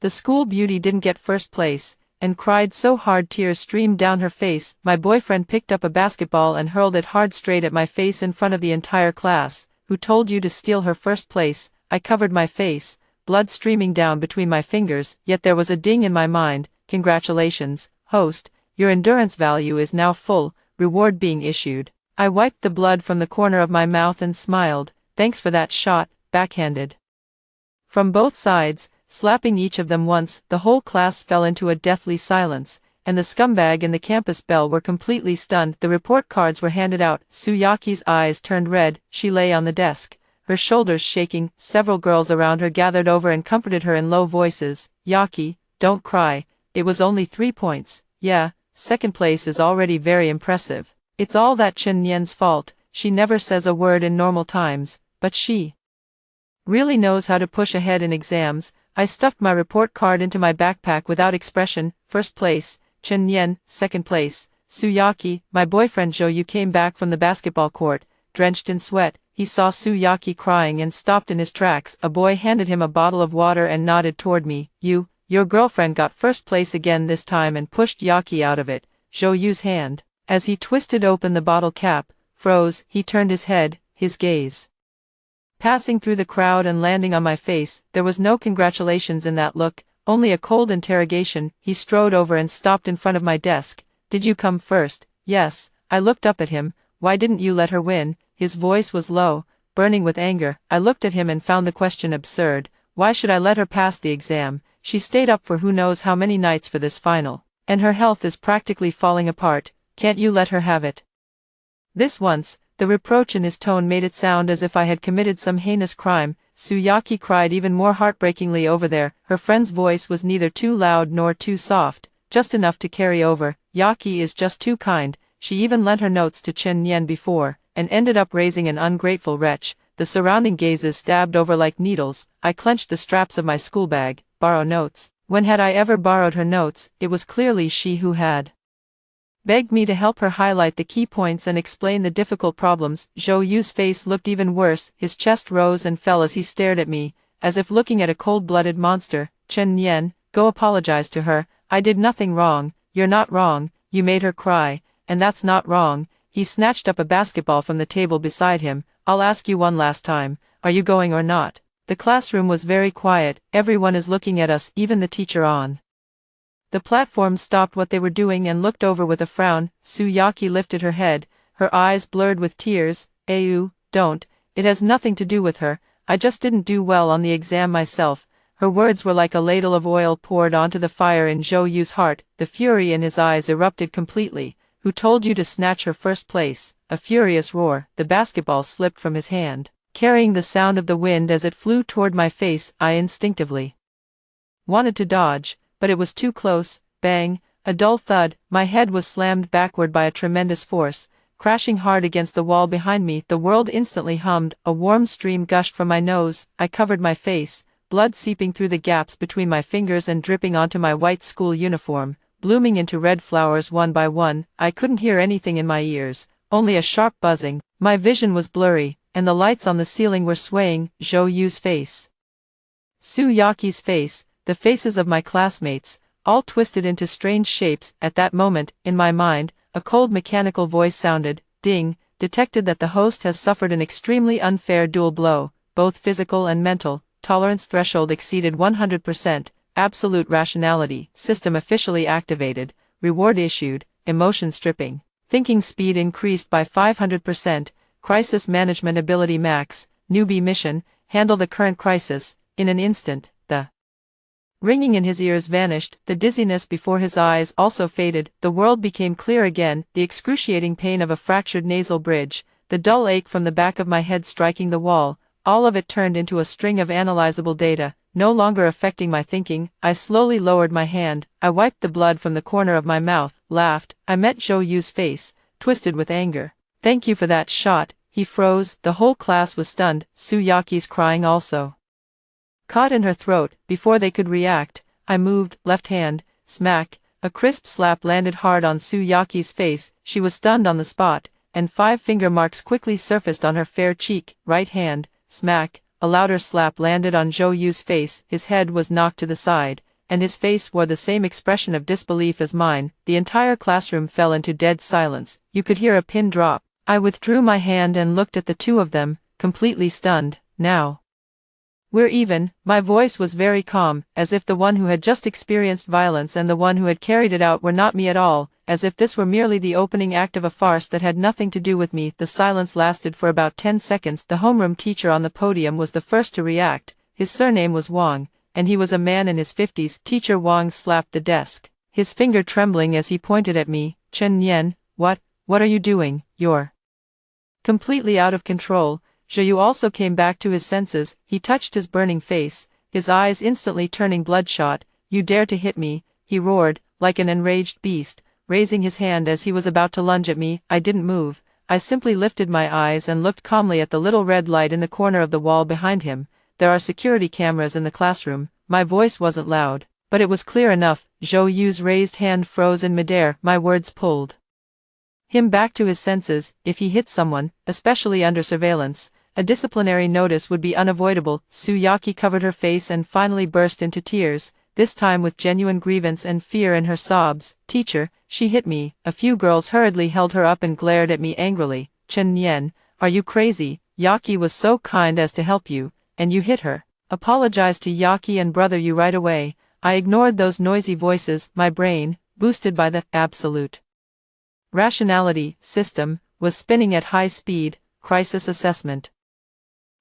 The school beauty didn't get first place, and cried so hard tears streamed down her face. My boyfriend picked up a basketball and hurled it hard straight at my face in front of the entire class. Who told you to steal her first place? I covered my face, blood streaming down between my fingers, yet there was a ding in my mind. Congratulations, host, your endurance value is now full, reward being issued. I wiped the blood from the corner of my mouth and smiled. Thanks for that shot, backhanded. From both sides, slapping each of them once, the whole class fell into a deathly silence, and the scumbag and the campus Belle were completely stunned. The report cards were handed out. Tsuyaki's eyes turned red. She lay on the desk, her shoulders shaking. Several girls around her gathered over and comforted her in low voices. Yaki, don't cry, it was only 3 points. Yeah, second place is already very impressive. It's all that Chen Yan's fault. She never says a word in normal times, but she really knows how to push ahead in exams. I stuffed my report card into my backpack without expression. First place, Chen Yan. Second place, Tsuyaki. My boyfriend Zhou came back from the basketball court, drenched in sweat. He saw Tsuyaki crying and stopped in his tracks. A boy handed him a bottle of water and nodded toward me. Your girlfriend got first place again this time, and pushed Yaki out of it. Zhou's hand, as he twisted open the bottle cap, froze. He turned his head, his gaze passing through the crowd and landing on my face. There was no congratulations in that look, only a cold interrogation. He strode over and stopped in front of my desk. Did you come first? Yes. I looked up at him. Why didn't you let her win? His voice was low, burning with anger. I looked at him and found the question absurd. Why should I let her pass the exam? She stayed up for who knows how many nights for this final, and her health is practically falling apart. Can't you let her have it? This once, the reproach in his tone made it sound as if I had committed some heinous crime. Tsuyaki cried even more heartbreakingly over there. Her friend's voice was neither too loud nor too soft, just enough to carry over. Yaki is just too kind. She even lent her notes to Chen Yan before, and ended up raising an ungrateful wretch. The surrounding gazes stabbed over like needles. I clenched the straps of my school bag. Borrow notes. When had I ever borrowed her notes? It was clearly she who had begged me to help her highlight the key points and explain the difficult problems. Zhou's face looked even worse. His chest rose and fell as he stared at me, as if looking at a cold-blooded monster. Chen Yan, go apologize to her. I did nothing wrong. You're not wrong. You made her cry, and that's not wrong. He snatched up a basketball from the table beside him. I'll ask you one last time. Are you going or not? The classroom was very quiet. Everyone is looking at us, even the teacher on the platform stopped what they were doing and looked over with a frown. Tsuyaki lifted her head, her eyes blurred with tears. Don't. It has nothing to do with her. I just didn't do well on the exam myself. Her words were like a ladle of oil poured onto the fire in Zhou's heart. The fury in his eyes erupted completely. Who told you to snatch her first place? A furious roar. The basketball slipped from his hand, carrying the sound of the wind as it flew toward my face. I instinctively wanted to dodge, but it was too close. Bang, a dull thud. My head was slammed backward by a tremendous force, crashing hard against the wall behind me. The world instantly hummed. A warm stream gushed from my nose. I covered my face, blood seeping through the gaps between my fingers and dripping onto my white school uniform, blooming into red flowers one by one. I couldn't hear anything in my ears, only a sharp buzzing. My vision was blurry, and the lights on the ceiling were swaying. Zhou's face, Tsuyaki's face, the faces of my classmates, all twisted into strange shapes. At that moment, in my mind, a cold mechanical voice sounded. Ding, detected that the host has suffered an extremely unfair dual blow, both physical and mental. Tolerance threshold exceeded 100%. Absolute rationality system officially activated. Reward issued. Emotion stripping. Thinking speed increased by 500%. Crisis management ability max. Newbie mission. Handle the current crisis. In an instant, the ringing in his ears vanished. The dizziness before his eyes also faded. The world became clear again. The excruciating pain of a fractured nasal bridge. The dull ache from the back of my head striking the wall. All of it turned into a string of analyzable data, no longer affecting my thinking. I slowly lowered my hand. I wiped the blood from the corner of my mouth, laughed. I met Zhou's face, twisted with anger. Thank you for that shot. He froze. The whole class was stunned. Tsuyaki's crying also caught in her throat. Before they could react, I moved, left hand, smack. A crisp slap landed hard on Tsuyaki's face. She was stunned on the spot, and 5 finger marks quickly surfaced on her fair cheek. Right hand, smack. A louder slap landed on Zhou's face. His head was knocked to the side, and his face wore the same expression of disbelief as mine. The entire classroom fell into dead silence. You could hear a pin drop. I withdrew my hand and looked at the two of them, completely stunned. Now we're even. My voice was very calm, as if the one who had just experienced violence and the one who had carried it out were not me at all, as if this were merely the opening act of a farce that had nothing to do with me. The silence lasted for about 10 seconds. The homeroom teacher on the podium was the first to react. His surname was Wang, and he was a man in his 50s. Teacher Wang slapped the desk, his finger trembling as he pointed at me. Chen Nian, what are you doing? You're completely out of control. Zhou Yu also came back to his senses. He touched his burning face, his eyes instantly turning bloodshot. You dare to hit me, he roared, like an enraged beast, raising his hand as he was about to lunge at me. I didn't move. I simply lifted my eyes and looked calmly at the little red light in the corner of the wall behind him. There are security cameras in the classroom. My voice wasn't loud, but it was clear enough. Zhou Yu's raised hand froze in midair. My words pulled him back to his senses. If he hit someone, especially under surveillance, a disciplinary notice would be unavoidable. Suyaki covered her face and finally burst into tears, this time with genuine grievance and fear in her sobs. Teacher, she hit me. A few girls hurriedly held her up and glared at me angrily. Chen Nian, are you crazy? Yaki was so kind as to help you, and you hit her. Apologize to Yaki and brother you right away. I ignored those noisy voices. My brain, boosted by the absolute rationality system, was spinning at high speed. Crisis assessment.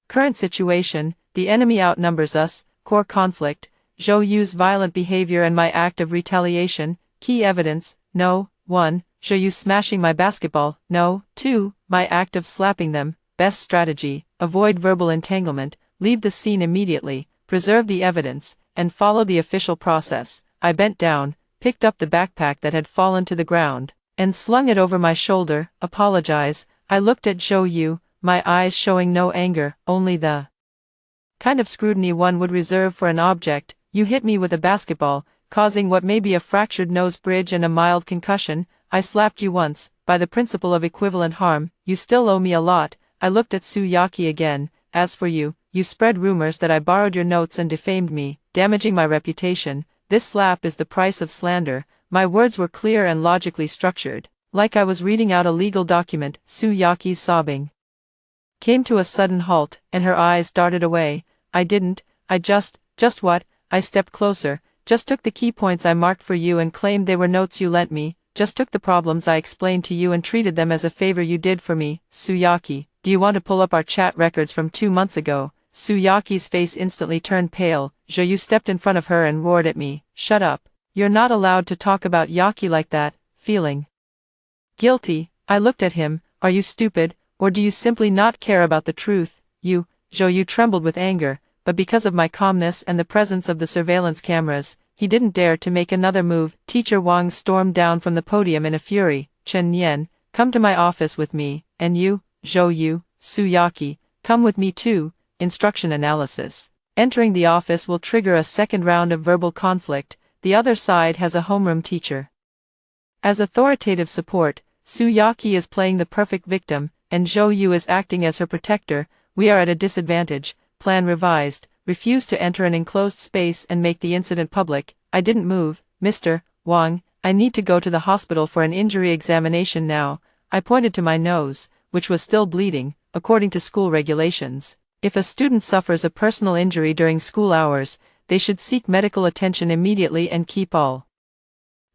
Current situation, the enemy outnumbers us. Core conflict, Zhou Yu's violent behavior and my act of retaliation. Key evidence, no. 1. Zhou Yu smashing my basketball, no. 2. My act of slapping them. Best strategy, avoid verbal entanglement, leave the scene immediately, preserve the evidence, and follow the official process. I bent down, picked up the backpack that had fallen to the ground, and slung it over my shoulder. Apologize. I looked at Zhou Yu, my eyes showing no anger, only the kind of scrutiny one would reserve for an object. You hit me with a basketball, causing what may be a fractured nose bridge and a mild concussion. I slapped you once. By the principle of equivalent harm, you still owe me a lot. I looked at Suyaki again. As for you, you spread rumors that I borrowed your notes and defamed me, damaging my reputation. This slap is the price of slander. My words were clear and logically structured, like I was reading out a legal document. Suyaki's sobbing came to a sudden halt, and her eyes darted away. I just what? I stepped closer, just took the key points I marked for you and claimed they were notes you lent me, just took the problems I explained to you and treated them as a favor you did for me. Suyaki, do you want to pull up our chat records from 2 months ago? Suyaki's face instantly turned pale. Zhou Yu stepped in front of her and roared at me, shut up. You're not allowed to talk about Yaki like that. Feeling guilty, I looked at him. Are you stupid, or do you simply not care about the truth? Zhou Yu trembled with anger, but because of my calmness and the presence of the surveillance cameras, he didn't dare to make another move. Teacher Wang stormed down from the podium in a fury. Chen Nian, come to my office with me, and you, Zhou Yu, Suyaki, come with me too. Instruction analysis. Entering the office will trigger a second round of verbal conflict. The other side has a homeroom teacher as authoritative support. Suyaki is playing the perfect victim, and Zhou Yu is acting as her protector. We are at a disadvantage. Plan revised. Refuse to enter an enclosed space and make the incident public. I didn't move. Mr. Wang, I need to go to the hospital for an injury examination now. I pointed to my nose, which was still bleeding, according to school regulations. If a student suffers a personal injury during school hours, they should seek medical attention immediately and keep all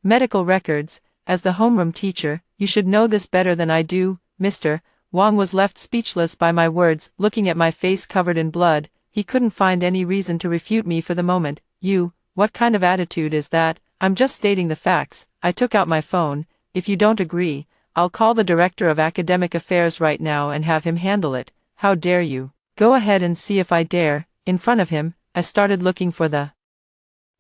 medical records. As the homeroom teacher, you should know this better than I do. Mr. Wang was left speechless by my words. Looking at my face covered in blood, he couldn't find any reason to refute me for the moment. What kind of attitude is that? I'm just stating the facts. I took out my phone. If you don't agree, I'll call the director of academic affairs right now and have him handle it. How dare you? Go ahead and see if I dare. In front of him, I started looking for the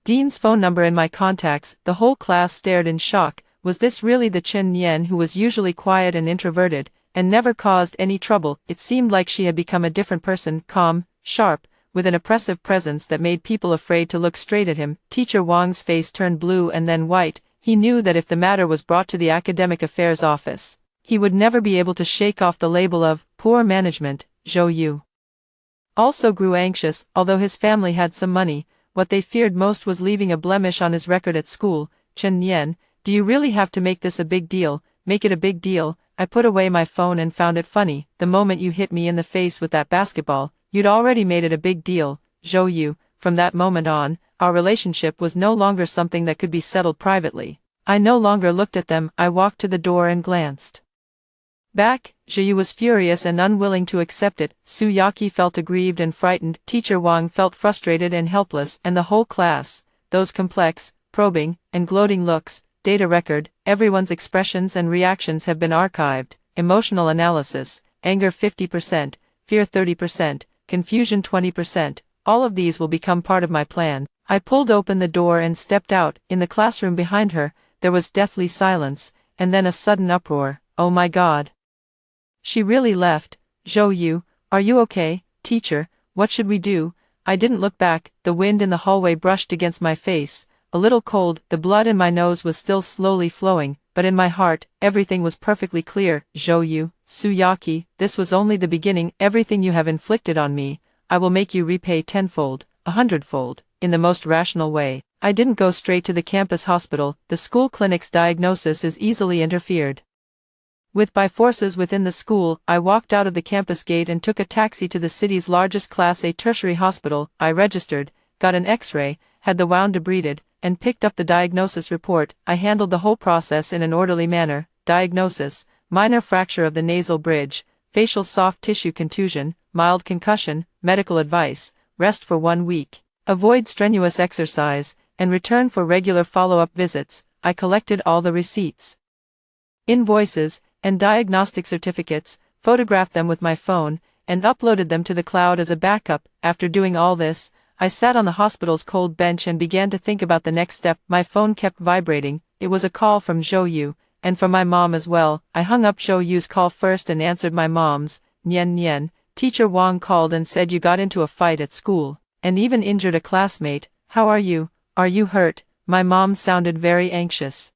dean's phone number in my contacts. The whole class stared in shock. Was this really the Chen Nian who was usually quiet and introverted, and never caused any trouble? It seemed like she had become a different person, calm, sharp, with an oppressive presence that made people afraid to look straight at him. Teacher Wang's face turned blue and then white. He knew that if the matter was brought to the academic affairs office, he would never be able to shake off the label of poor management. Zhou Yu also grew anxious. Although his family had some money, what they feared most was leaving a blemish on his record at school. Chen Nian, do you really have to make this a big deal? Make it a big deal. I put away my phone and found it funny. The moment you hit me in the face with that basketball, you'd already made it a big deal. Zhou Yu, from that moment on, our relationship was no longer something that could be settled privately. I no longer looked at them. I walked to the door and glanced back. Zhou Yu was furious and unwilling to accept it. Su Yaqi felt aggrieved and frightened. Teacher Wang felt frustrated and helpless, and the whole class, those complex, probing, and gloating looks, data record, everyone's expressions and reactions have been archived. Emotional analysis, anger 50%, fear 30%, confusion 20%, all of these will become part of my plan. I pulled open the door and stepped out. In the classroom behind her, there was deathly silence, and then a sudden uproar. Oh my God! She really left. Zhou Yu, are you okay, teacher? What should we do? I didn't look back. The wind in the hallway brushed against my face, a little cold. The blood in my nose was still slowly flowing, but in my heart, everything was perfectly clear. Zhou Yu, Su Yaqi, this was only the beginning. Everything you have inflicted on me, I will make you repay tenfold, 100-fold, in the most rational way. I didn't go straight to the campus hospital. The school clinic's diagnosis is easily interfered with by forces within the school. I walked out of the campus gate and took a taxi to the city's largest Class A tertiary hospital. I registered, got an X-ray, had the wound debrided, and picked up the diagnosis report. I handled the whole process in an orderly manner. Diagnosis: minor fracture of the nasal bridge, facial soft tissue contusion, mild concussion. Medical advice: rest for 1 week, avoid strenuous exercise, and return for regular follow-up visits. I collected all the receipts, invoices, and diagnostic certificates, photographed them with my phone, and uploaded them to the cloud as a backup. After doing all this, I sat on the hospital's cold bench and began to think about the next step. My phone kept vibrating. It was a call from Zhou Yu, and from my mom as well. I hung up Zhou Yu's call first and answered my mom's. Nian Nian, Teacher Wang called and said you got into a fight at school, and even injured a classmate. How are you? Are you hurt? My mom sounded very anxious.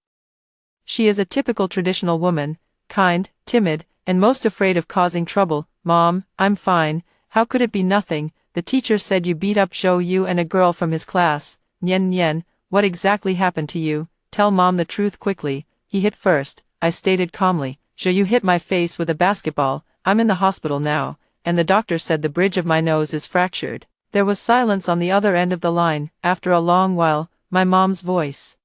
She is a typical traditional woman, kind, timid, and most afraid of causing trouble. Mom, I'm fine. How could it be nothing? The teacher said you beat up Zhou Yu and a girl from his class. Nian Nian, what exactly happened to you? Tell mom the truth quickly. He hit first, I stated calmly. Zhou Yu hit my face with a basketball. I'm in the hospital now, and the doctor said the bridge of my nose is fractured. There was silence on the other end of the line. After a long while, my mom's voice,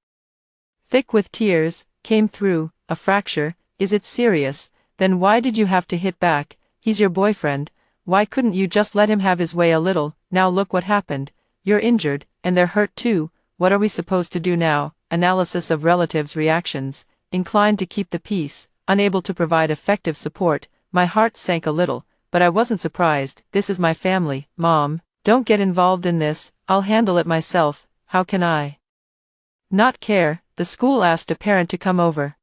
thick with tears, came through. A fracture? Is it serious? Then why did you have to hit back? He's your boyfriend. Why couldn't you just let him have his way a little? Now look what happened. You're injured, and they're hurt too. What are we supposed to do now? Analysis of relatives' reactions. Inclined to keep the peace, unable to provide effective support. My heart sank a little, but I wasn't surprised. This is my family. Mom, don't get involved in this. I'll handle it myself. How can I not care? The school asked a parent to come over.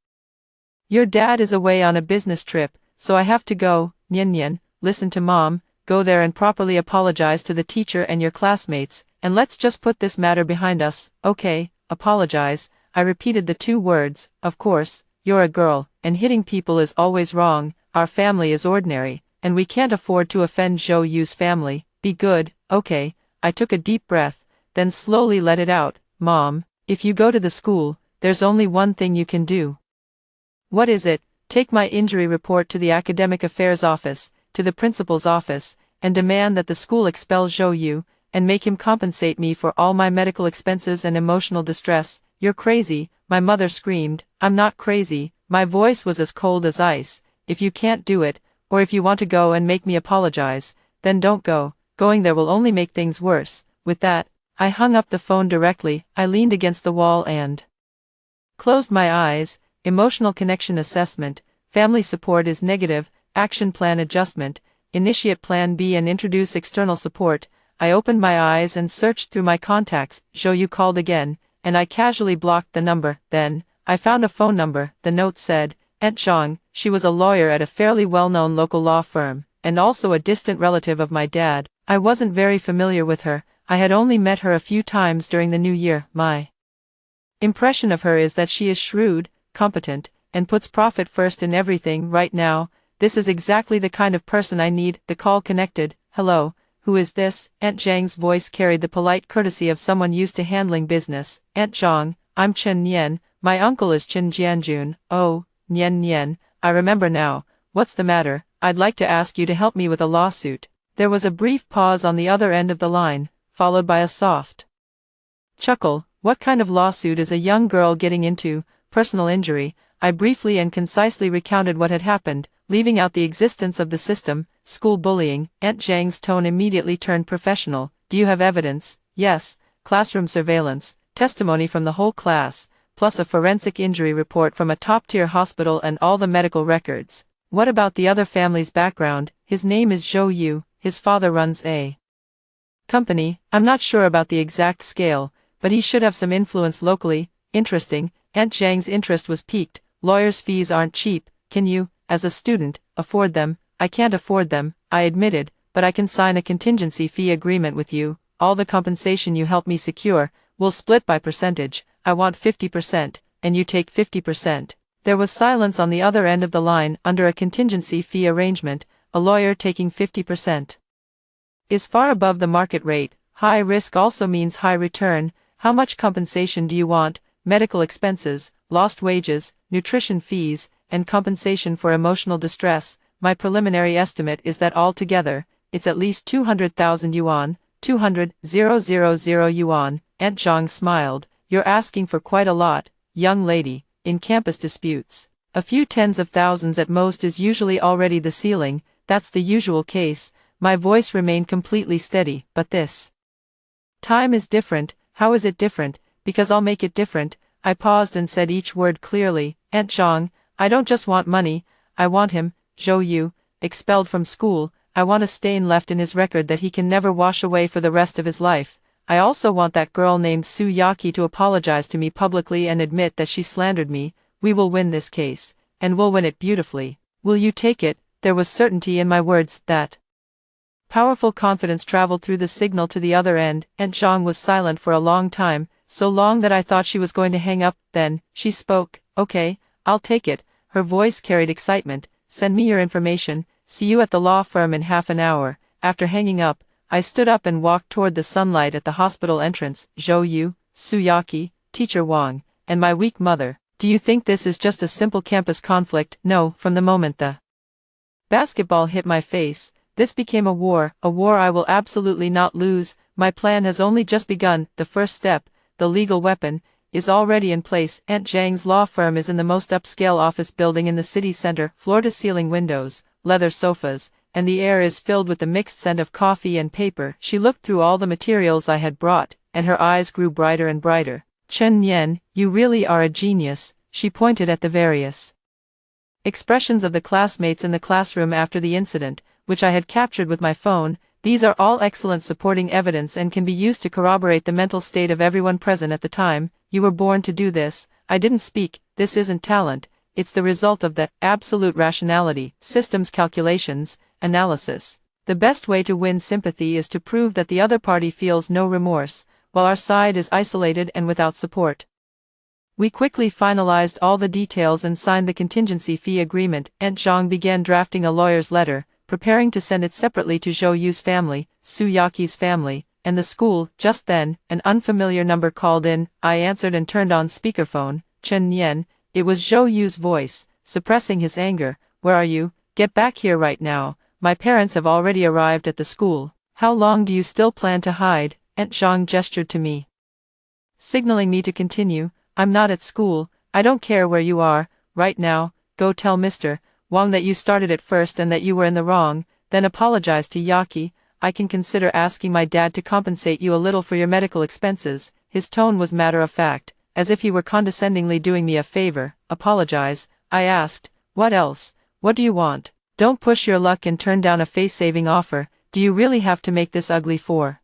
Your dad is away on a business trip, so I have to go. Nian Nian, listen to mom. Go there and properly apologize to the teacher and your classmates, and let's just put this matter behind us. Okay, apologize. I repeated the 2 words. Of course, you're a girl, and hitting people is always wrong. Our family is ordinary, and we can't afford to offend Zhou Yu's family. Be good, okay? I took a deep breath, then slowly let it out. Mom, if you go to the school, there's only one thing you can do. What is it? Take my injury report to the academic affairs office, to the principal's office, and demand that the school expel Zhou Yu, and make him compensate me for all my medical expenses and emotional distress. You're crazy, my mother screamed. I'm not crazy. My voice was as cold as ice. If you can't do it, or if you want to go and make me apologize, then don't go. Going there will only make things worse. With that, I hung up the phone directly. I leaned against the wall and closed my eyes. Emotional connection assessment. Family support is negative. Action plan adjustment. Initiate plan B and introduce external support. I opened my eyes and searched through my contacts. Zhou Yu called again, and I casually blocked the number. Then, I found a phone number. The note said, Aunt Zhang. She was a lawyer at a fairly well-known local law firm, and also a distant relative of my dad. I wasn't very familiar with her. I had only met her a few times during the new year. My impression of her is that she is shrewd, competent, and puts profit first in everything. Right now, this is exactly the kind of person I need. The call connected. Hello, who is this? Aunt Zhang's voice carried the polite courtesy of someone used to handling business. Aunt Zhang, I'm Chen Nian, my uncle is Chen Jianjun. Oh, Nian Nian, I remember now. What's the matter? I'd like to ask you to help me with a lawsuit. There was a brief pause on the other end of the line, followed by a soft chuckle. What kind of lawsuit is a young girl getting into? Personal injury. I briefly and concisely recounted what had happened, leaving out the existence of the system. School bullying. Aunt Zhang's tone immediately turned professional. Do you have evidence? Yes. Classroom surveillance, testimony from the whole class, plus a forensic injury report from a top-tier hospital and all the medical records. What about the other family's background? His name is Zhou Yu, his father runs a company. I'm not sure about the exact scale, but he should have some influence locally. Interesting. Aunt Zhang's interest was piqued. Lawyers' fees aren't cheap. Can you, as a student, afford them? I can't afford them, I admitted, but I can sign a contingency fee agreement with you. All the compensation you help me secure, we'll split by percentage. I want 50%, and you take 50%. There was silence on the other end of the line. Under a contingency fee arrangement, a lawyer taking 50% is far above the market rate. High risk also means high return. How much compensation do you want? Medical expenses, lost wages, nutrition fees, and compensation for emotional distress. My preliminary estimate is that altogether, it's at least 200,000 yuan, 200,000 yuan. Aunt Zhang smiled. You're asking for quite a lot, young lady. In campus disputes, a few tens of thousands at most is usually already the ceiling. That's the usual case. My voice remained completely steady. But this time is different. How is it different? Because I'll make it different. I paused and said each word clearly. Aunt Zhang, I don't just want money, I want him, Zhou Yu, expelled from school. I want a stain left in his record that he can never wash away for the rest of his life. I also want that girl named Su Yaki to apologize to me publicly and admit that she slandered me. We will win this case, and we'll win it beautifully. Will you take it? There was certainty in my words. That powerful confidence traveled through the signal to the other end. Aunt Zhang was silent for a long time, so long that I thought she was going to hang up. Then, she spoke. Okay, I'll take it. Her voice carried excitement. Send me your information. See you at the law firm in half an hour. After hanging up, I stood up and walked toward the sunlight at the hospital entrance. Zhou Yu, Suyaki, Teacher Wang, and my weak mother. Do you think this is just a simple campus conflict? No. From the moment the basketball hit my face, this became a war I will absolutely not lose. My plan has only just begun. The first step, the legal weapon, is already in place. Aunt Zhang's law firm is in the most upscale office building in the city center. Floor-to-ceiling windows, leather sofas, and the air is filled with the mixed scent of coffee and paper. She looked through all the materials I had brought, and her eyes grew brighter and brighter. Chen Nian, you really are a genius. She pointed at the various expressions of the classmates in the classroom after the incident, which I had captured with my phone. These are all excellent supporting evidence and can be used to corroborate the mental state of everyone present at the time. You were born to do this. I didn't speak. This isn't talent. It's the result of the absolute rationality, systems calculations, analysis. The best way to win sympathy is to prove that the other party feels no remorse, while our side is isolated and without support. We quickly finalized all the details and signed the contingency fee agreement. Aunt Zhang began drafting a lawyer's letter, preparing to send it separately to Zhou Yu's family, Su Yaki's family, and the school. Just then, an unfamiliar number called in. I answered and turned on speakerphone. Chen Nian. It was Zhou Yu's voice, suppressing his anger. Where are you? Get back here right now. My parents have already arrived at the school. How long do you still plan to hide? Aunt Zhang gestured to me, signaling me to continue. I'm not at school. I don't care where you are, right now. Go tell Mr. Wang that you started it first and that you were in the wrong, then apologize to Yaki. I can consider asking my dad to compensate you a little for your medical expenses. His tone was matter-of-fact, as if he were condescendingly doing me a favor. Apologize? I asked. What else? What do you want? Don't push your luck and turn down a face-saving offer. Do you really have to make this ugly for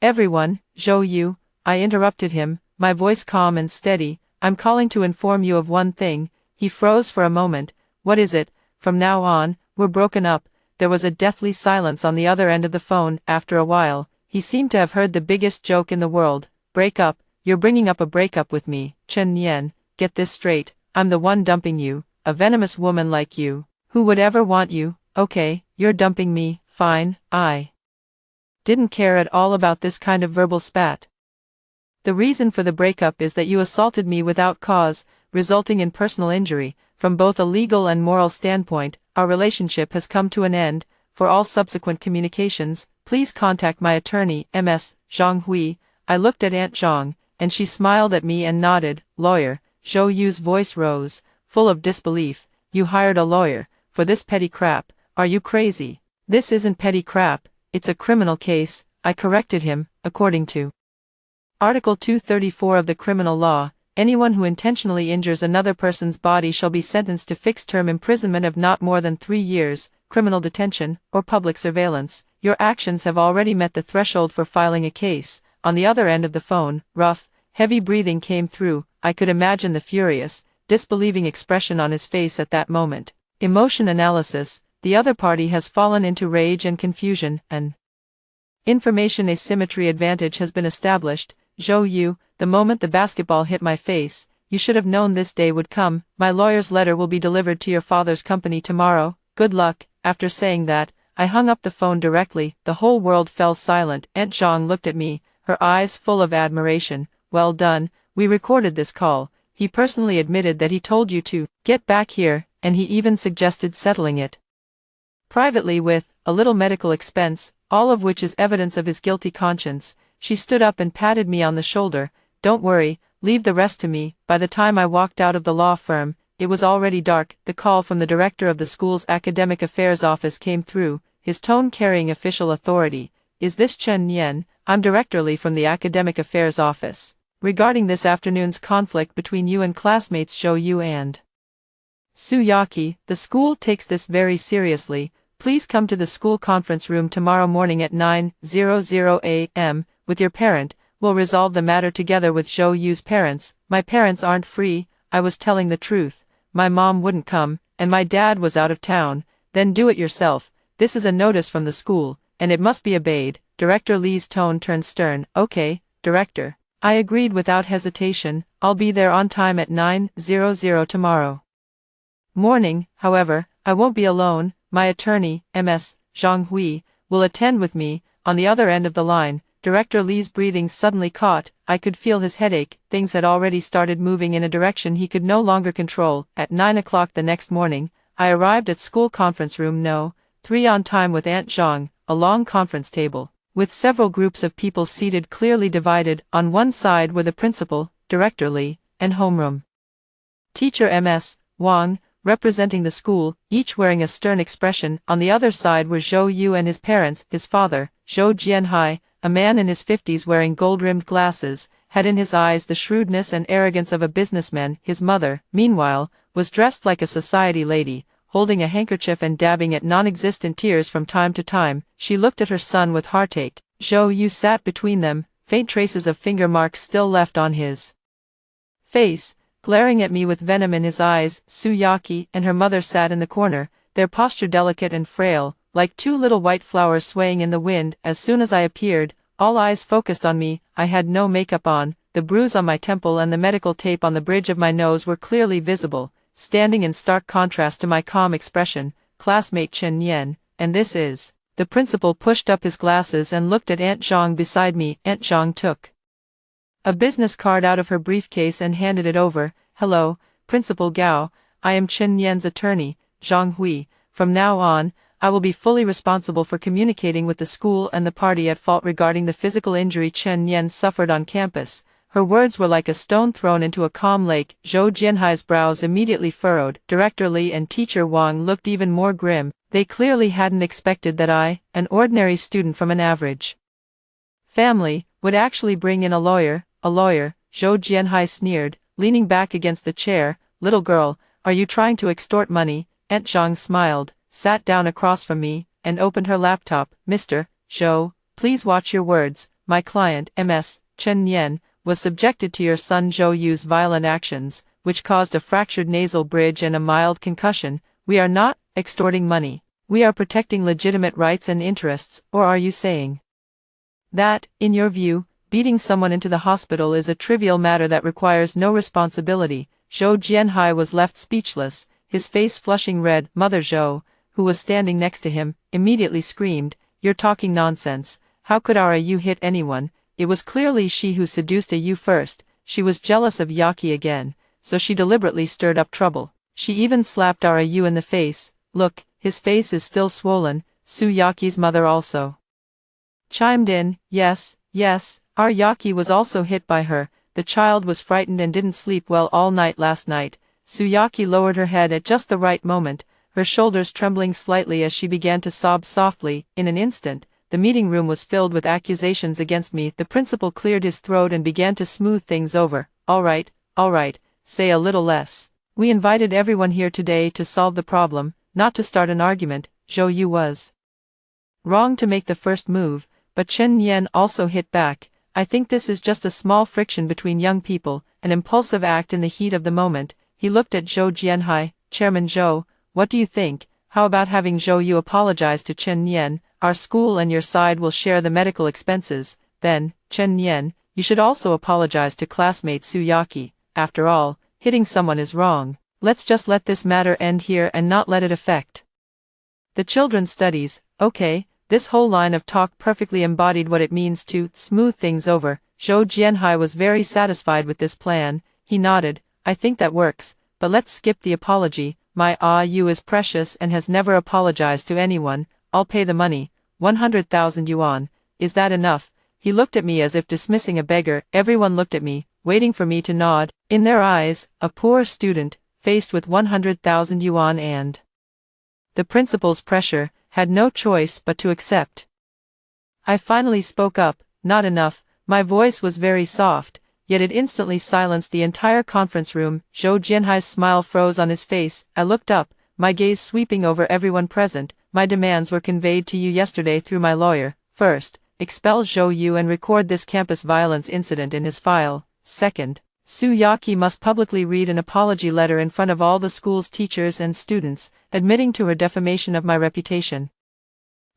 everyone? Zhou Yu, I interrupted him, my voice calm and steady. I'm calling to inform you of one thing. He froze for a moment. What is it? From now on, we're broken up. There was a deathly silence on the other end of the phone. After a while, he seemed to have heard the biggest joke in the world. Break up? You're bringing up a breakup with me. Chen Nian, get this straight. I'm the one dumping you. A venomous woman like you. Who would ever want you? Okay, you're dumping me. Fine, I didn't care at all about this kind of verbal spat. The reason for the breakup is that you assaulted me without cause, resulting in personal injury. From both a legal and moral standpoint, our relationship has come to an end. For all subsequent communications, please contact my attorney, Ms. Zhang Hui. I looked at Aunt Zhang, and she smiled at me and nodded. Lawyer. Zhou Yu's voice rose, full of disbelief. You hired a lawyer for this petty crap? Are you crazy? This isn't petty crap, it's a criminal case, I corrected him. According to Article 234 of the criminal law, anyone who intentionally injures another person's body shall be sentenced to fixed-term imprisonment of not more than 3 years, criminal detention, or public surveillance. Your actions have already met the threshold for filing a case. On the other end of the phone, rough, heavy breathing came through. I could imagine the furious, disbelieving expression on his face at that moment. Emotion analysis. The other party has fallen into rage and confusion. An information asymmetry advantage has been established. Zhou Yu, the moment the basketball hit my face, you should have known this day would come. My lawyer's letter will be delivered to your father's company tomorrow. Good luck. After saying that, I hung up the phone directly. The whole world fell silent. Aunt Zhang looked at me, her eyes full of admiration. Well done, we recorded this call. He personally admitted that he told you to get back here, and he even suggested settling it privately with a little medical expense, all of which is evidence of his guilty conscience. She stood up and patted me on the shoulder. Don't worry, leave the rest to me. By the time I walked out of the law firm, it was already dark. The call from the director of the school's academic affairs office came through, his tone carrying official authority. Is this Chen Yan? I'm Director Li from the academic affairs office. Regarding this afternoon's conflict between you and classmates Zhou Yu and Suyaki, the school takes this very seriously. Please come to the school conference room tomorrow morning at 9:00 a.m. with your parent. We'll resolve the matter together with Zhou Yu's parents. My parents aren't free. I was telling the truth. My mom wouldn't come, and my dad was out of town. Then do it yourself. This is a notice from the school, and it must be obeyed. Director Li's tone turned stern. Okay, Director. I agreed without hesitation. I'll be there on time at 9:00 tomorrow morning. However, I won't be alone. My attorney, Ms. Zhang Hui, will attend with me. On the other end of the line, Director Li's breathing suddenly caught. I could feel his headache. Things had already started moving in a direction he could no longer control. At 9 o'clock the next morning, I arrived at school conference room No. 3 on time with Aunt Zhang, a long conference table, with several groups of people seated clearly divided. On one side were the principal, Director Li, and homeroom teacher Ms. Wang, representing the school, each wearing a stern expression. On the other side were Zhou Yu and his parents. His father, Zhou Jianhai, a man in his 50s wearing gold-rimmed glasses, had in his eyes the shrewdness and arrogance of a businessman. His mother, meanwhile, was dressed like a society lady, holding a handkerchief and dabbing at non-existent tears from time to time. She looked at her son with heartache. Zhou Yu sat between them, faint traces of finger marks still left on his face, glaring at me with venom in his eyes. Suyaki and her mother sat in the corner, their posture delicate and frail, like two little white flowers swaying in the wind. As soon as I appeared, all eyes focused on me. I had no makeup on. The bruise on my temple and the medical tape on the bridge of my nose were clearly visible, standing in stark contrast to my calm expression. Classmate Chen Yan, and this is... The principal pushed up his glasses and looked at Aunt Zhang beside me. Aunt Zhang took a business card out of her briefcase and handed it over. Hello, Principal Gao, I am Chen Yan's attorney, Zhang Hui. From now on, I will be fully responsible for communicating with the school and the party at fault regarding the physical injury Chen Yan suffered on campus. Her words were like a stone thrown into a calm lake. Zhou Jianhai's brows immediately furrowed. Director Li and Teacher Wang looked even more grim. They clearly hadn't expected that I, an ordinary student from an average family, would actually bring in a lawyer. A lawyer, Zhou Jianhai sneered, leaning back against the chair. Little girl, are you trying to extort money? Aunt Zhang smiled, sat down across from me, and opened her laptop. Mr. Zhou, please watch your words. My client, Ms. Chen Yan, was subjected to your son Zhou Yu's violent actions, which caused a fractured nasal bridge and a mild concussion. We are not extorting money. We are protecting legitimate rights and interests. Or are you saying that, in your view, beating someone into the hospital is a trivial matter that requires no responsibility? Zhou Jianhai was left speechless, his face flushing red. Mother Zhou, who was standing next to him, immediately screamed, "You're talking nonsense. how could Ryu hit anyone? It was clearly she who seduced Yu first. She was jealous of Yaki again, so she deliberately stirred up trouble. She even slapped Ryu in the face. Look, his face is still swollen. Yaki's mother also chimed in. Yes, Yaki was also hit by her. The child was frightened and didn't sleep well all night last night. Yaki lowered her head at just the right moment, her shoulders trembling slightly as she began to sob softly. In an instant, the meeting room was filled with accusations against me. The principal cleared his throat and began to smooth things over. All right, say a little less. We invited everyone here today to solve the problem, not to start an argument. Yu was wrong to make the first move, but Chen Nian also hit back. I think this is just a small friction between young people, an impulsive act in the heat of the moment. He looked at Zhou Jianhai. Chairman Zhou, what do you think? How about having Yu apologize to Chen Nian? Our school and your side will share the medical expenses. Then, Chen Nian, you should also apologize to classmate Yaki. After all, hitting someone is wrong. Let's just let this matter end here and not let it affect the children's studies. Okay. This whole line of talk perfectly embodied what it means to smooth things over. Zhou Jianhai was very satisfied with this plan. He nodded. I think that works, but let's skip the apology. My Yu is precious and has never apologized to anyone. I'll pay the money. 100,000 yuan. Is that enough? He looked at me as if dismissing a beggar. Everyone looked at me, waiting for me to nod. In their eyes, a poor student, faced with 100,000 yuan and the principal's pressure, had no choice but to accept. I finally spoke up. Not enough. My voice was very soft, yet it instantly silenced the entire conference room. Zhou Jianhai's smile froze on his face. I looked up, my gaze sweeping over everyone present. My demands were conveyed to you yesterday through my lawyer. First, expel Zhou Yu and record this campus violence incident in his file. Second, Yaki must publicly read an apology letter in front of all the school's teachers and students, admitting to her defamation of my reputation.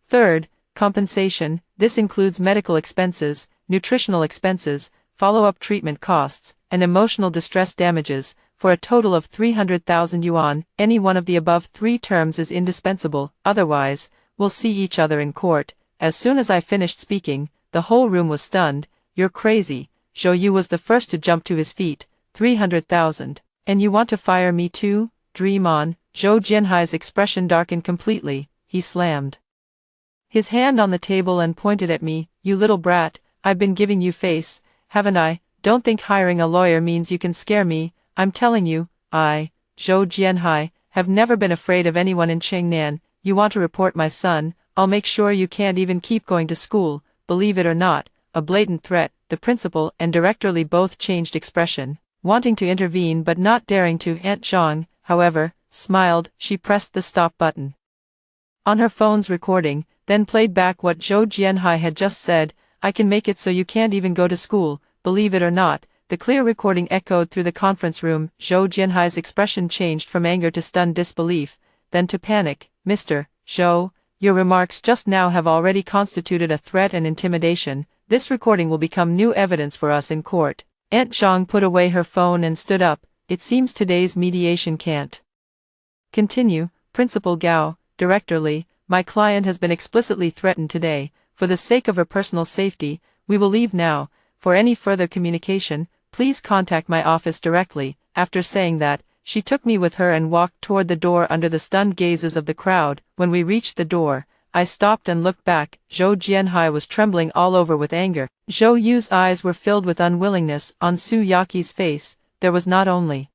Third, compensation. This includes medical expenses, nutritional expenses, follow-up treatment costs, and emotional distress damages, for a total of 300,000 yuan. Any one of the above three terms is indispensable, otherwise, we'll see each other in court. As soon as I finished speaking, the whole room was stunned. You're crazy. Zhou Yu was the first to jump to his feet. 300,000. And you want to fire me too? Dream on. Zhou Jianhai's expression darkened completely. He slammed his hand on the table and pointed at me. You little brat, I've been giving you face, haven't I? Don't think hiring a lawyer means you can scare me. I'm telling you, I, Zhou Jianhai, have never been afraid of anyone in Chengnan. You want to report my son? I'll make sure you can't even keep going to school. Believe it or not, a blatant threat. The principal and director Li both changed expression, wanting to intervene but not daring to. Aunt Zhang, however, smiled. She pressed the stop button on her phone's recording, then played back what Zhou Jianhai had just said. I can make it so you can't even go to school, believe it or not. The clear recording echoed through the conference room. Zhou Jianhai's expression changed from anger to stunned disbelief, then to panic. Mr. Zhou, your remarks just now have already constituted a threat and intimidation. This recording will become new evidence for us in court. Aunt Zhang put away her phone and stood up. It seems today's mediation can't continue. Principal Gao, Director Li, my client has been explicitly threatened today. For the sake of her personal safety, we will leave now. For any further communication, please contact my office directly. After saying that, she took me with her and walked toward the door under the stunned gazes of the crowd. When we reached the door, I stopped and looked back. Zhou Jianhai was trembling all over with anger. Zhou Yu's eyes were filled with unwillingness. On Yaki's face, there was not only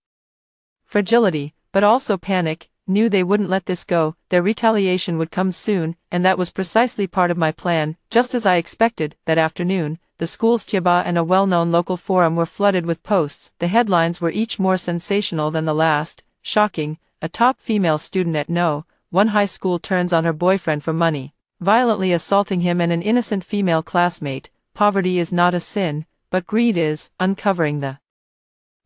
fragility, but also panic. Knew they wouldn't let this go. Their retaliation would come soon, and that was precisely part of my plan. Just as I expected, that afternoon, the school's Tiaba and a well-known local forum were flooded with posts. The headlines were each more sensational than the last. Shocking, a top female student at No. 1 high school turns on her boyfriend for money, violently assaulting him and an innocent female classmate. Poverty is not a sin, but greed is. Uncovering the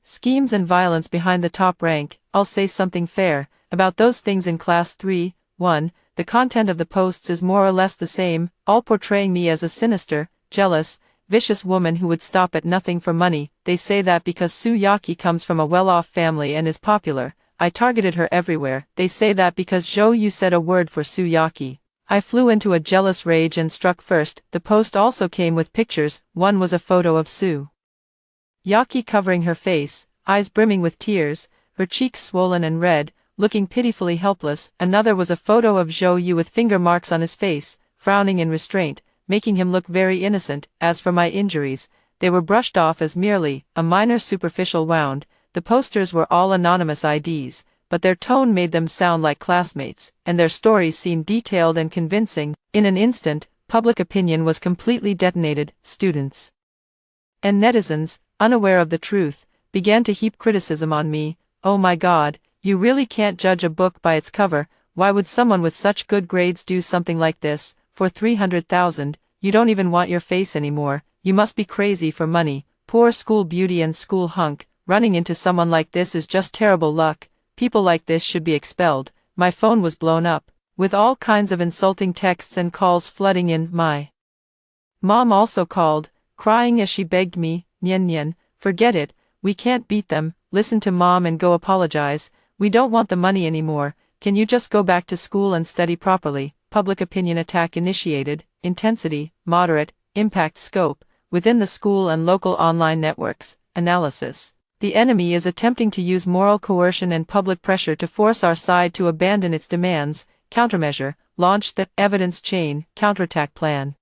schemes and violence behind the top rank. I'll say something fair about those things in class 3. 1. The content of the posts is more or less the same, all portraying me as a sinister, jealous, vicious woman who would stop at nothing for money. They say that because Yaki comes from a well-off family and is popular, I targeted her everywhere. They say that because Zhou Yu said a word for Yaki, I flew into a jealous rage and struck first. The post also came with pictures. One was a photo of Soo Yaki covering her face, eyes brimming with tears, her cheeks swollen and red, looking pitifully helpless. Another was a photo of Zhou Yu with finger marks on his face, frowning in restraint, making him look very innocent. As for my injuries, they were brushed off as merely a minor superficial wound. The posters were all anonymous IDs, but their tone made them sound like classmates, and their stories seemed detailed and convincing. In an instant, public opinion was completely detonated. Students and netizens, unaware of the truth, began to heap criticism on me. Oh my God, you really can't judge a book by its cover. Why would someone with such good grades do something like this? For 300,000, you don't even want your face anymore. You must be crazy for money. Poor school beauty and school hunk. Running into someone like this is just terrible luck. People like this should be expelled. My phone was blown up, with all kinds of insulting texts and calls flooding in. My mom also called, crying as she begged me, Nyen Nyen, forget it, we can't beat them, listen to mom and go apologize, we don't want the money anymore, can you just go back to school and study properly? Public opinion attack initiated, intensity, moderate, impact scope, within the school and local online networks, analysis. The enemy is attempting to use moral coercion and public pressure to force our side to abandon its demands. Countermeasure, launch the evidence chain counterattack plan.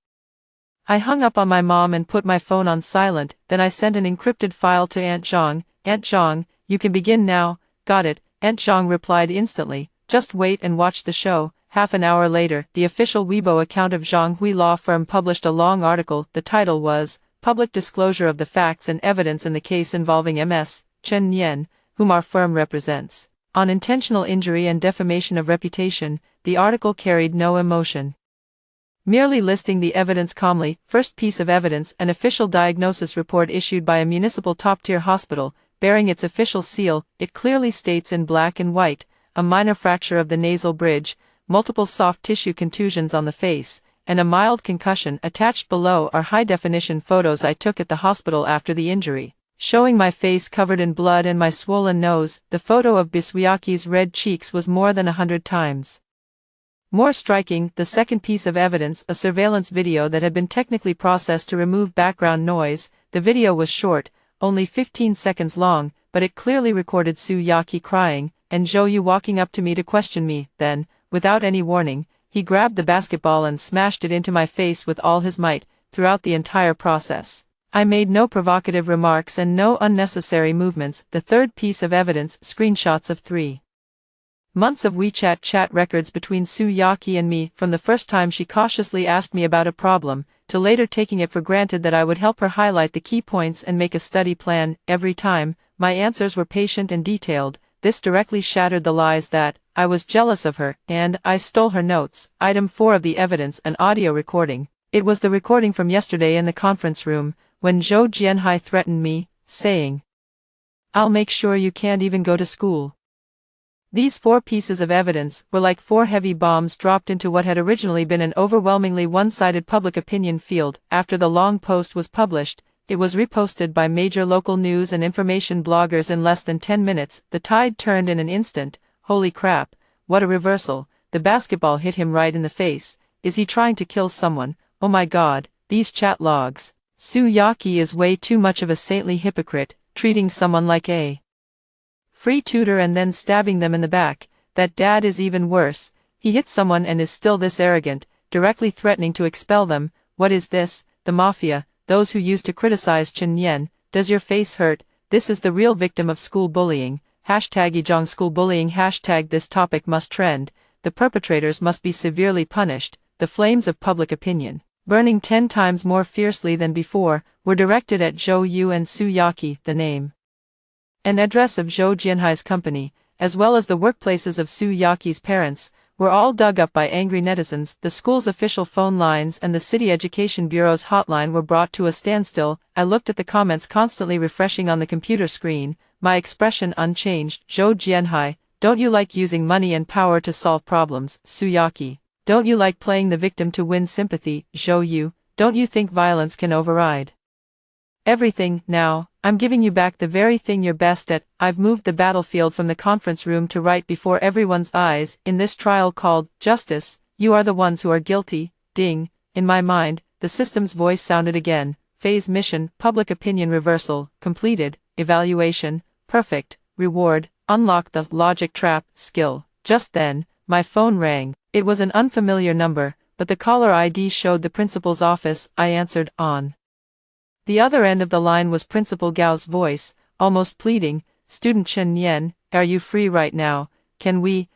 I hung up on my mom and put my phone on silent, then I sent an encrypted file to Aunt Zhang. Aunt Zhang, you can begin now. Got it, Aunt Zhang replied instantly, just wait and watch the show. Half an hour later, the official Weibo account of Zhang Hui Law Firm published a long article. The title was, Public Disclosure of the Facts and Evidence in the Case Involving Ms. Chen Nian, whom our firm represents. On intentional injury and defamation of reputation, the article carried no emotion. Merely listing the evidence calmly. First piece of evidence, an official diagnosis report issued by a municipal top-tier hospital, bearing its official seal. It clearly states in black and white, a minor fracture of the nasal bridge, multiple soft tissue contusions on the face, and a mild concussion. Attached below are high-definition photos I took at the hospital after the injury, showing my face covered in blood and my swollen nose. The photo of Biswayaki's red cheeks was more than 100 times more striking. The second piece of evidence, a surveillance video that had been technically processed to remove background noise. The video was short, only 15 seconds long, but it clearly recorded Soo Yaki crying, and Zhou Yu walking up to me to question me. Then, without any warning, he grabbed the basketball and smashed it into my face with all his might. Throughout the entire process, I made no provocative remarks and no unnecessary movements. The third piece of evidence, screenshots of 3 months of WeChat chat records between Soo Yaki and me, from the first time she cautiously asked me about a problem, to later taking it for granted that I would help her highlight the key points and make a study plan. Every time, my answers were patient and detailed. This directly shattered the lies that I was jealous of her, and I stole her notes. Item 4 of the evidence, an audio recording. It was the recording from yesterday in the conference room, when Zhou Jianhai threatened me, saying, "I'll make sure you can't even go to school." These 4 pieces of evidence were like 4 heavy bombs dropped into what had originally been an overwhelmingly one-sided public opinion field. After the long post was published, it was reposted by major local news and information bloggers in less than 10 minutes. The tide turned in an instant. Holy crap, what a reversal. The basketball hit him right in the face. Is he trying to kill someone? Oh my God, these chat logs. Soo Yaki is way too much of a saintly hypocrite, treating someone like a free tutor and then stabbing them in the back. That dad is even worse. He hit someone and is still this arrogant, directly threatening to expel them. What is this? The mafia, those who used to criticize Chen Nian. Does your face hurt? This is the real victim of school bullying. #Ejong school bullying. This topic must trend. The perpetrators must be severely punished. The flames of public opinion, burning 10 times more fiercely than before, were directed at Zhou Yu and Soo Yaki. The name and address of Zhou Jianhai's company, as well as the workplaces of Soo Yaki's parents, were all dug up by angry netizens. The school's official phone lines and the City Education Bureau's hotline were brought to a standstill. I looked at the comments constantly refreshing on the computer screen, my expression unchanged. Zhou Jianhai, don't you like using money and power to solve problems? Soo Yaki, don't you like playing the victim to win sympathy? Zhou Yu, don't you think violence can override everything? Now, I'm giving you back the very thing you're best at. I've moved the battlefield from the conference room to right before everyone's eyes. In this trial called justice, You are the ones who are guilty, ding. In my mind, the system's voice sounded again. Phase mission, public opinion reversal, completed, evaluation, perfect, reward, unlock the logic trap, skill. Just then, my phone rang. It was an unfamiliar number, but the caller ID showed the principal's office. I answered, on. The other end of the line was Principal Gao's voice, almost pleading. Student Chen Yan, are you free right now? Can we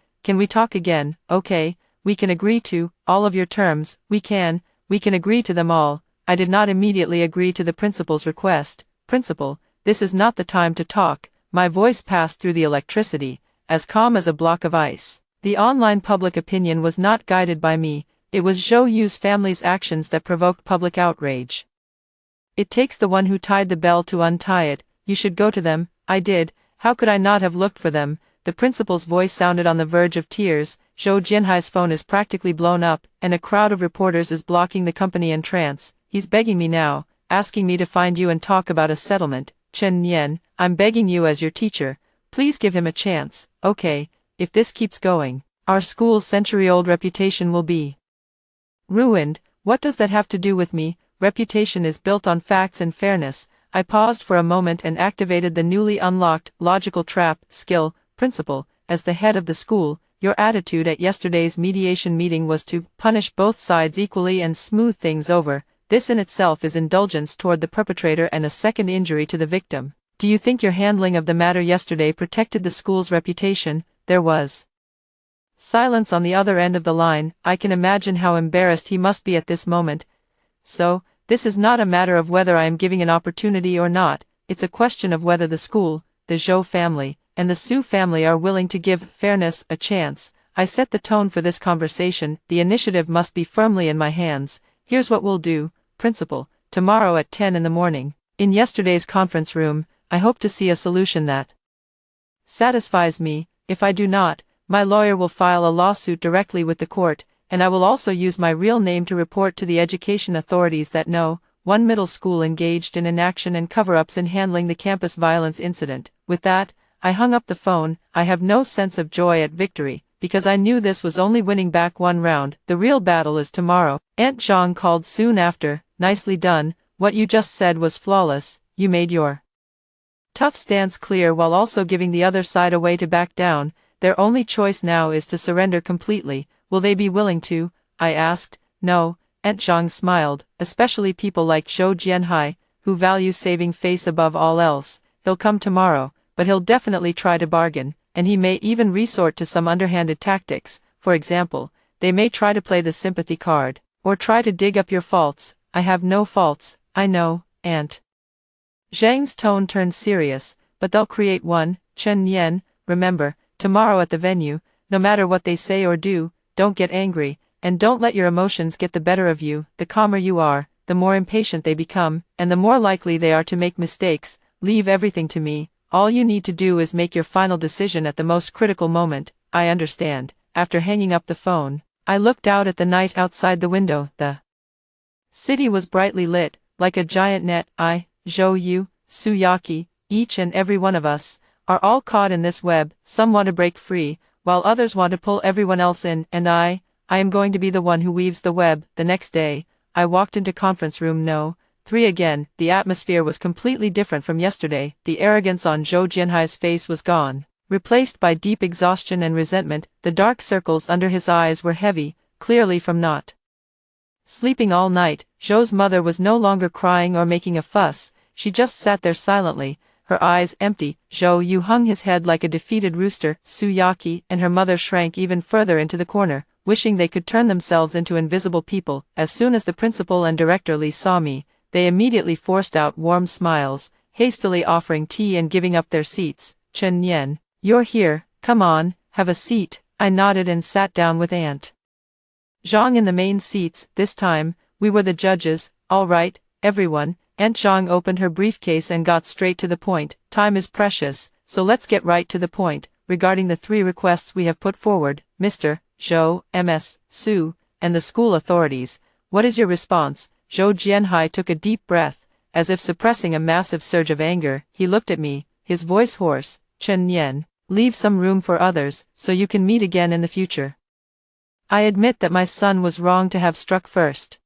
talk again? Okay, we can agree to all of your terms. We can agree to them all. I did not immediately agree to the principal's request. Principal, this is not the time to talk. My voice passed through the electricity, as calm as a block of ice. The online public opinion was not guided by me. It was Zhou Yu's family's actions that provoked public outrage. It takes the one who tied the bell to untie it. You should go to them. I did. How could I not have looked for them? The principal's voice sounded on the verge of tears. Zhou Jianhai's phone is practically blown up, and a crowd of reporters is blocking the company entrance. He's begging me now, asking me to find you and talk about a settlement. Chen Yan, I'm begging you as your teacher. Please give him a chance. Okay, if this keeps going, our school's century-old reputation will be ruined. What does that have to do with me? Reputation is built on facts and fairness. I paused for a moment and activated the newly unlocked logical trap skill. Principal, as the head of the school, your attitude at yesterday's mediation meeting was to punish both sides equally and smooth things over. This in itself is indulgence toward the perpetrator and a second injury to the victim. Do you think your handling of the matter yesterday protected the school's reputation? There was silence on the other end of the line. I can imagine how embarrassed he must be at this moment. So, this is not a matter of whether I am giving an opportunity or not. It's a question of whether the school, the Zhou family, and the Su family are willing to give fairness a chance. I set the tone for this conversation. The initiative must be firmly in my hands. Here's what we'll do, Principal. Tomorrow at 10 in the morning, in yesterday's conference room, I hope to see a solution that satisfies me. If I do not, my lawyer will file a lawsuit directly with the court, and I will also use my real name to report to the education authorities that one middle school engaged in inaction and cover-ups in handling the campus violence incident. With that, I hung up the phone. I have no sense of joy at victory, because I knew this was only winning back one round. The real battle is tomorrow. Aunt Zhang called soon after. Nicely done. What you just said was flawless. You made your tough stance clear while also giving the other side a way to back down. Their only choice now is to surrender completely. Will they be willing to? I asked. No, Aunt Zhang smiled, especially people like Zhou Jianhai, who values saving face above all else. He'll come tomorrow, but he'll definitely try to bargain, and he may even resort to some underhanded tactics. For example, they may try to play the sympathy card, or try to dig up your faults. I have no faults, I know, Aunt. Zhang's tone turned serious, but they'll create one. Chen Yan, remember, tomorrow at the venue, no matter what they say or do, don't get angry, and don't let your emotions get the better of you. The calmer you are, the more impatient they become, and the more likely they are to make mistakes. Leave everything to me. All you need to do is make your final decision at the most critical moment. I understand. After hanging up the phone, I looked out at the night outside the window. The city was brightly lit, like a giant net. I, Zhou Yu, Suyaki, each and every one of us, are all caught in this web. Some want to break free, while others want to pull everyone else in, and I am going to be the one who weaves the web. The next day, I walked into conference room No. 3 again. The atmosphere was completely different from yesterday. The arrogance on Zhou Jianhai's face was gone, replaced by deep exhaustion and resentment. The dark circles under his eyes were heavy, clearly from not sleeping all night. Zhou's mother was no longer crying or making a fuss. She just sat there silently, her eyes empty. Zhou Yu hung his head like a defeated rooster. Suyaki and her mother shrank even further into the corner, wishing they could turn themselves into invisible people. As soon as the principal and director Li saw me, they immediately forced out warm smiles, hastily offering tea and giving up their seats. Chen Yan, you're here, come on, have a seat. I nodded and sat down with Aunt Zhang in the main seats. This time, we were the judges. All right, everyone. Aunt Zhang opened her briefcase and got straight to the point. Time is precious, so let's get right to the point. Regarding the 3 requests we have put forward, Mr. Zhou, Ms. Su, and the school authorities, what is your response? Zhou Jianhai took a deep breath, as if suppressing a massive surge of anger. He looked at me, his voice hoarse. Chen Yan, leave some room for others, so you can meet again in the future. I admit that my son was wrong to have struck first.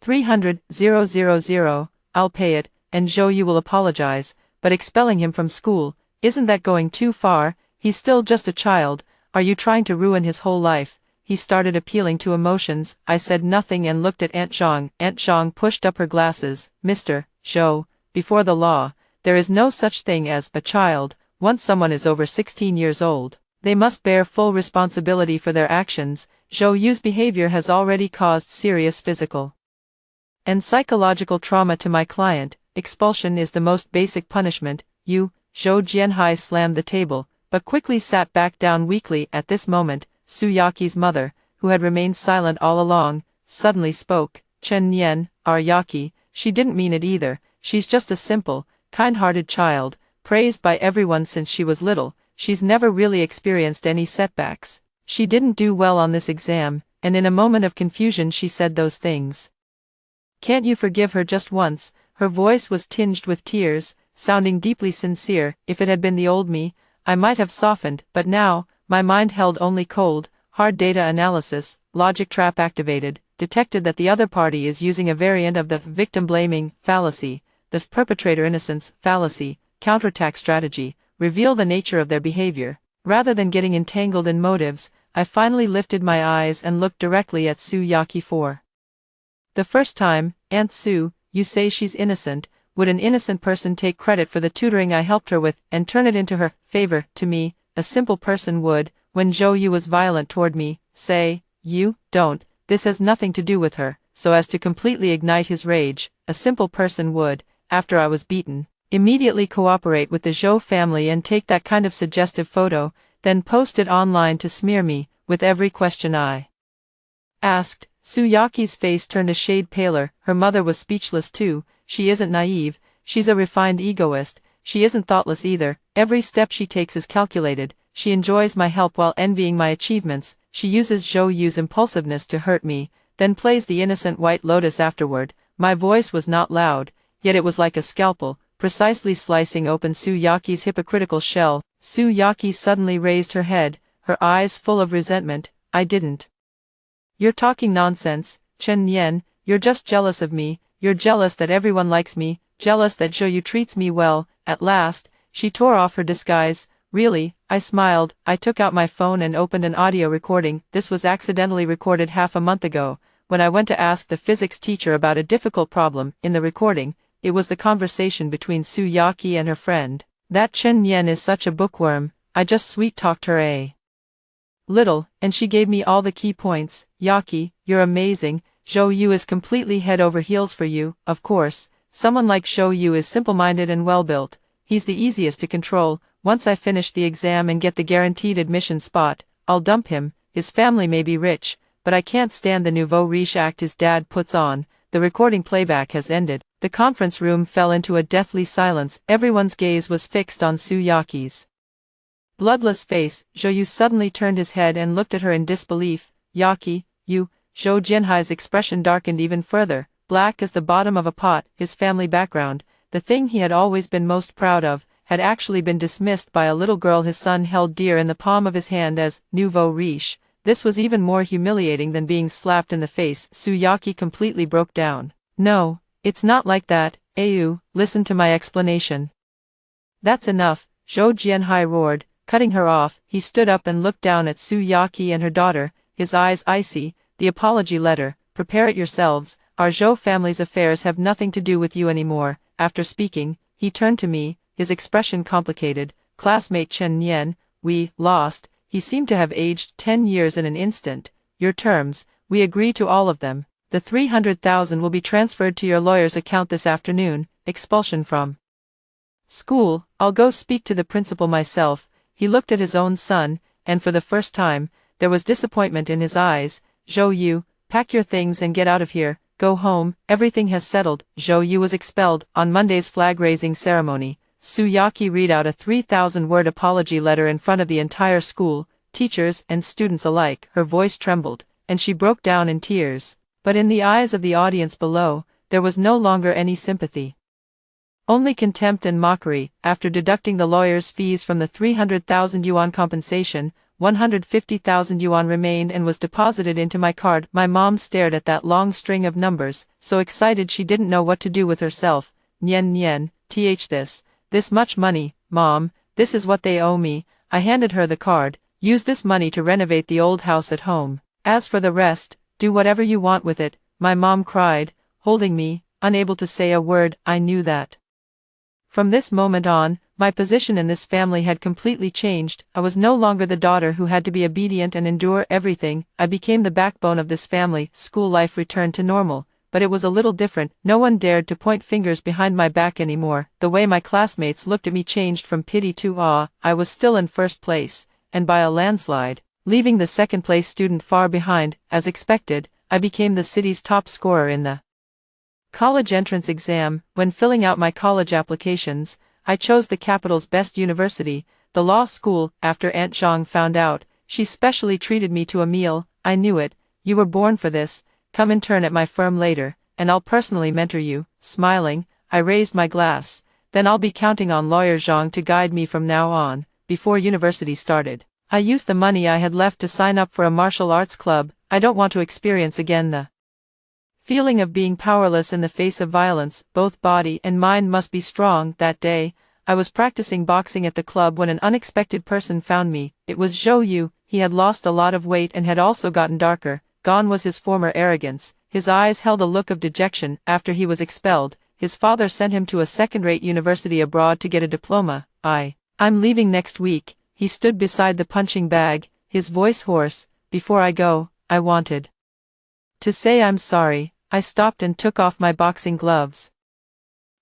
300,000, I'll pay it, and Zhou Yu will apologize, but expelling him from school, isn't that going too far? He's still just a child. Are you trying to ruin his whole life? He started appealing to emotions. I said nothing and looked at Aunt Zhang. Aunt Zhang pushed up her glasses. Mr. Zhou, before the law, there is no such thing as a child. Once someone is over 16 years old, they must bear full responsibility for their actions. Zhou Yu's behavior has already caused serious physical and psychological trauma to my client. Expulsion is the most basic punishment. You, Zhou Jianhai slammed the table, but quickly sat back down weakly. At this moment, Su Yaqi's mother, who had remained silent all along, suddenly spoke. Chen Nian, our Yaqi, she didn't mean it either. She's just a simple, kind-hearted child, praised by everyone since she was little. She's never really experienced any setbacks. She didn't do well on this exam, and in a moment of confusion she said those things. Can't you forgive her just once? Her voice was tinged with tears, sounding deeply sincere. If it had been the old me, I might have softened, but now, my mind held only cold, hard data analysis. Logic trap activated, detected that the other party is using a variant of the victim-blaming fallacy, the perpetrator innocence fallacy, counterattack strategy, reveal the nature of their behavior. Rather than getting entangled in motives, I finally lifted my eyes and looked directly at Su Yaqi for the first time. Aunt Su, you say she's innocent. Would an innocent person take credit for the tutoring I helped her with and turn it into her favor to me? A simple person would. When Zhou Yu was violent toward me, say, you don't, this has nothing to do with her, so as to completely ignite his rage. A simple person would, after I was beaten, immediately cooperate with the Zhou family and take that kind of suggestive photo, then post it online to smear me. With every question I asked, Su Yaqi's face turned a shade paler. Her mother was speechless too. She isn't naive, she's a refined egoist. She isn't thoughtless either. Every step she takes is calculated. She enjoys my help while envying my achievements. She uses Zhou Yu's impulsiveness to hurt me, then plays the innocent white lotus afterward. My voice was not loud, yet it was like a scalpel, precisely slicing open Su Yaqi's hypocritical shell. Su Yaqi suddenly raised her head, her eyes full of resentment. I didn't. You're talking nonsense, Chen Nian. You're just jealous of me. You're jealous that everyone likes me, jealous that Zhou Yu treats me well. At last, she tore off her disguise. Really? I smiled. I took out my phone and opened an audio recording. This was accidentally recorded half a month ago, when I went to ask the physics teacher about a difficult problem. In the recording, it was the conversation between Su Yaqi and her friend. That Chen Nian is such a bookworm. I just sweet-talked her a little, and she gave me all the key points. Yaqi, you're amazing. Zhou Yu is completely head over heels for you. Of course, someone like Zhou Yu is simple-minded and well-built. He's the easiest to control. Once I finish the exam and get the guaranteed admission spot, I'll dump him. His family may be rich, but I can't stand the nouveau riche act his dad puts on. The recording playback has ended. The conference room fell into a deathly silence. Everyone's gaze was fixed on Su Yaqi's bloodless face. Zhou Yu suddenly turned his head and looked at her in disbelief. Yaqi, you. Zhou Jianhai's expression darkened even further. Black as the bottom of a pot, his family background, the thing he had always been most proud of, had actually been dismissed by a little girl his son held dear in the palm of his hand as nouveau riche. This was even more humiliating than being slapped in the face. Su Yaqi completely broke down. No, it's not like that. Ayu, listen to my explanation. That's enough, Zhou Jianhai roared, cutting her off. He stood up and looked down at Su Yaqi and her daughter, his eyes icy. The apology letter, prepare it yourselves. Our Zhou family's affairs have nothing to do with you anymore. After speaking, he turned to me, his expression complicated. Classmate Chen Nian, we lost. He seemed to have aged 10 years in an instant. Your terms, we agree to all of them. The 300,000 will be transferred to your lawyer's account this afternoon. Expulsion from school. I'll go speak to the principal myself. He looked at his own son, and for the first time, there was disappointment in his eyes. Zhou Yu, pack your things and get out of here. Go home. Everything has settled. Zhou Yu was expelled. On Monday's flag-raising ceremony, Su Yaqi read out a 3,000-word apology letter in front of the entire school, teachers and students alike. Her voice trembled, and she broke down in tears. But in the eyes of the audience below, there was no longer any sympathy. Only contempt and mockery. After deducting the lawyer's fees from the 300,000 yuan compensation, 150,000 yuan remained and was deposited into my card. My mom stared at that long string of numbers, so excited she didn't know what to do with herself. Nian nian, this much money, Mom, this is what they owe me. I handed her the card. Use this money to renovate the old house at home. As for the rest, do whatever you want with it, my mom cried, holding me, unable to say a word. I knew that. From this moment on, my position in this family had completely changed. I was no longer the daughter who had to be obedient and endure everything. I became the backbone of this family. School life returned to normal, but it was a little different. No one dared to point fingers behind my back anymore. The way my classmates looked at me changed from pity to awe. I was still in first place, and by a landslide, leaving the second-place student far behind. As expected, I became the city's top scorer in the college entrance exam. When filling out my college applications, I chose the capital's best university, the law school. After Aunt Zhang found out, she specially treated me to a meal. I knew it. You were born for this. Come intern at my firm later, and I'll personally mentor you. Smiling, I raised my glass. Then I'll be counting on Lawyer Zhang to guide me from now on. Before university started, I used the money I had left to sign up for a martial arts club. I don't want to experience again the feeling of being powerless in the face of violence. Both body and mind must be strong. That day, I was practicing boxing at the club when an unexpected person found me. It was Zhou Yu. He had lost a lot of weight and had also gotten darker. Gone was his former arrogance. His eyes held a look of dejection. After he was expelled, his father sent him to a second-rate university abroad to get a diploma. I'm leaving next week. He stood beside the punching bag, his voice hoarse. Before I go, I wanted to say I'm sorry. I stopped and took off my boxing gloves.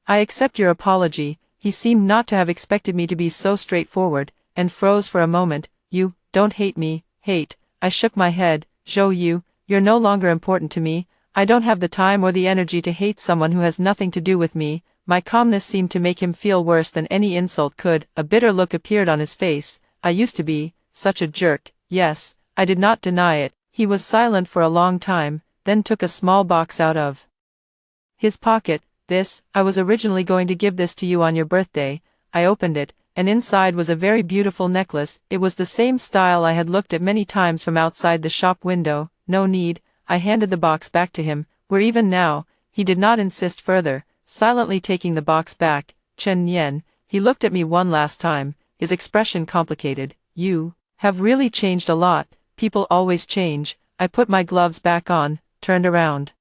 I accept your apology. He seemed not to have expected me to be so straightforward, and froze for a moment. You don't hate me. Hate? I shook my head. Zhou Yu, you're no longer important to me. I don't have the time or the energy to hate someone who has nothing to do with me. My calmness seemed to make him feel worse than any insult could. A bitter look appeared on his face. I used to be such a jerk. Yes, I did not deny it. He was silent for a long time, then took a small box out of his pocket. I was originally going to give this to you on your birthday. I opened it, and inside was a very beautiful necklace. It was the same style I had looked at many times from outside the shop window. No need. I handed the box back to him. We're even now. He did not insist further, silently taking the box back. Chen Nian, he looked at me one last time, his expression complicated. You have really changed a lot. People always change. I put my gloves back on, turned around,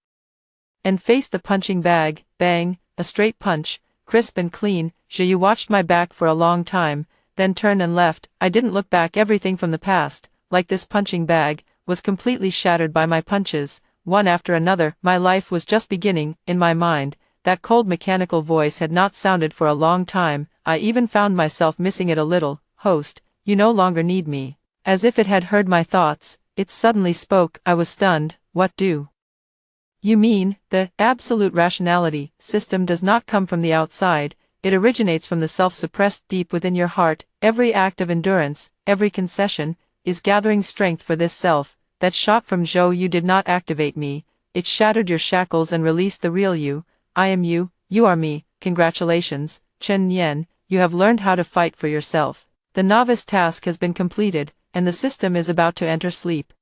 and faced the punching bag. Bang, a straight punch, crisp and clean. Zhou Yu watched my back for a long time, then turned and left. I didn't look back. Everything from the past, like this punching bag, was completely shattered by my punches, one after another. My life was just beginning. In my mind, that cold mechanical voice had not sounded for a long time. I even found myself missing it a little. Host, you no longer need me. As if it had heard my thoughts, it suddenly spoke. I was stunned. What do you mean? The absolute rationality system does not come from the outside. It originates from the self suppressed deep within your heart. Every act of endurance, every concession, is gathering strength for this self. That shot from Zhou Yu did not activate me. It shattered your shackles and released the real you. I am you, you are me. Congratulations, Chen Nian, you have learned how to fight for yourself. The novice task has been completed, and the system is about to enter sleep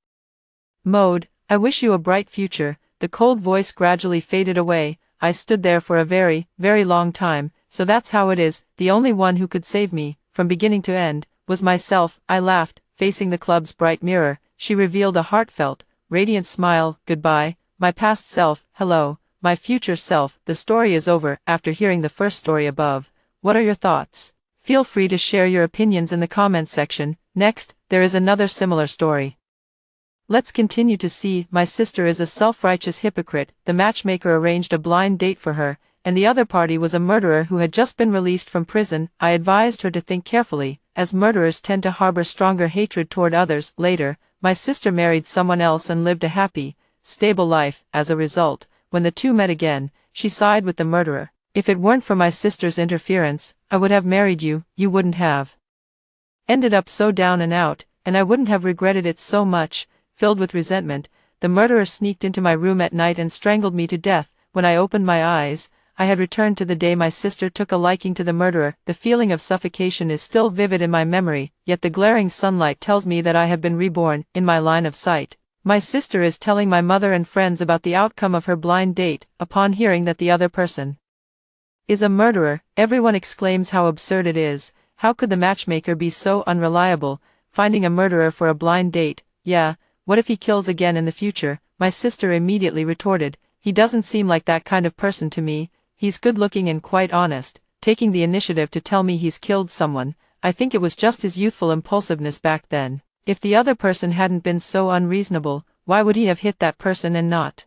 mode. I wish you a bright future. The cold voice gradually faded away. I stood there for a very, very long time. So that's how it is. The only one who could save me, from beginning to end, was myself. I laughed, facing the club's bright mirror. She revealed a heartfelt, radiant smile. Goodbye, my past self. Hello, my future self. The story is over. After hearing the first story above, what are your thoughts? Feel free to share your opinions in the comments section. Next, there is another similar story. Let's continue to see. My sister is a self-righteous hypocrite. The matchmaker arranged a blind date for her, and the other party was a murderer who had just been released from prison. I advised her to think carefully, as murderers tend to harbor stronger hatred toward others. Later, my sister married someone else and lived a happy, stable life. As a result, when the two met again, she sided with the murderer. If it weren't for my sister's interference, I would have married you. You wouldn't have ended up so down and out, and I wouldn't have regretted it so much. Filled with resentment, the murderer sneaked into my room at night and strangled me to death. When I opened my eyes, I had returned to the day my sister took a liking to the murderer. The feeling of suffocation is still vivid in my memory, yet the glaring sunlight tells me that I have been reborn, in my line of sight. My sister is telling my mother and friends about the outcome of her blind date. Upon hearing that the other person is a murderer, everyone exclaims how absurd it is. How could the matchmaker be so unreliable, finding a murderer for a blind date? Yeah, what if he kills again in the future? My sister immediately retorted, he doesn't seem like that kind of person to me. He's good-looking and quite honest, taking the initiative to tell me he's killed someone. I think it was just his youthful impulsiveness back then. If the other person hadn't been so unreasonable, why would he have hit that person and not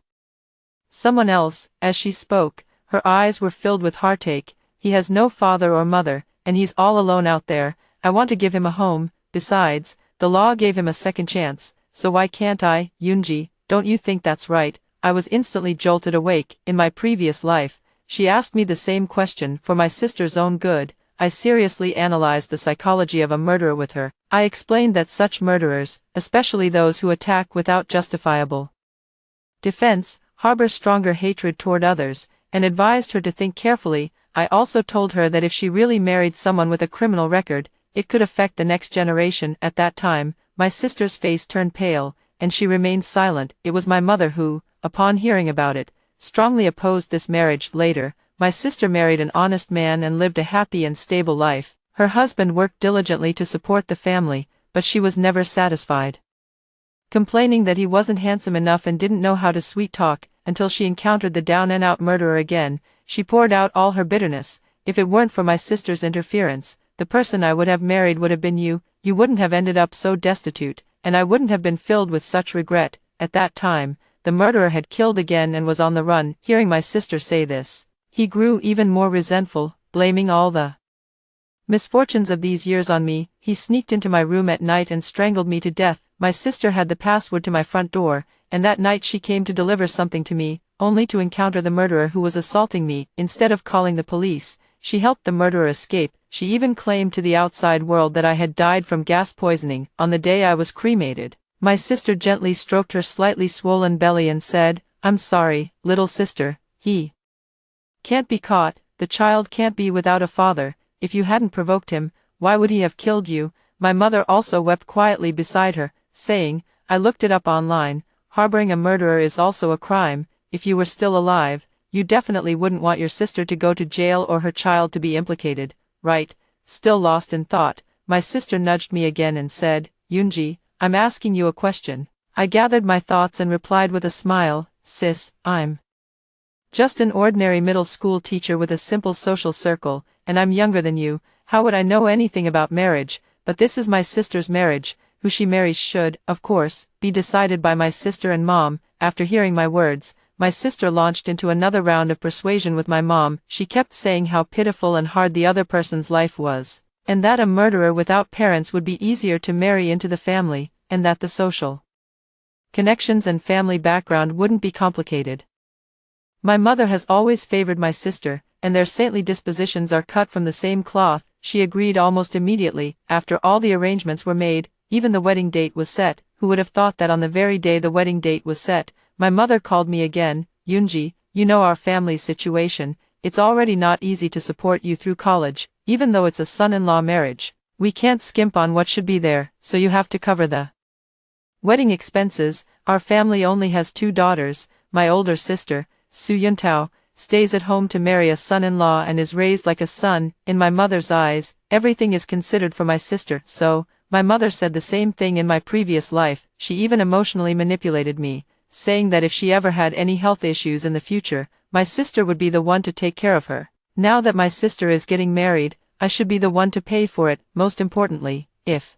someone else? As she spoke, her eyes were filled with heartache. He has no father or mother, and he's all alone out there. I want to give him a home. Besides, the law gave him a second chance, so why can't I? Yoonji, don't you think that's right? I was instantly jolted awake. In my previous life, she asked me the same question for my sister's own good. I seriously analyzed the psychology of a murderer with her. I explained that such murderers, especially those who attack without justifiable defense, harbor stronger hatred toward others, and advised her to think carefully. I also told her that if she really married someone with a criminal record, it could affect the next generation. At that time, my sister's face turned pale, and she remained silent. It was my mother who, upon hearing about it, strongly opposed this marriage. Later, my sister married an honest man and lived a happy and stable life. Her husband worked diligently to support the family, but she was never satisfied, complaining that he wasn't handsome enough and didn't know how to sweet talk. Until she encountered the down-and-out murderer again, she poured out all her bitterness. If it weren't for my sister's interference, the person I would have married would have been you. You wouldn't have ended up so destitute, and I wouldn't have been filled with such regret. At that time, the murderer had killed again and was on the run. Hearing my sister say this, he grew even more resentful, blaming all the misfortunes of these years on me. He sneaked into my room at night and strangled me to death. My sister had the password to my front door, and that night she came to deliver something to me, only to encounter the murderer who was assaulting me. Instead of calling the police, she helped the murderer escape. She even claimed to the outside world that I had died from gas poisoning. On the day I was cremated, my sister gently stroked her slightly swollen belly and said, "I'm sorry, little sister. He can't be caught. The child can't be without a father. If you hadn't provoked him, why would he have killed you?" My mother also wept quietly beside her, saying, "I looked it up online. Harboring a murderer is also a crime. If you were still alive, you definitely wouldn't want your sister to go to jail or her child to be implicated, right?" Still lost in thought, my sister nudged me again and said, "Yoonji, I'm asking you a question." I gathered my thoughts and replied with a smile, "Sis, I'm just an ordinary middle school teacher with a simple social circle, and I'm younger than you. How would I know anything about marriage? But this is my sister's marriage. Who she marries should, of course, be decided by my sister and mom." After hearing my words, my sister launched into another round of persuasion with my mom. She kept saying how pitiful and hard the other person's life was, and that a murderer without parents would be easier to marry into the family, and that the social connections and family background wouldn't be complicated. My mother has always favored my sister, and their saintly dispositions are cut from the same cloth. She agreed almost immediately. After all the arrangements were made, even the wedding date was set. Who would have thought that on the very day the wedding date was set, my mother called me again. "Yoonji, you know our family's situation. It's already not easy to support you through college, even though it's a son-in-law marriage. We can't skimp on what should be there, so you have to cover the wedding expenses. Our family only has 2 daughters. My older sister, Su Yuntao, stays at home to marry a son-in-law and is raised like a son. In my mother's eyes, everything is considered for my sister, so my mother said the same thing in my previous life. She even emotionally manipulated me, saying that if she ever had any health issues in the future, my sister would be the one to take care of her. Now that my sister is getting married, I should be the one to pay for it. Most importantly, if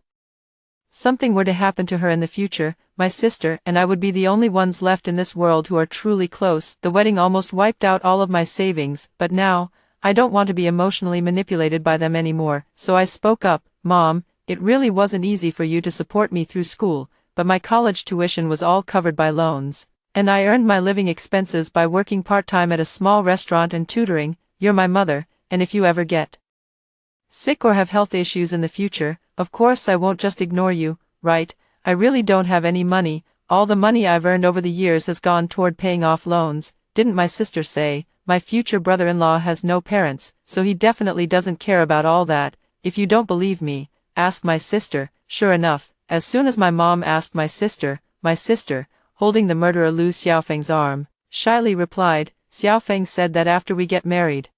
something were to happen to her in the future, my sister and I would be the only ones left in this world who are truly close. The wedding almost wiped out all of my savings, but now, I don't want to be emotionally manipulated by them anymore. So I spoke up, "Mom, it really wasn't easy for you to support me through school, but my college tuition was all covered by loans, and I earned my living expenses by working part-time at a small restaurant and tutoring. You're my mother, and if you ever get sick or have health issues in the future, of course I won't just ignore you, right? I really don't have any money. All the money I've earned over the years has gone toward paying off loans. Didn't my sister say?" my future brother-in-law has no parents, so he definitely doesn't care about all that. If you don't believe me, ask my sister." Sure enough, as soon as my mom asked my sister, holding the murderer Lu Xiaofeng's arm, shyly replied, "Xiaofeng said that after we get married,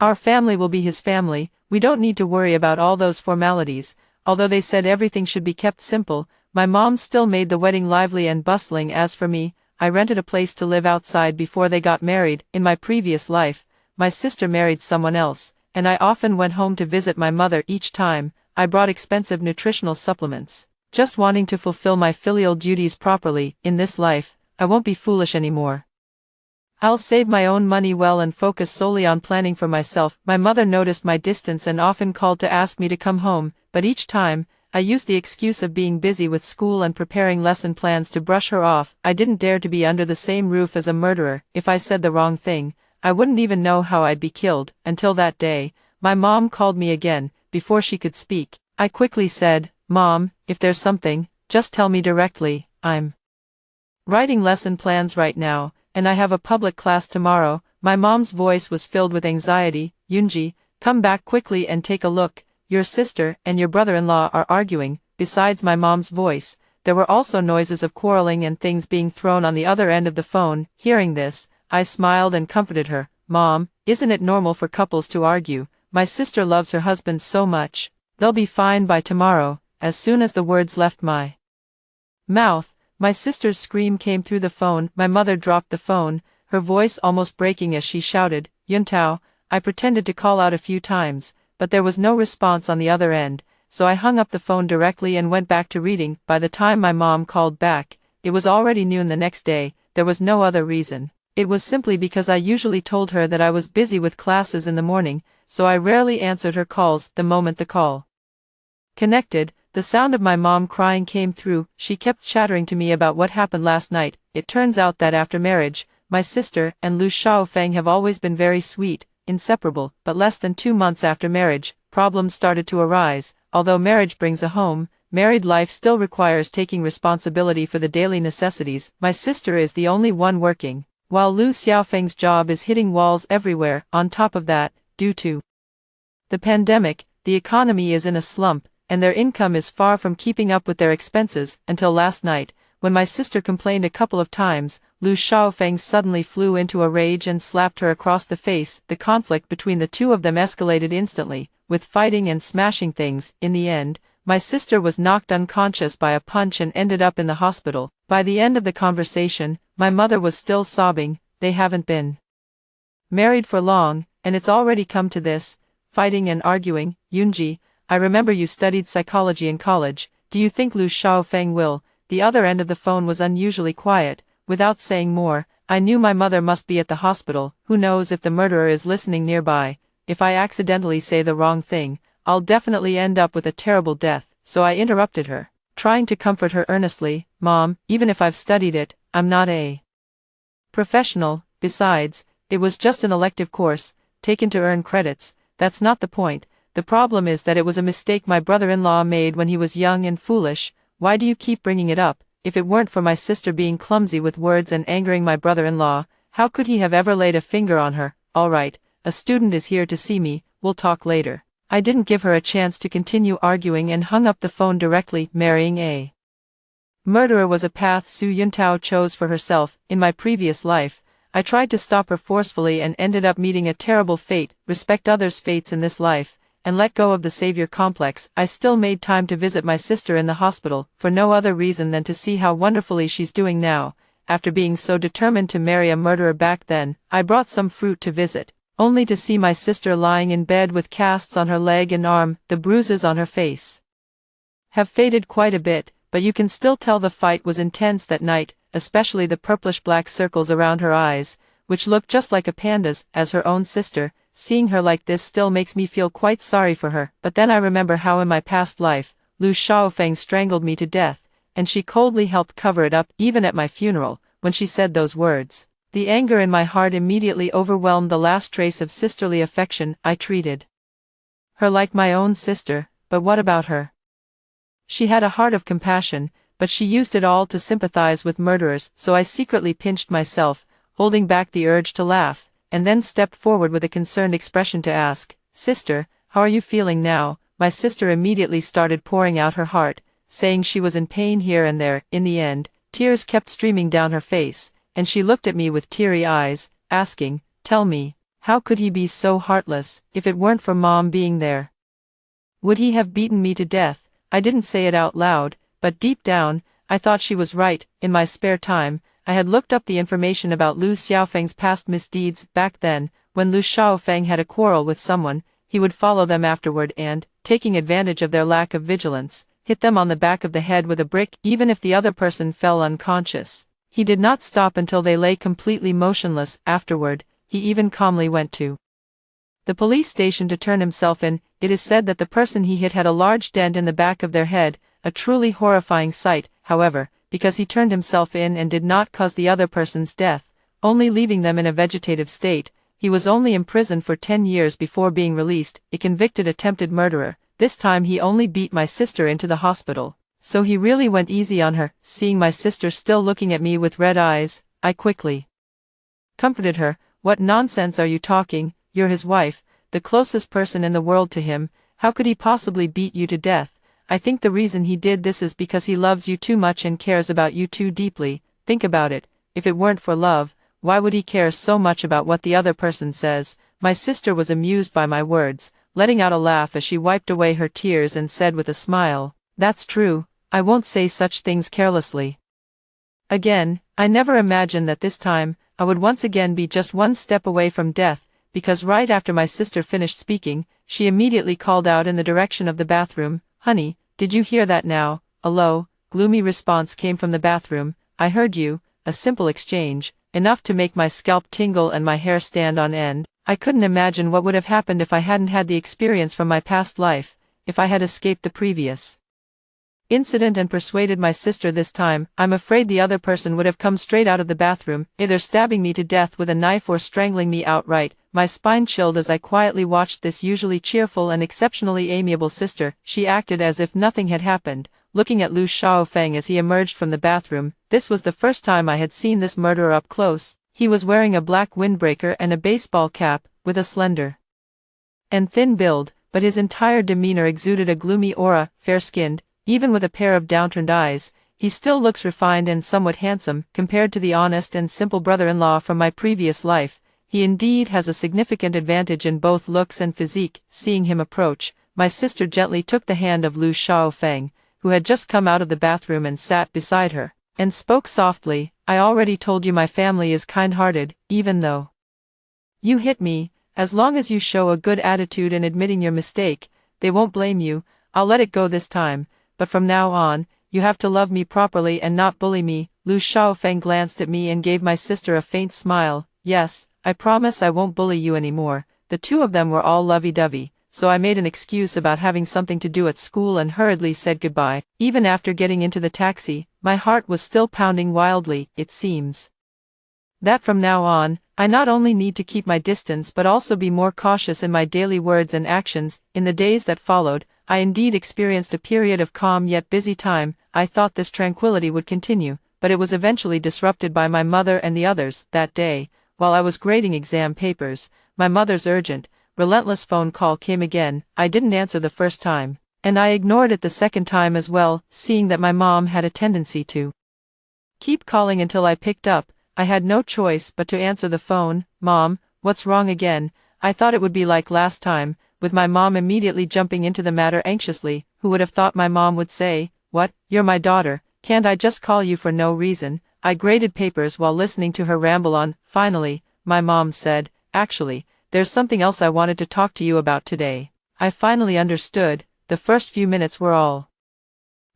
our family will be his family, we don't need to worry about all those formalities." Although they said everything should be kept simple, my mom still made the wedding lively and bustling. As for me, I rented a place to live outside before they got married. In my previous life, my sister married someone else, and I often went home to visit my mother. Each time, I brought expensive nutritional supplements, just wanting to fulfill my filial duties properly. In this life, I won't be foolish anymore. I'll save my own money well and focus solely on planning for myself. My mother noticed my distance and often called to ask me to come home, but each time, I used the excuse of being busy with school and preparing lesson plans to brush her off. I didn't dare to be under the same roof as a murderer. If I said the wrong thing, I wouldn't even know how I'd be killed. Until that day, my mom called me again. Before she could speak, I quickly said, "Mom, if there's something, just tell me directly. I'm writing lesson plans right now, and I have a public class tomorrow." My mom's voice was filled with anxiety. "Yunji, come back quickly and take a look. Your sister and your brother-in-law are arguing." Besides my mom's voice, there were also noises of quarreling and things being thrown on the other end of the phone. Hearing this, I smiled and comforted her. "Mom, isn't it normal for couples to argue? My sister loves her husband so much. They'll be fine by tomorrow." As soon as the words left my mouth, my sister's scream came through the phone. My mother dropped the phone, her voice almost breaking as she shouted, "Yuntao." I pretended to call out a few times, but there was no response on the other end, so I hung up the phone directly and went back to reading. By the time my mom called back, it was already noon the next day. There was no other reason. It was simply because I usually told her that I was busy with classes in the morning, so I rarely answered her calls. The moment the call connected, the sound of my mom crying came through. She kept chattering to me about what happened last night. It turns out that after marriage, my sister and Lu Xiaofeng have always been very sweet, inseparable, but less than 2 months after marriage, problems started to arise. Although marriage brings a home, married life still requires taking responsibility for the daily necessities. My sister is the only one working, while Lu Xiaofeng's job is hitting walls everywhere. On top of that, due to the pandemic, the economy is in a slump, and their income is far from keeping up with their expenses. Until last night, when my sister complained a couple of times, Lu Xiaofeng suddenly flew into a rage and slapped her across the face. The conflict between the two of them escalated instantly, with fighting and smashing things. In the end, my sister was knocked unconscious by a punch and ended up in the hospital. By the end of the conversation, my mother was still sobbing. They haven't been married for long, and it's already come to this, fighting and arguing. "Yunji, I remember you studied psychology in college. Do you think Lu Xiaofeng will?" The other end of the phone was unusually quiet. Without saying more, I knew my mother must be at the hospital. Who knows if the murderer is listening nearby? If I accidentally say the wrong thing, I'll definitely end up with a terrible death. So I interrupted her, trying to comfort her earnestly. "Mom, even if I've studied it, I'm not a professional. Besides, it was just an elective course, taken to earn credits. That's not the point. The problem is that it was a mistake my brother-in-law made when he was young and foolish." "Why do you keep bringing it up? If it weren't for my sister being clumsy with words and angering my brother-in-law, how could he have ever laid a finger on her?" "All right, a student is here to see me, we'll talk later." I didn't give her a chance to continue arguing and hung up the phone directly. Marrying a murderer was a path Su Yuntao chose for herself. In my previous life, I tried to stop her forcefully and ended up meeting a terrible fate. Respect others' fates in this life, and let go of the savior complex. I still made time to visit my sister in the hospital, for no other reason than to see how wonderfully she's doing now. After being so determined to marry a murderer back then, I brought some fruit to visit, only to see my sister lying in bed with casts on her leg and arm. The bruises on her face have faded quite a bit, but you can still tell the fight was intense that night, especially the purplish-black circles around her eyes, which looked just like a panda's. As her own sister, seeing her like this still makes me feel quite sorry for her. But then I remember how in my past life, Lu Xiaofeng strangled me to death, and she coldly helped cover it up. Even at my funeral, when she said those words, the anger in my heart immediately overwhelmed the last trace of sisterly affection. I treated her like my own sister, but what about her? She had a heart of compassion, but she used it all to sympathize with murderers. So I secretly pinched myself, holding back the urge to laugh. and then stepped forward with a concerned expression to ask, "Sister, how are you feeling now?" My sister immediately started pouring out her heart, saying she was in pain here and there. In the end, tears kept streaming down her face, and she looked at me with teary eyes, asking, "Tell me, how could he be so heartless? If it weren't for Mom being there, would he have beaten me to death?" I didn't say it out loud, but deep down, I thought she was right. In my spare time, I had looked up the information about Lu Xiaofeng's past misdeeds. Back then, when Lu Xiaofeng had a quarrel with someone, he would follow them afterward and, taking advantage of their lack of vigilance, hit them on the back of the head with a brick, even if the other person fell unconscious. He did not stop until they lay completely motionless. Afterward, he even calmly went to the police station to turn himself in. It is said that the person he hit had a large dent in the back of their head, a truly horrifying sight. However, because he turned himself in and did not cause the other person's death, only leaving them in a vegetative state, he was only imprisoned for 10 years before being released. A convicted attempted murderer. This time he only beat my sister into the hospital, so he really went easy on her. Seeing my sister still looking at me with red eyes, I quickly comforted her. "What nonsense are you talking? You're his wife, the closest person in the world to him. How could he possibly beat you to death? I think the reason he did this is because he loves you too much and cares about you too deeply. Think about it, if it weren't for love, why would he care so much about what the other person says?" My sister was amused by my words, letting out a laugh as she wiped away her tears and said with a smile, "That's true, I won't say such things carelessly again." I never imagined that this time, I would once again be just one step away from death, because right after my sister finished speaking, she immediately called out in the direction of the bathroom, "Honey, did you hear that now?" A low, gloomy response came from the bathroom, "I heard you." A simple exchange, enough to make my scalp tingle and my hair stand on end. I couldn't imagine what would have happened if I hadn't had the experience from my past life, if I had escaped the previous incident and persuaded my sister this time. I'm afraid the other person would have come straight out of the bathroom, either stabbing me to death with a knife or strangling me outright. My spine chilled as I quietly watched this usually cheerful and exceptionally amiable sister. She acted as if nothing had happened, looking at Lu Xiaofeng as he emerged from the bathroom. This was the first time I had seen this murderer up close. He was wearing a black windbreaker and a baseball cap, with a slender and thin build, but his entire demeanor exuded a gloomy aura. Fair-skinned, even with a pair of downturned eyes, he still looks refined and somewhat handsome, compared to the honest and simple brother-in-law from my previous life. He indeed has a significant advantage in both looks and physique. Seeing him approach, my sister gently took the hand of Lu Xiaofeng, who had just come out of the bathroom and sat beside her, and spoke softly, "I already told you my family is kind-hearted. Even though you hit me, as long as you show a good attitude in admitting your mistake, they won't blame you. I'll let it go this time, but from now on, you have to love me properly and not bully me." Lu Xiaofeng glanced at me and gave my sister a faint smile. "Yes, I promise I won't bully you anymore." The two of them were all lovey-dovey, so I made an excuse about having something to do at school and hurriedly said goodbye. Even after getting into the taxi, my heart was still pounding wildly. It seems that from now on, I not only need to keep my distance but also be more cautious in my daily words and actions. In the days that followed, I indeed experienced a period of calm yet busy time. I thought this tranquility would continue, but it was eventually disrupted by my mother and the others. That day, while I was grading exam papers, my mother's urgent, relentless phone call came again. I didn't answer the first time, and I ignored it the second time as well. Seeing that my mom had a tendency to keep calling until I picked up, I had no choice but to answer the phone. "Mom, what's wrong again?" I thought it would be like last time, with my mom immediately jumping into the matter anxiously. Who would have thought my mom would say, "What, you're my daughter, can't I just call you for no reason?" I graded papers while listening to her ramble on. Finally, my mom said, "Actually, there's something else I wanted to talk to you about today." I finally understood. The first few minutes were all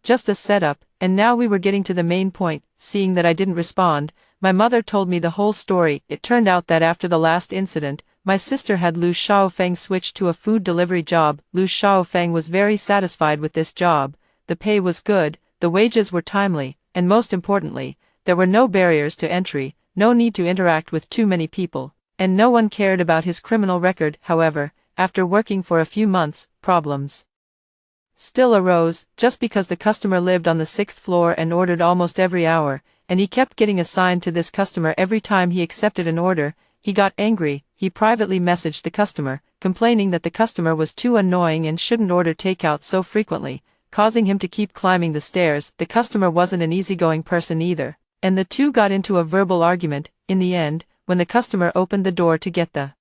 just a setup, and now we were getting to the main point. Seeing that I didn't respond, my mother told me the whole story. It turned out that after the last incident, my sister had Lu Xiaofeng switched to a food delivery job. Lu Xiaofeng was very satisfied with this job. The pay was good, the wages were timely, and most importantly, there were no barriers to entry, no need to interact with too many people, and no one cared about his criminal record. However, after working for a few months, problems still arose. Just because the customer lived on the 6th floor and ordered almost every hour, and he kept getting assigned to this customer every time he accepted an order, He got angry. He privately messaged the customer, complaining that the customer was too annoying and shouldn't order takeout so frequently, causing him to keep climbing the stairs. The customer wasn't an easygoing person either, and the two got into a verbal argument. In the end, when the customer opened the door to get the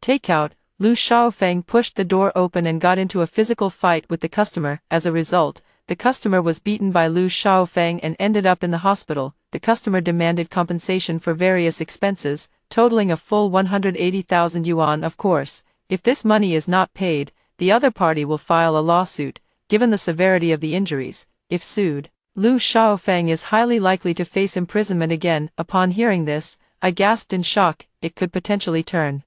takeout, Lu Xiaofeng pushed the door open and got into a physical fight with the customer. As a result, the customer was beaten by Lu Xiaofeng and ended up in the hospital. The customer demanded compensation for various expenses, totaling a full 180,000 yuan. Of course, if this money is not paid, the other party will file a lawsuit, given the severity of the injuries. If sued, Lu Xiaofeng is highly likely to face imprisonment again. Upon hearing this, I gasped in shock. It could potentially turn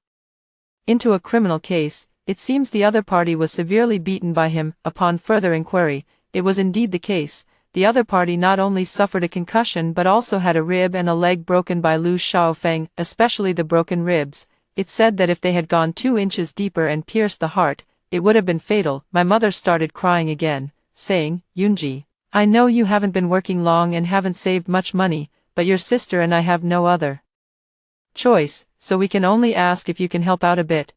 into a criminal case. It seems the other party was severely beaten by him. Upon further inquiry, it was indeed the case. The other party not only suffered a concussion but also had a rib and a leg broken by Lu Xiaofeng, especially the broken ribs. It said that if they had gone 2 inches deeper and pierced the heart, it would have been fatal. My mother started crying again, saying, "Yunji, I know you haven't been working long and haven't saved much money, but your sister and I have no other choice, so we can only ask if you can help out a bit.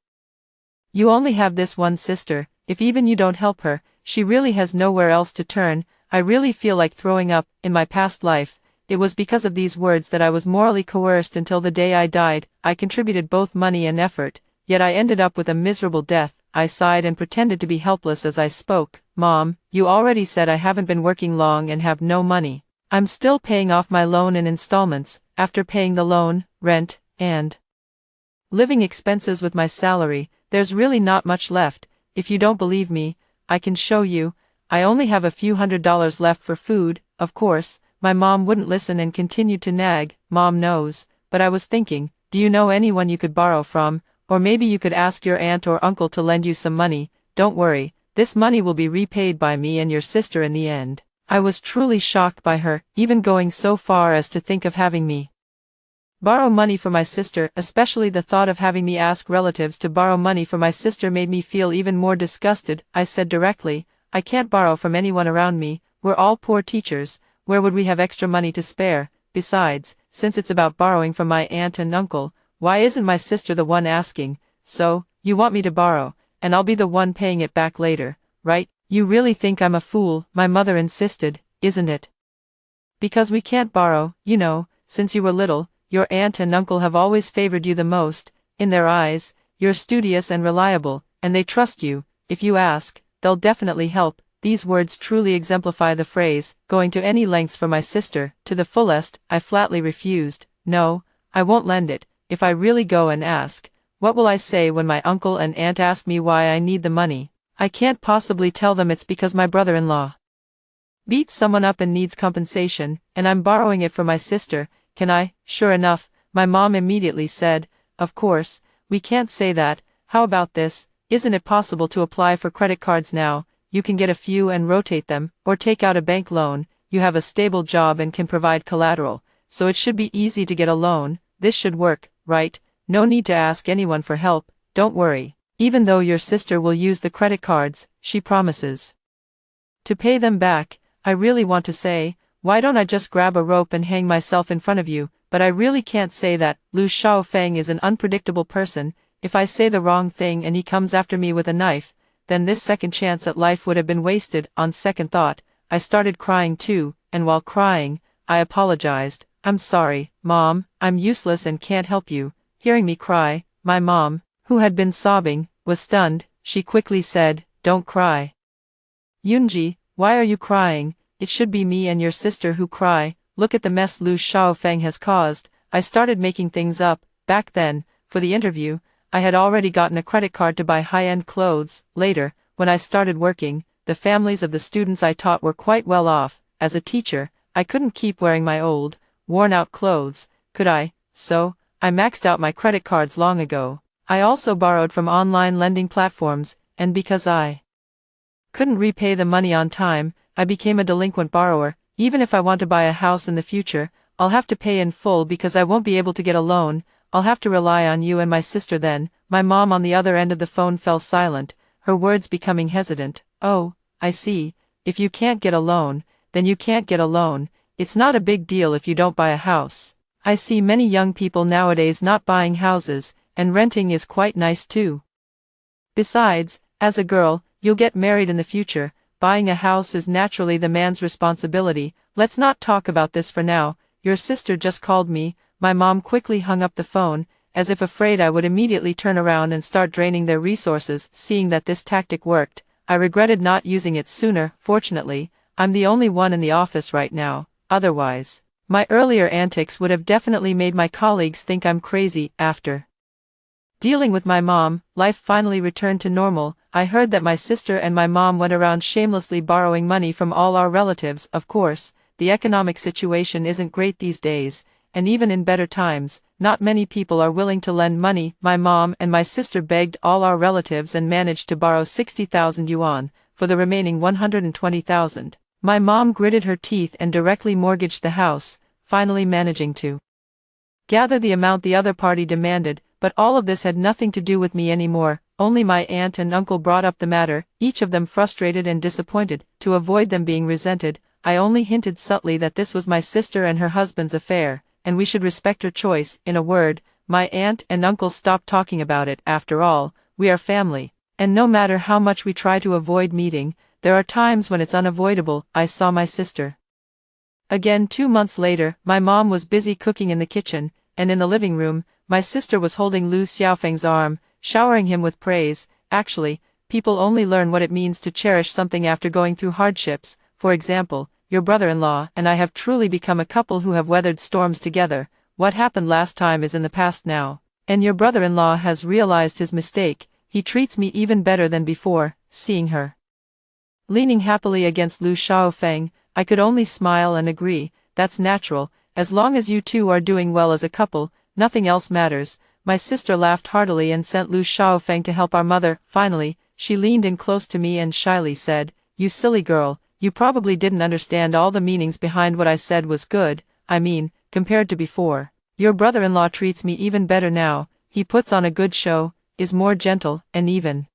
You only have this one sister. If even you don't help her, she really has nowhere else to turn. I really feel like throwing up." In my past life, it was because of these words that I was morally coerced until the day I died. I contributed both money and effort, yet I ended up with a miserable death. I sighed and pretended to be helpless as I spoke. "Mom, you already said I haven't been working long and have no money. I'm still paying off my loan in installments. After paying the loan, rent, and living expenses with my salary, there's really not much left. If you don't believe me, I can show you. I only have a few $100s left for food." Of course, my mom wouldn't listen and continued to nag. "Mom knows, but I was thinking, do you know anyone you could borrow from? Or maybe you could ask your aunt or uncle to lend you some money. Don't worry, this money will be repaid by me and your sister in the end." I was truly shocked by her, even going so far as to think of having me borrow money for my sister. Especially the thought of having me ask relatives to borrow money for my sister made me feel even more disgusted. I said directly, "I can't borrow from anyone around me. We're all poor teachers. Where would we have extra money to spare? Besides, since it's about borrowing from my aunt and uncle, why isn't my sister the one asking? So, you want me to borrow, and I'll be the one paying it back later, right? You really think I'm a fool?" my mother insisted. "Isn't it because we can't borrow? You know, since you were little, your aunt and uncle have always favored you the most. In their eyes, you're studious and reliable, and they trust you. If you ask, they'll definitely help." These words truly exemplify the phrase, "going to any lengths for my sister," to the fullest. I flatly refused. "No, I won't lend it. If I really go and ask, what will I say when my uncle and aunt ask me why I need the money? I can't possibly tell them it's because my brother-in-law beat someone up and needs compensation, and I'm borrowing it from my sister, can I?" Sure enough, my mom immediately said, "Of course, we can't say that. How about this? Isn't it possible to apply for credit cards now? You can get a few and rotate them, or take out a bank loan. You have a stable job and can provide collateral, so it should be easy to get a loan. This should work, right? No need to ask anyone for help. Don't worry. Even though your sister will use the credit cards, she promises to pay them back." I really want to say, "Why don't I just grab a rope and hang myself in front of you?" but I really can't say that. Lu Xiaofeng is an unpredictable person. If I say the wrong thing and he comes after me with a knife, then this second chance at life would have been wasted. On second thought, I started crying too, and while crying, I apologized. "I'm sorry, Mom, I'm useless and can't help you." Hearing me cry, my mom, who had been sobbing, was stunned. She quickly said, "Don't cry, Yunji, why are you crying? It should be me and your sister who cry. Look at the mess Lu Xiaofeng has caused." I started making things up. Back then, for the interview, I had already gotten a credit card to buy high-end clothes. Later, when I started working, the families of the students I taught were quite well off. As a teacher, I couldn't keep wearing my old, worn-out clothes, could I? So, I maxed out my credit cards long ago. I also borrowed from online lending platforms, and because I couldn't repay the money on time, I became a delinquent borrower. Even if I want to buy a house in the future, I'll have to pay in full because I won't be able to get a loan. I'll have to rely on you and my sister then. My mom on the other end of the phone fell silent, her words becoming hesitant. "Oh, I see. If you can't get a loan, then you can't get a loan. It's not a big deal if you don't buy a house. I see many young people nowadays not buying houses, and renting is quite nice too. Besides, as a girl, you'll get married in the future. Buying a house is naturally the man's responsibility. Let's not talk about this for now. Your sister just called me." My mom quickly hung up the phone, as if afraid I would immediately turn around and start draining their resources. Seeing that this tactic worked, I regretted not using it sooner. Fortunately, I'm the only one in the office right now. Otherwise, my earlier antics would have definitely made my colleagues think I'm crazy. After dealing with my mom, life finally returned to normal. I heard that my sister and my mom went around shamelessly borrowing money from all our relatives. Of course, the economic situation isn't great these days, and even in better times, not many people are willing to lend money. My mom and my sister begged all our relatives and managed to borrow 60,000 yuan, for the remaining 120,000. My mom gritted her teeth and directly mortgaged the house, finally managing to gather the amount the other party demanded. But all of this had nothing to do with me anymore. Only my aunt and uncle brought up the matter, each of them frustrated and disappointed. To avoid them being resented, I only hinted subtly that this was my sister and her husband's affair, and we should respect her choice. In a word, my aunt and uncle stopped talking about it. After all, we are family, and no matter how much we try to avoid meeting, there are times when it's unavoidable. I saw my sister again 2 months later. My mom was busy cooking in the kitchen, and in the living room, my sister was holding Lu Xiaofeng's arm, showering him with praise. Actually, people only learn what it means to cherish something after going through hardships. For example, your brother-in-law and I have truly become a couple who have weathered storms together. What happened last time is in the past now, and your brother-in-law has realized his mistake. He treats me even better than before. Seeing her leaning happily against Lu Xiaofeng, I could only smile and agree. That's natural. As long as you two are doing well as a couple, nothing else matters. My sister laughed heartily and sent Lu Xiaofeng to help our mother. Finally, she leaned in close to me and shyly said, "You silly girl, you probably didn't understand all the meanings behind what I said was good. I mean, compared to before, your brother-in-law treats me even better now. He puts on a good show, is more gentle, and even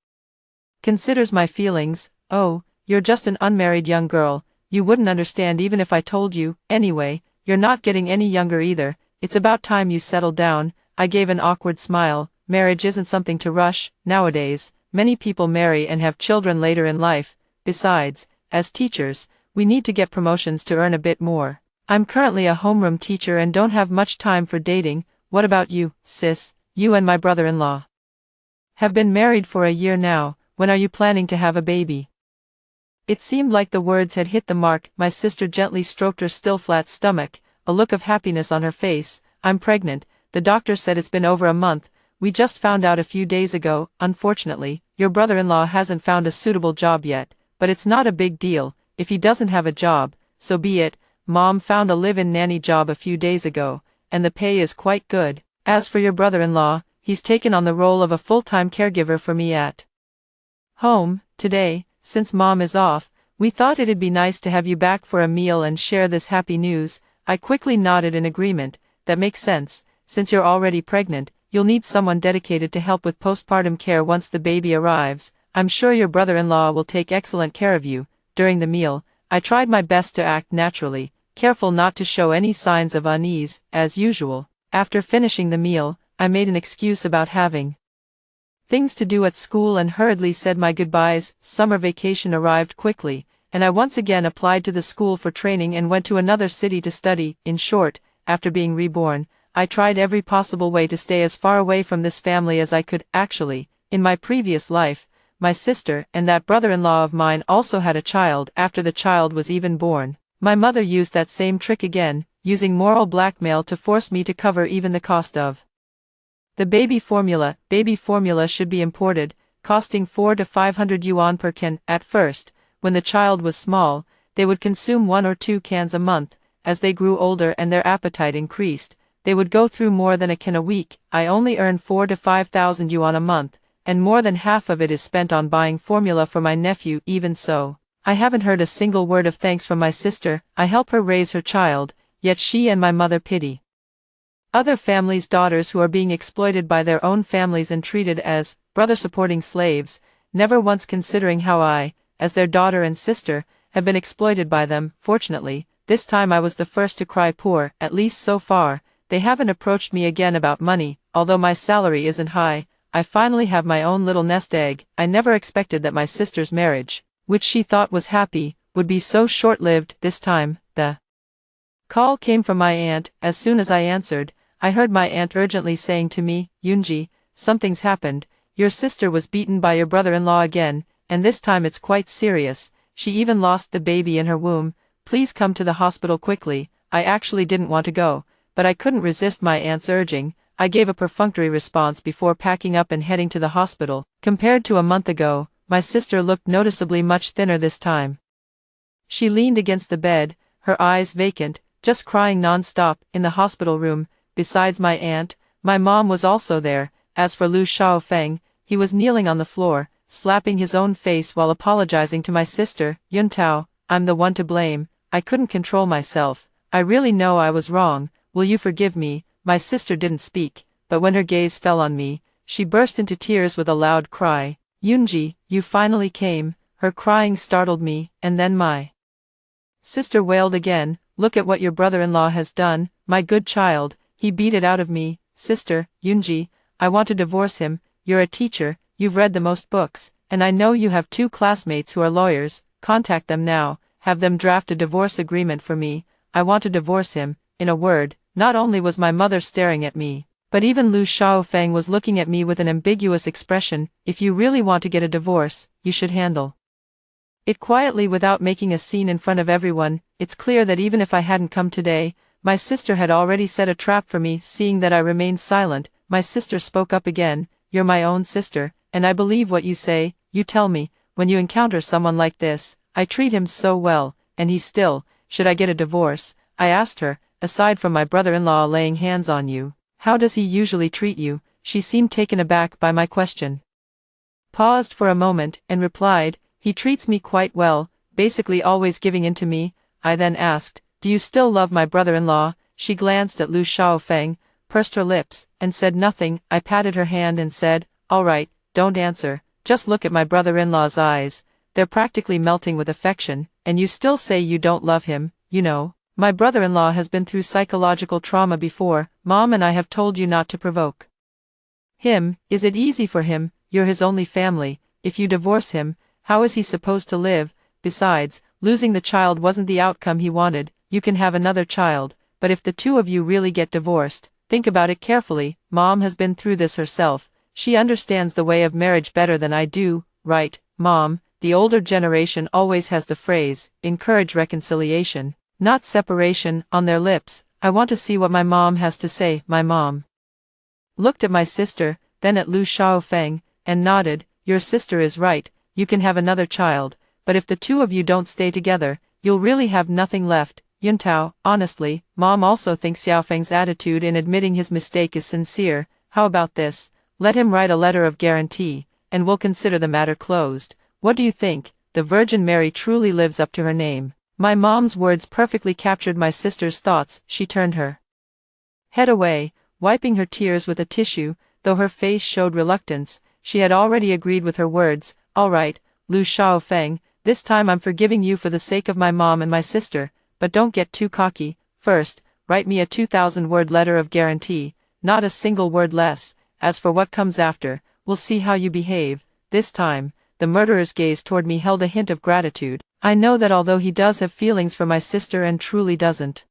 considers my feelings." "Oh, you're just an unmarried young girl. You wouldn't understand even if I told you. Anyway, you're not getting any younger either. It's about time you settled down." I gave an awkward smile. Marriage isn't something to rush. Nowadays, many people marry and have children later in life. Besides, as teachers, we need to get promotions to earn a bit more. I'm currently a homeroom teacher and don't have much time for dating. What about you, sis? You and my brother-in-law have been married for a year now. When are you planning to have a baby? It seemed like the words had hit the mark. My sister gently stroked her still flat stomach, a look of happiness on her face. "I'm pregnant. The doctor said it's been over a month. We just found out a few days ago. Unfortunately, your brother-in-law hasn't found a suitable job yet, but it's not a big deal. If he doesn't have a job, so be it. Mom found a live-in nanny job a few days ago, and the pay is quite good. As for your brother-in-law, he's taken on the role of a full-time caregiver for me at home. Today, since Mom is off, we thought it'd be nice to have you back for a meal and share this happy news." I quickly nodded in agreement. "That makes sense. Since you're already pregnant, you'll need someone dedicated to help with postpartum care once the baby arrives. I'm sure your brother-in-law will take excellent care of you." During the meal, I tried my best to act naturally, careful not to show any signs of unease. As usual, after finishing the meal, I made an excuse about having things to do at school and hurriedly said my goodbyes. Summer vacation arrived quickly, and I once again applied to the school for training and went to another city to study. In short, after being reborn, I tried every possible way to stay as far away from this family as I could. Actually, in my previous life, my sister and that brother-in-law of mine also had a child. After the child was even born, my mother used that same trick again, using moral blackmail to force me to cover even the cost of the baby formula. Baby formula should be imported, costing 400 to 500 yuan per can. At first, when the child was small, they would consume 1 or 2 cans a month. As they grew older and their appetite increased, they would go through more than a can a week. I only earn 4,000 to 5,000 yuan a month, and more than half of it is spent on buying formula for my nephew. Even so, I haven't heard a single word of thanks from my sister. I help her raise her child, yet she and my mother pity other families' daughters who are being exploited by their own families and treated as brother-supporting slaves, never once considering how I, as their daughter and sister, have been exploited by them. Fortunately, this time I was the first to cry poor. At least so far, they haven't approached me again about money, although my salary isn't high. I finally have my own little nest egg. I never expected that my sister's marriage, which she thought was happy, would be so short-lived. This time, the call came from my aunt. As soon as I answered, I heard my aunt urgently saying to me, Yoonji, something's happened. Your sister was beaten by your brother-in-law again, and this time it's quite serious. She even lost the baby in her womb. Please come to the hospital quickly. I actually didn't want to go, but I couldn't resist my aunt's urging. I gave a perfunctory response before packing up and heading to the hospital. Compared to a month ago, my sister looked noticeably much thinner this time. She leaned against the bed, her eyes vacant, just crying non-stop in the hospital room. Besides my aunt, my mom was also there. As for Lu Xiaofeng, he was kneeling on the floor, slapping his own face while apologizing to my sister. Yuntao, I'm the one to blame. I couldn't control myself. I really know I was wrong. Will you forgive me? My sister didn't speak, but when her gaze fell on me, she burst into tears with a loud cry. Yoonji, you finally came. Her crying startled me, and then my sister wailed again. Look at what your brother-in-law has done, my good child. He beat it out of me. Sister, Yoonji, I want to divorce him. You're a teacher, you've read the most books, and I know you have 2 classmates who are lawyers. Contact them now, have them draft a divorce agreement for me. I want to divorce him. In a word, not only was my mother staring at me, but even Lu Xiaofeng was looking at me with an ambiguous expression. If you really want to get a divorce, you should handle it quietly without making a scene in front of everyone. It's clear that even if I hadn't come today, my sister had already set a trap for me. Seeing that I remained silent, my sister spoke up again. You're my own sister, and I believe what you say. You tell me, when you encounter someone like this, I treat him so well, and he's still, should I get a divorce? I asked her, aside from my brother-in-law laying hands on you, how does he usually treat you? She seemed taken aback by my question. Paused for a moment, and replied, he treats me quite well, basically always giving in to me. I then asked, do you still love my brother-in-law? She glanced at Lu Xiaofeng, pursed her lips, and said nothing. I patted her hand and said, all right, don't answer, just look at my brother-in-law's eyes. They're practically melting with affection, and you still say you don't love him. You know, my brother-in-law has been through psychological trauma before. Mom and I have told you not to provoke him. Is it easy for him? You're his only family. If you divorce him, how is he supposed to live? Besides, losing the child wasn't the outcome he wanted. You can have another child, but if the 2 of you really get divorced, think about it carefully. Mom has been through this herself. She understands the way of marriage better than I do, right, Mom? The older generation always has the phrase, encourage reconciliation, not separation, on their lips. I want to see what my mom has to say. My mom looked at my sister, then at Lu Xiaofeng, and nodded. Your sister is right, you can have another child, but if the 2 of you don't stay together, you'll really have nothing left. Yuntao, honestly, Mom also thinks Xiaofeng's attitude in admitting his mistake is sincere. How about this? Let him write a letter of guarantee, and we'll consider the matter closed. What do you think? The Virgin Mary truly lives up to her name. My mom's words perfectly captured my sister's thoughts. She turned her head away, wiping her tears with a tissue, though her face showed reluctance. She had already agreed with her words. All right, Lu Xiaofeng, this time I'm forgiving you for the sake of my mom and my sister, but don't get too cocky. First, write me a 2,000-word letter of guarantee, not a single word less. As for what comes after, we'll see how you behave. This time, the murderer's gaze toward me held a hint of gratitude. I know that although he does have feelings for my sister and truly doesn't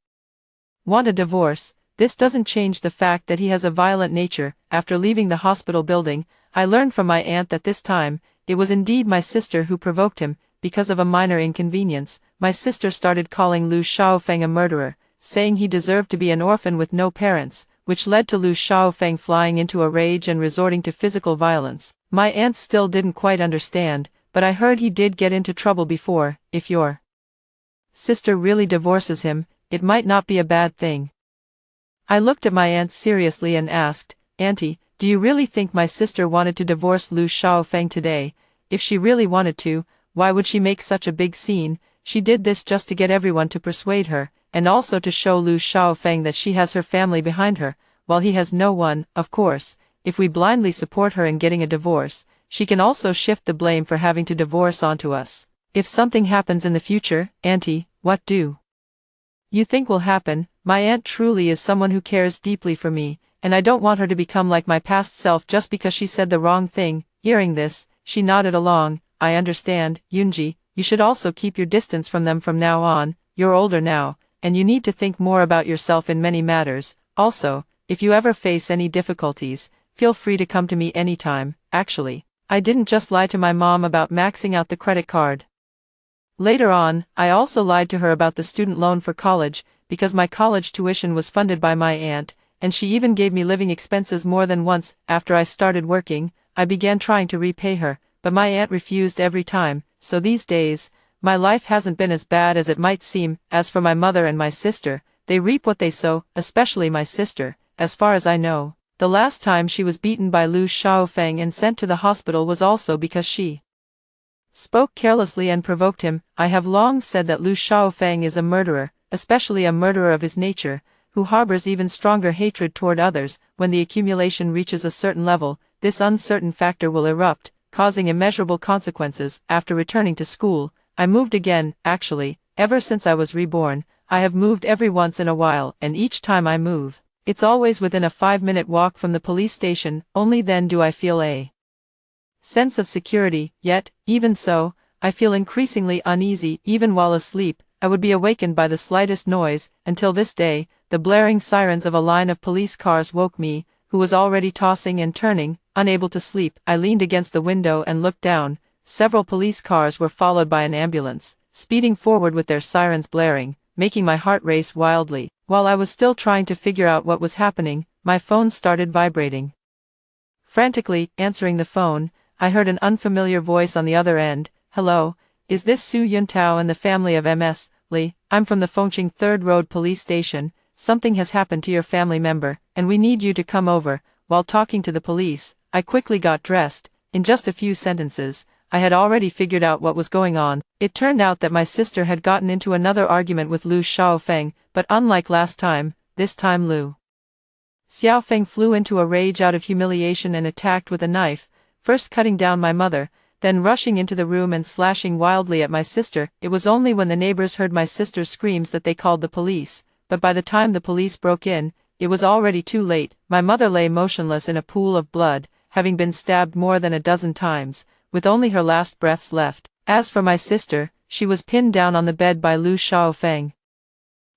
want a divorce, this doesn't change the fact that he has a violent nature. After leaving the hospital building, I learned from my aunt that this time, it was indeed my sister who provoked him. Because of a minor inconvenience, my sister started calling Lu Xiaofeng a murderer, saying he deserved to be an orphan with no parents, which led to Lu Xiaofeng flying into a rage and resorting to physical violence. My aunt still didn't quite understand, but I heard he did get into trouble before. If your sister really divorces him, it might not be a bad thing. I looked at my aunt seriously and asked, Auntie, do you really think my sister wanted to divorce Lu Xiaofeng today? If she really wanted to, why would she make such a big scene? She did this just to get everyone to persuade her, and also to show Lu Xiaofeng that she has her family behind her, while he has no one. Of course, if we blindly support her in getting a divorce, she can also shift the blame for having to divorce onto us. If something happens in the future, Auntie, what do you think will happen? My aunt truly is someone who cares deeply for me, and I don't want her to become like my past self just because she said the wrong thing." Hearing this, she nodded along. "I understand, Yoonji. You should also keep your distance from them from now on. You're older now, and you need to think more about yourself in many matters. Also, if you ever face any difficulties, feel free to come to me anytime." Actually, I didn't just lie to my mom about maxing out the credit card. Later on, I also lied to her about the student loan for college, because my college tuition was funded by my aunt, and she even gave me living expenses more than once. After I started working, I began trying to repay her, but my aunt refused every time, so these days, my life hasn't been as bad as it might seem. As for my mother and my sister, they reap what they sow, especially my sister. As far as I know, the last time she was beaten by Lu Xiaofeng and sent to the hospital was also because she spoke carelessly and provoked him. I have long said that Lu Xiaofeng is a murderer, especially a murderer of his nature, who harbors even stronger hatred toward others. When the accumulation reaches a certain level, this uncertain factor will erupt, causing immeasurable consequences. After returning to school, I moved again. Actually, ever since I was reborn, I have moved every once in a while, and each time I move, it's always within a 5-minute walk from the police station. Only then do I feel a sense of security. Yet, even so, I feel increasingly uneasy. Even while asleep, I would be awakened by the slightest noise. Until this day, the blaring sirens of a line of police cars woke me, who was already tossing and turning, unable to sleep. I leaned against the window and looked down. Several police cars were followed by an ambulance, speeding forward with their sirens blaring, making my heart race wildly. While I was still trying to figure out what was happening, my phone started vibrating. Frantically answering the phone, I heard an unfamiliar voice on the other end. "Hello, is this Su Yuntao and the family of MS Lee? I'm from the Fengqing 3rd Road Police Station. Something has happened to your family member, and we need you to come over." While talking to the police, I quickly got dressed. In just a few sentences, I had already figured out what was going on. It turned out that my sister had gotten into another argument with Lu Xiaofeng, but unlike last time, this time Lu Xiaofeng flew into a rage out of humiliation and attacked with a knife, first cutting down my mother, then rushing into the room and slashing wildly at my sister. It was only when the neighbors heard my sister's screams that they called the police, but by the time the police broke in, it was already too late. My mother lay motionless in a pool of blood, having been stabbed more than a dozen times, with only her last breaths left. As for my sister, she was pinned down on the bed by Lu Xiaofeng.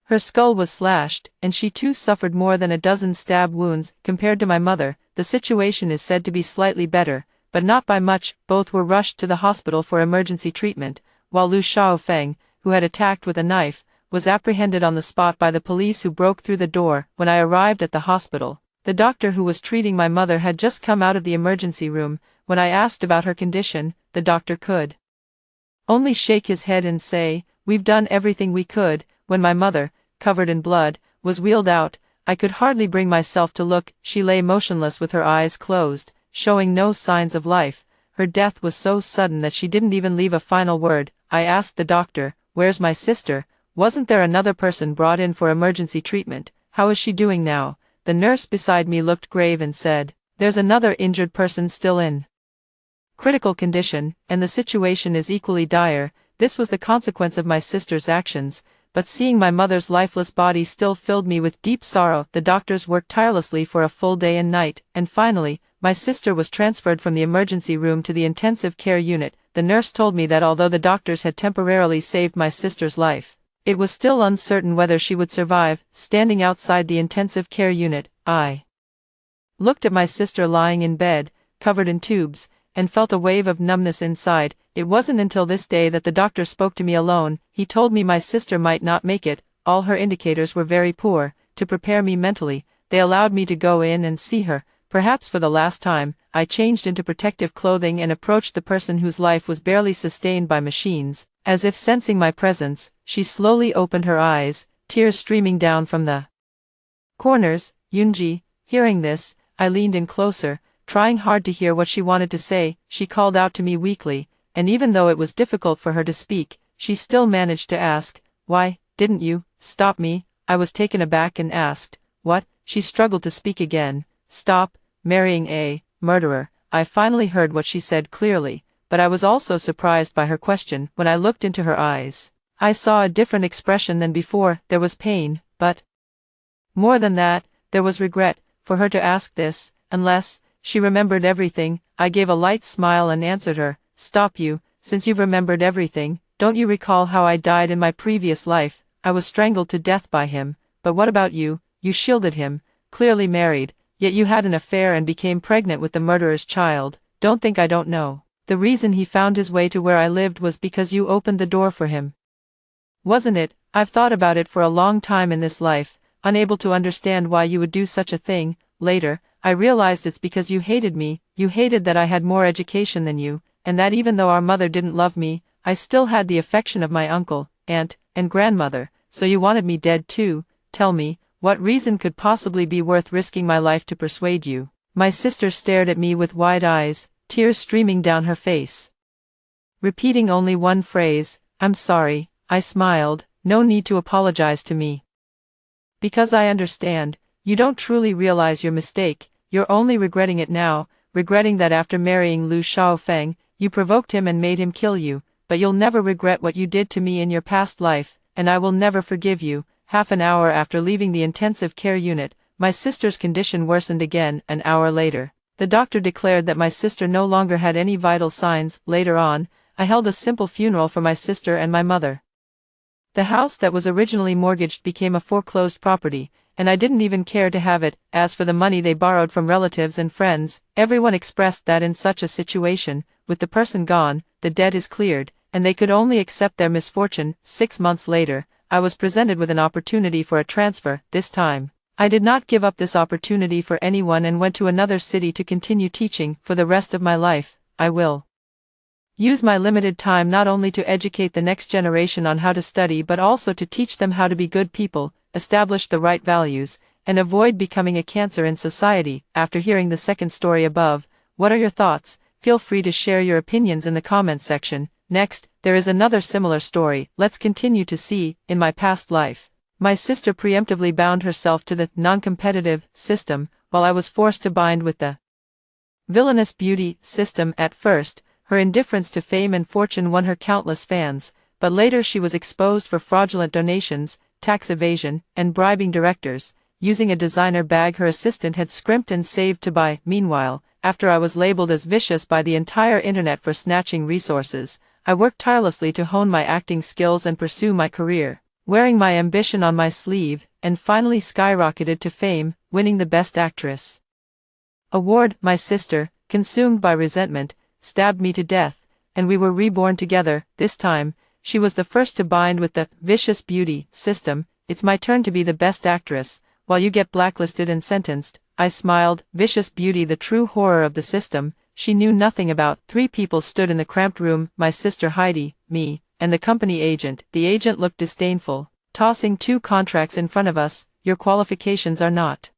Her skull was slashed, and she too suffered more than a dozen stab wounds. Compared to my mother, the situation is said to be slightly better, but not by much. Both were rushed to the hospital for emergency treatment, while Lu Xiaofeng, who had attacked with a knife, was apprehended on the spot by the police who broke through the door. When I arrived at the hospital, the doctor who was treating my mother had just come out of the emergency room. When I asked about her condition, the doctor could only shake his head and say, "We've done everything we could." When my mother, covered in blood, was wheeled out, I could hardly bring myself to look. She lay motionless with her eyes closed, showing no signs of life. Her death was so sudden that she didn't even leave a final word. I asked the doctor, "Where's my sister? Wasn't there another person brought in for emergency treatment? How is she doing now?" The nurse beside me looked grave and said, "There's another injured person still in critical condition, and the situation is equally dire." This was the consequence of my sister's actions, but seeing my mother's lifeless body still filled me with deep sorrow. The doctors worked tirelessly for a full day and night, and finally, my sister was transferred from the emergency room to the intensive care unit. The nurse told me that although the doctors had temporarily saved my sister's life, it was still uncertain whether she would survive. Standing outside the intensive care unit, I looked at my sister lying in bed, covered in tubes, and felt a wave of numbness inside. It wasn't until this day that the doctor spoke to me alone. He told me my sister might not make it. All her indicators were very poor. To prepare me mentally, they allowed me to go in and see her. Perhaps for the last time, I changed into protective clothing and approached the person whose life was barely sustained by machines. As if sensing my presence, she slowly opened her eyes, tears streaming down from the corners. "Yoonji." Hearing this, I leaned in closer, trying hard to hear what she wanted to say. She called out to me weakly, and even though it was difficult for her to speak, she still managed to ask, "Why didn't you stop me?" I was taken aback and asked, "What?" She struggled to speak again. "Stop marrying a murderer." I finally heard what she said clearly, but I was also surprised by her question. When I looked into her eyes, I saw a different expression than before. There was pain, but More than that, there was regret, for her to ask this, unless she remembered everything. I gave a light smile and answered her, "Stop you, since you've remembered everything, don't you recall how I died in my previous life? I was strangled to death by him, but what about you? You shielded him, clearly married, yet you had an affair and became pregnant with the murderer's child. Don't think I don't know. The reason he found his way to where I lived was because you opened the door for him. Wasn't it? I've thought about it for a long time in this life, unable to understand why you would do such a thing. Later, I realized it's because you hated me, you hated that I had more education than you, and that even though our mother didn't love me, I still had the affection of my uncle, aunt, and grandmother, so you wanted me dead too. Tell me, what reason could possibly be worth risking my life to persuade you?" My sister stared at me with wide eyes, tears streaming down her face. Repeating only one phrase, "I'm sorry," I smiled. "No need to apologize to me. Because I understand, you don't truly realize your mistake, you're only regretting it now, regretting that after marrying Lu Xiaofeng, you provoked him and made him kill you, but you'll never regret what you did to me in your past life, and I will never forgive you." Half an hour after leaving the intensive care unit, my sister's condition worsened again. An hour later, the doctor declared that my sister no longer had any vital signs. Later on, I held a simple funeral for my sister and my mother. The house that was originally mortgaged became a foreclosed property, and I didn't even care to have it. As for the money they borrowed from relatives and friends, everyone expressed that in such a situation, with the person gone, the debt is cleared, and they could only accept their misfortune. 6 months later, I was presented with an opportunity for a transfer. This time, I did not give up this opportunity for anyone and went to another city to continue teaching. For the rest of my life, I will use my limited time not only to educate the next generation on how to study but also to teach them how to be good people, establish the right values, and avoid becoming a cancer in society. After hearing the second story above, what are your thoughts? Feel free to share your opinions in the comments section. Next, there is another similar story. Let's continue to see. In my past life, my sister preemptively bound herself to the non-competitive system, while I was forced to bind with the villainous beauty system. At first, her indifference to fame and fortune won her countless fans, but later she was exposed for fraudulent donations, tax evasion, and bribing directors, using a designer bag her assistant had scrimped and saved to buy. Meanwhile, after I was labeled as vicious by the entire internet for snatching resources, I worked tirelessly to hone my acting skills and pursue my career, wearing my ambition on my sleeve, and finally skyrocketed to fame, winning the Best Actress award. My sister, consumed by resentment, stabbed me to death, and we were reborn together. This time, she was the first to bind with the vicious beauty system. It's my turn to be the Best Actress, while you get blacklisted and sentenced. I smiled. Vicious beauty, the true horror of the system, she knew nothing about. 3 people stood in the cramped room: my sister Heidi, me, and the company agent. The agent looked disdainful, tossing 2 contracts in front of us. "Your qualifications are not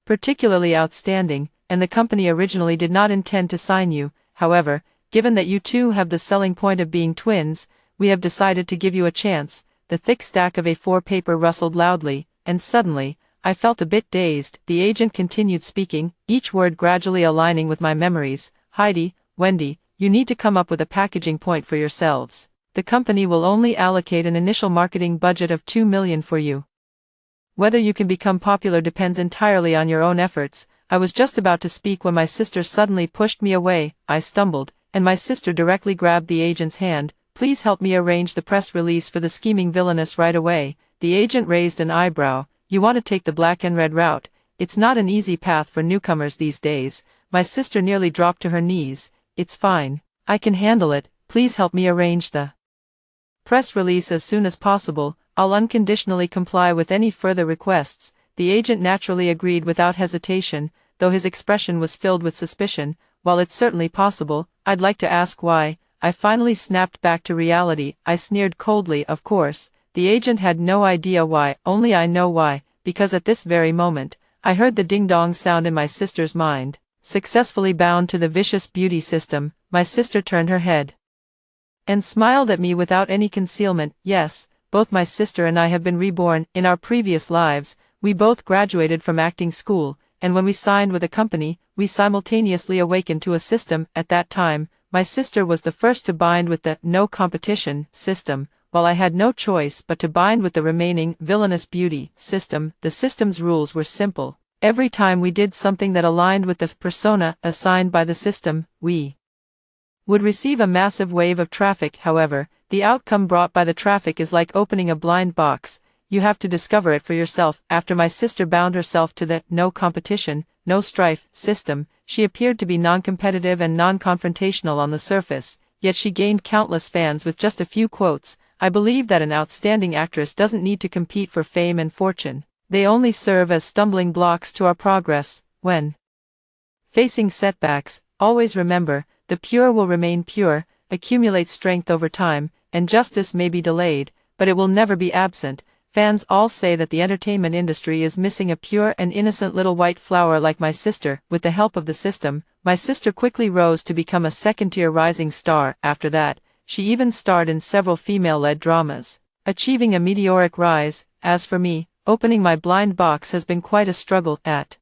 particularly outstanding, and the company originally did not intend to sign you. However, given that you two have the selling point of being twins, we have decided to give you a chance." The thick stack of A4 paper rustled loudly, and suddenly, I felt a bit dazed. The agent continued speaking, each word gradually aligning with my memories. "Heidi, Wendy, you need to come up with a packaging point for yourselves. The company will only allocate an initial marketing budget of 2 million for you. Whether you can become popular depends entirely on your own efforts." I was just about to speak when my sister suddenly pushed me away. I stumbled, and my sister directly grabbed the agent's hand. "Please help me arrange the press release for the scheming villainess right away." The agent raised an eyebrow. "You want to take the black and red route? It's not an easy path for newcomers these days." My sister nearly dropped to her knees. "It's fine. I can handle it. Please help me arrange the press release as soon as possible. I'll unconditionally comply with any further requests." The agent naturally agreed without hesitation, though his expression was filled with suspicion. "While it's certainly possible, I'd like to ask why." I finally snapped back to reality. I sneered coldly. "Of course, the agent had no idea why, only I know why, because at this very moment, I heard the ding-dong sound in my sister's mind. Successfully bound to the vicious beauty system, my sister turned her head and smiled at me without any concealment. "Yes, both my sister and I have been reborn. In our previous lives, we both graduated from acting school, and when we signed with a company, we simultaneously awakened to a system. At that time, my sister was the first to bind with the no competition system, while I had no choice but to bind with the remaining villainous beauty system. The system's rules were simple. Every time we did something that aligned with the persona assigned by the system, we would receive a massive wave of traffic. However, the outcome brought by the traffic is like opening a blind box. You have to discover it for yourself. After my sister bound herself to the no competition, no strife system, she appeared to be non-competitive and non-confrontational on the surface, yet she gained countless fans with just a few quotes. I believe that an outstanding actress doesn't need to compete for fame and fortune. They only serve as stumbling blocks to our progress. When facing setbacks, always remember, the pure will remain pure, accumulate strength over time, and justice may be delayed, but it will never be absent. Fans all say that the entertainment industry is missing a pure and innocent little white flower like my sister. With the help of the system, my sister quickly rose to become a second-tier rising star. After that, she even starred in several female-led dramas, achieving a meteoric rise. As for me, opening my blind box has been quite a struggle. At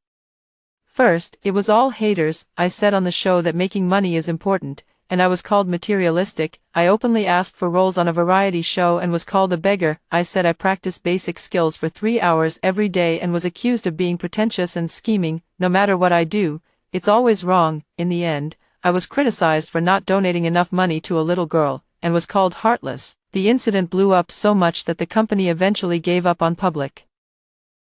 first, it was all haters. I said on the show that making money is important, and I was called materialistic. I openly asked for roles on a variety show and was called a beggar. I said I practiced basic skills for 3 hours every day and was accused of being pretentious and scheming. No matter what I do, it's always wrong. In the end, I was criticized for not donating enough money to a little girl, and was called heartless. The incident blew up so much that the company eventually gave up on public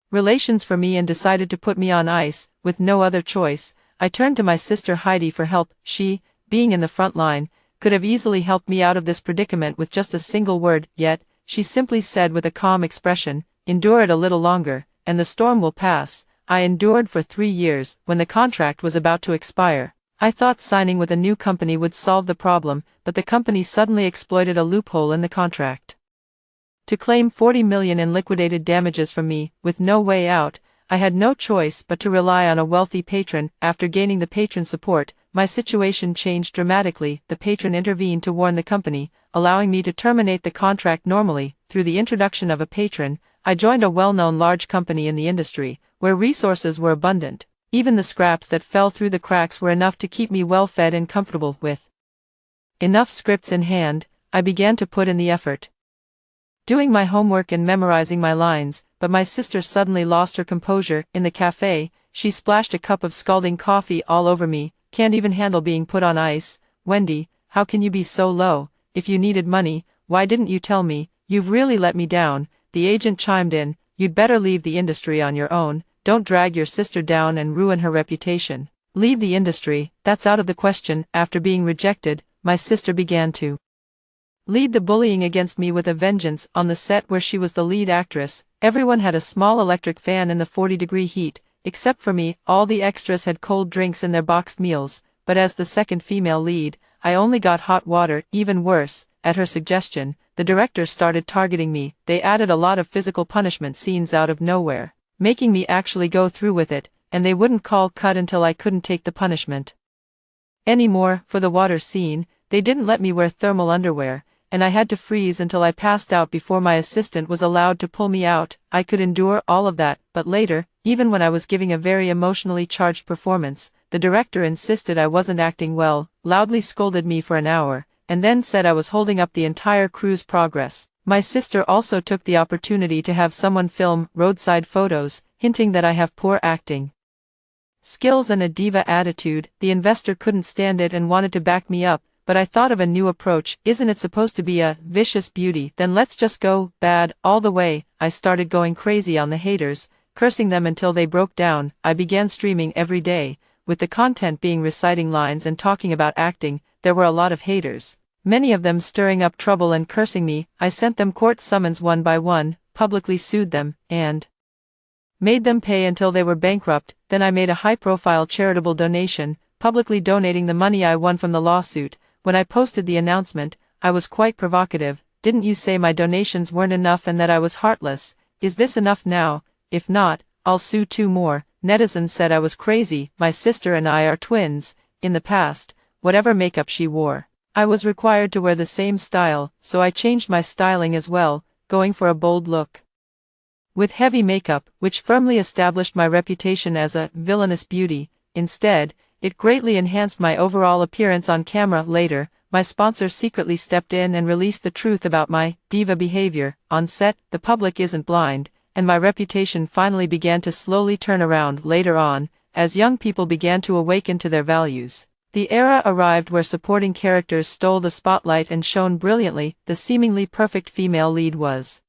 relations for me and decided to put me on ice. With no other choice, I turned to my sister Heidi for help. She, being in the front line, could have easily helped me out of this predicament with just a single word, yet, she simply said with a calm expression, "Endure it a little longer, and the storm will pass." I endured for 3 years. When the contract was about to expire, I thought signing with a new company would solve the problem, but the company suddenly exploited a loophole in the contract to claim $40 million in liquidated damages from me. With no way out, I had no choice but to rely on a wealthy patron. After gaining the patron support, my situation changed dramatically. The patron intervened to warn the company, allowing me to terminate the contract normally. Through the introduction of a patron, I joined a well-known large company in the industry, where resources were abundant. Even the scraps that fell through the cracks were enough to keep me well-fed and comfortable. With enough scripts in hand, I began to put in the effort, doing my homework and memorizing my lines. But my sister suddenly lost her composure. In the cafe, she splashed a cup of scalding coffee all over me. "Can't even handle being put on ice. Wendy, how can you be so low? If you needed money, why didn't you tell me? You've really let me down." The agent chimed in, "You'd better leave the industry on your own. Don't drag your sister down and ruin her reputation." Leave the industry? That's out of the question. After being rejected, my sister began to lead the bullying against me with a vengeance. On the set where she was the lead actress, everyone had a small electric fan in the 40-degree heat. Except for me, all the extras had cold drinks in their boxed meals, but as the second female lead, I only got hot water. Even worse, at her suggestion, the director started targeting me. They added a lot of physical punishment scenes out of nowhere, making me actually go through with it, and they wouldn't call cut until I couldn't take the punishment anymore. For the water scene, they didn't let me wear thermal underwear, and I had to freeze until I passed out before my assistant was allowed to pull me out. I could endure all of that, but later, even when I was giving a very emotionally charged performance, the director insisted I wasn't acting well, loudly scolded me for an hour, and then said I was holding up the entire crew's progress. My sister also took the opportunity to have someone film roadside photos, hinting that I have poor acting skills and a diva attitude. The investor couldn't stand it and wanted to back me up, but I thought of a new approach. Isn't it supposed to be a vicious beauty? Then let's just go bad all the way. I started going crazy on the haters, cursing them until they broke down. I began streaming every day, with the content being reciting lines and talking about acting. There were a lot of haters, many of them stirring up trouble and cursing me. I sent them court summons one by one, publicly sued them, and made them pay until they were bankrupt. Then I made a high-profile charitable donation, publicly donating the money I won from the lawsuit. When I posted the announcement, I was quite provocative. "Didn't you say my donations weren't enough and that I was heartless? Is this enough now? If not, I'll sue 2 more. Netizens said I was crazy. My sister and I are twins. In the past, whatever makeup she wore, I was required to wear the same style, so I changed my styling as well, going for a bold look with heavy makeup, which firmly established my reputation as a villainous beauty. Instead, it greatly enhanced my overall appearance on camera. Later, my sponsor secretly stepped in and released the truth about my diva behavior. On set, the public isn't blind, and my reputation finally began to slowly turn around later on, as young people began to awaken to their values. The era arrived where supporting characters stole the spotlight and shone brilliantly. The seemingly perfect female lead was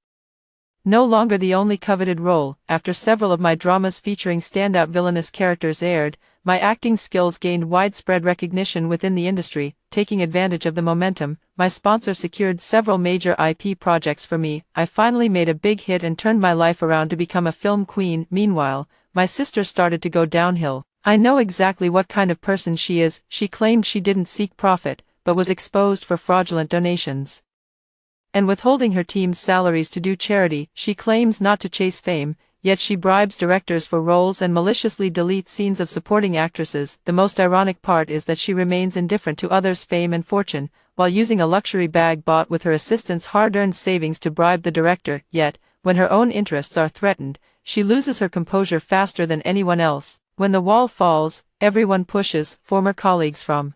no longer the only coveted role. After several of my dramas featuring standout villainous characters aired, my acting skills gained widespread recognition within the industry. Taking advantage of the momentum, my sponsor secured several major IP projects for me. I finally made a big hit and turned my life around to become a film queen. Meanwhile, my sister started to go downhill. I know exactly what kind of person she is. She claimed she didn't seek profit, but was exposed for fraudulent donations and withholding her team's salaries to do charity. She claims not to chase fame, yet she bribes directors for roles and maliciously deletes scenes of supporting actresses. The most ironic part is that she remains indifferent to others' fame and fortune, while using a luxury bag bought with her assistant's hard-earned savings to bribe the director. Yet, when her own interests are threatened, she loses her composure faster than anyone else. When the wall falls, everyone pushes. Former colleagues from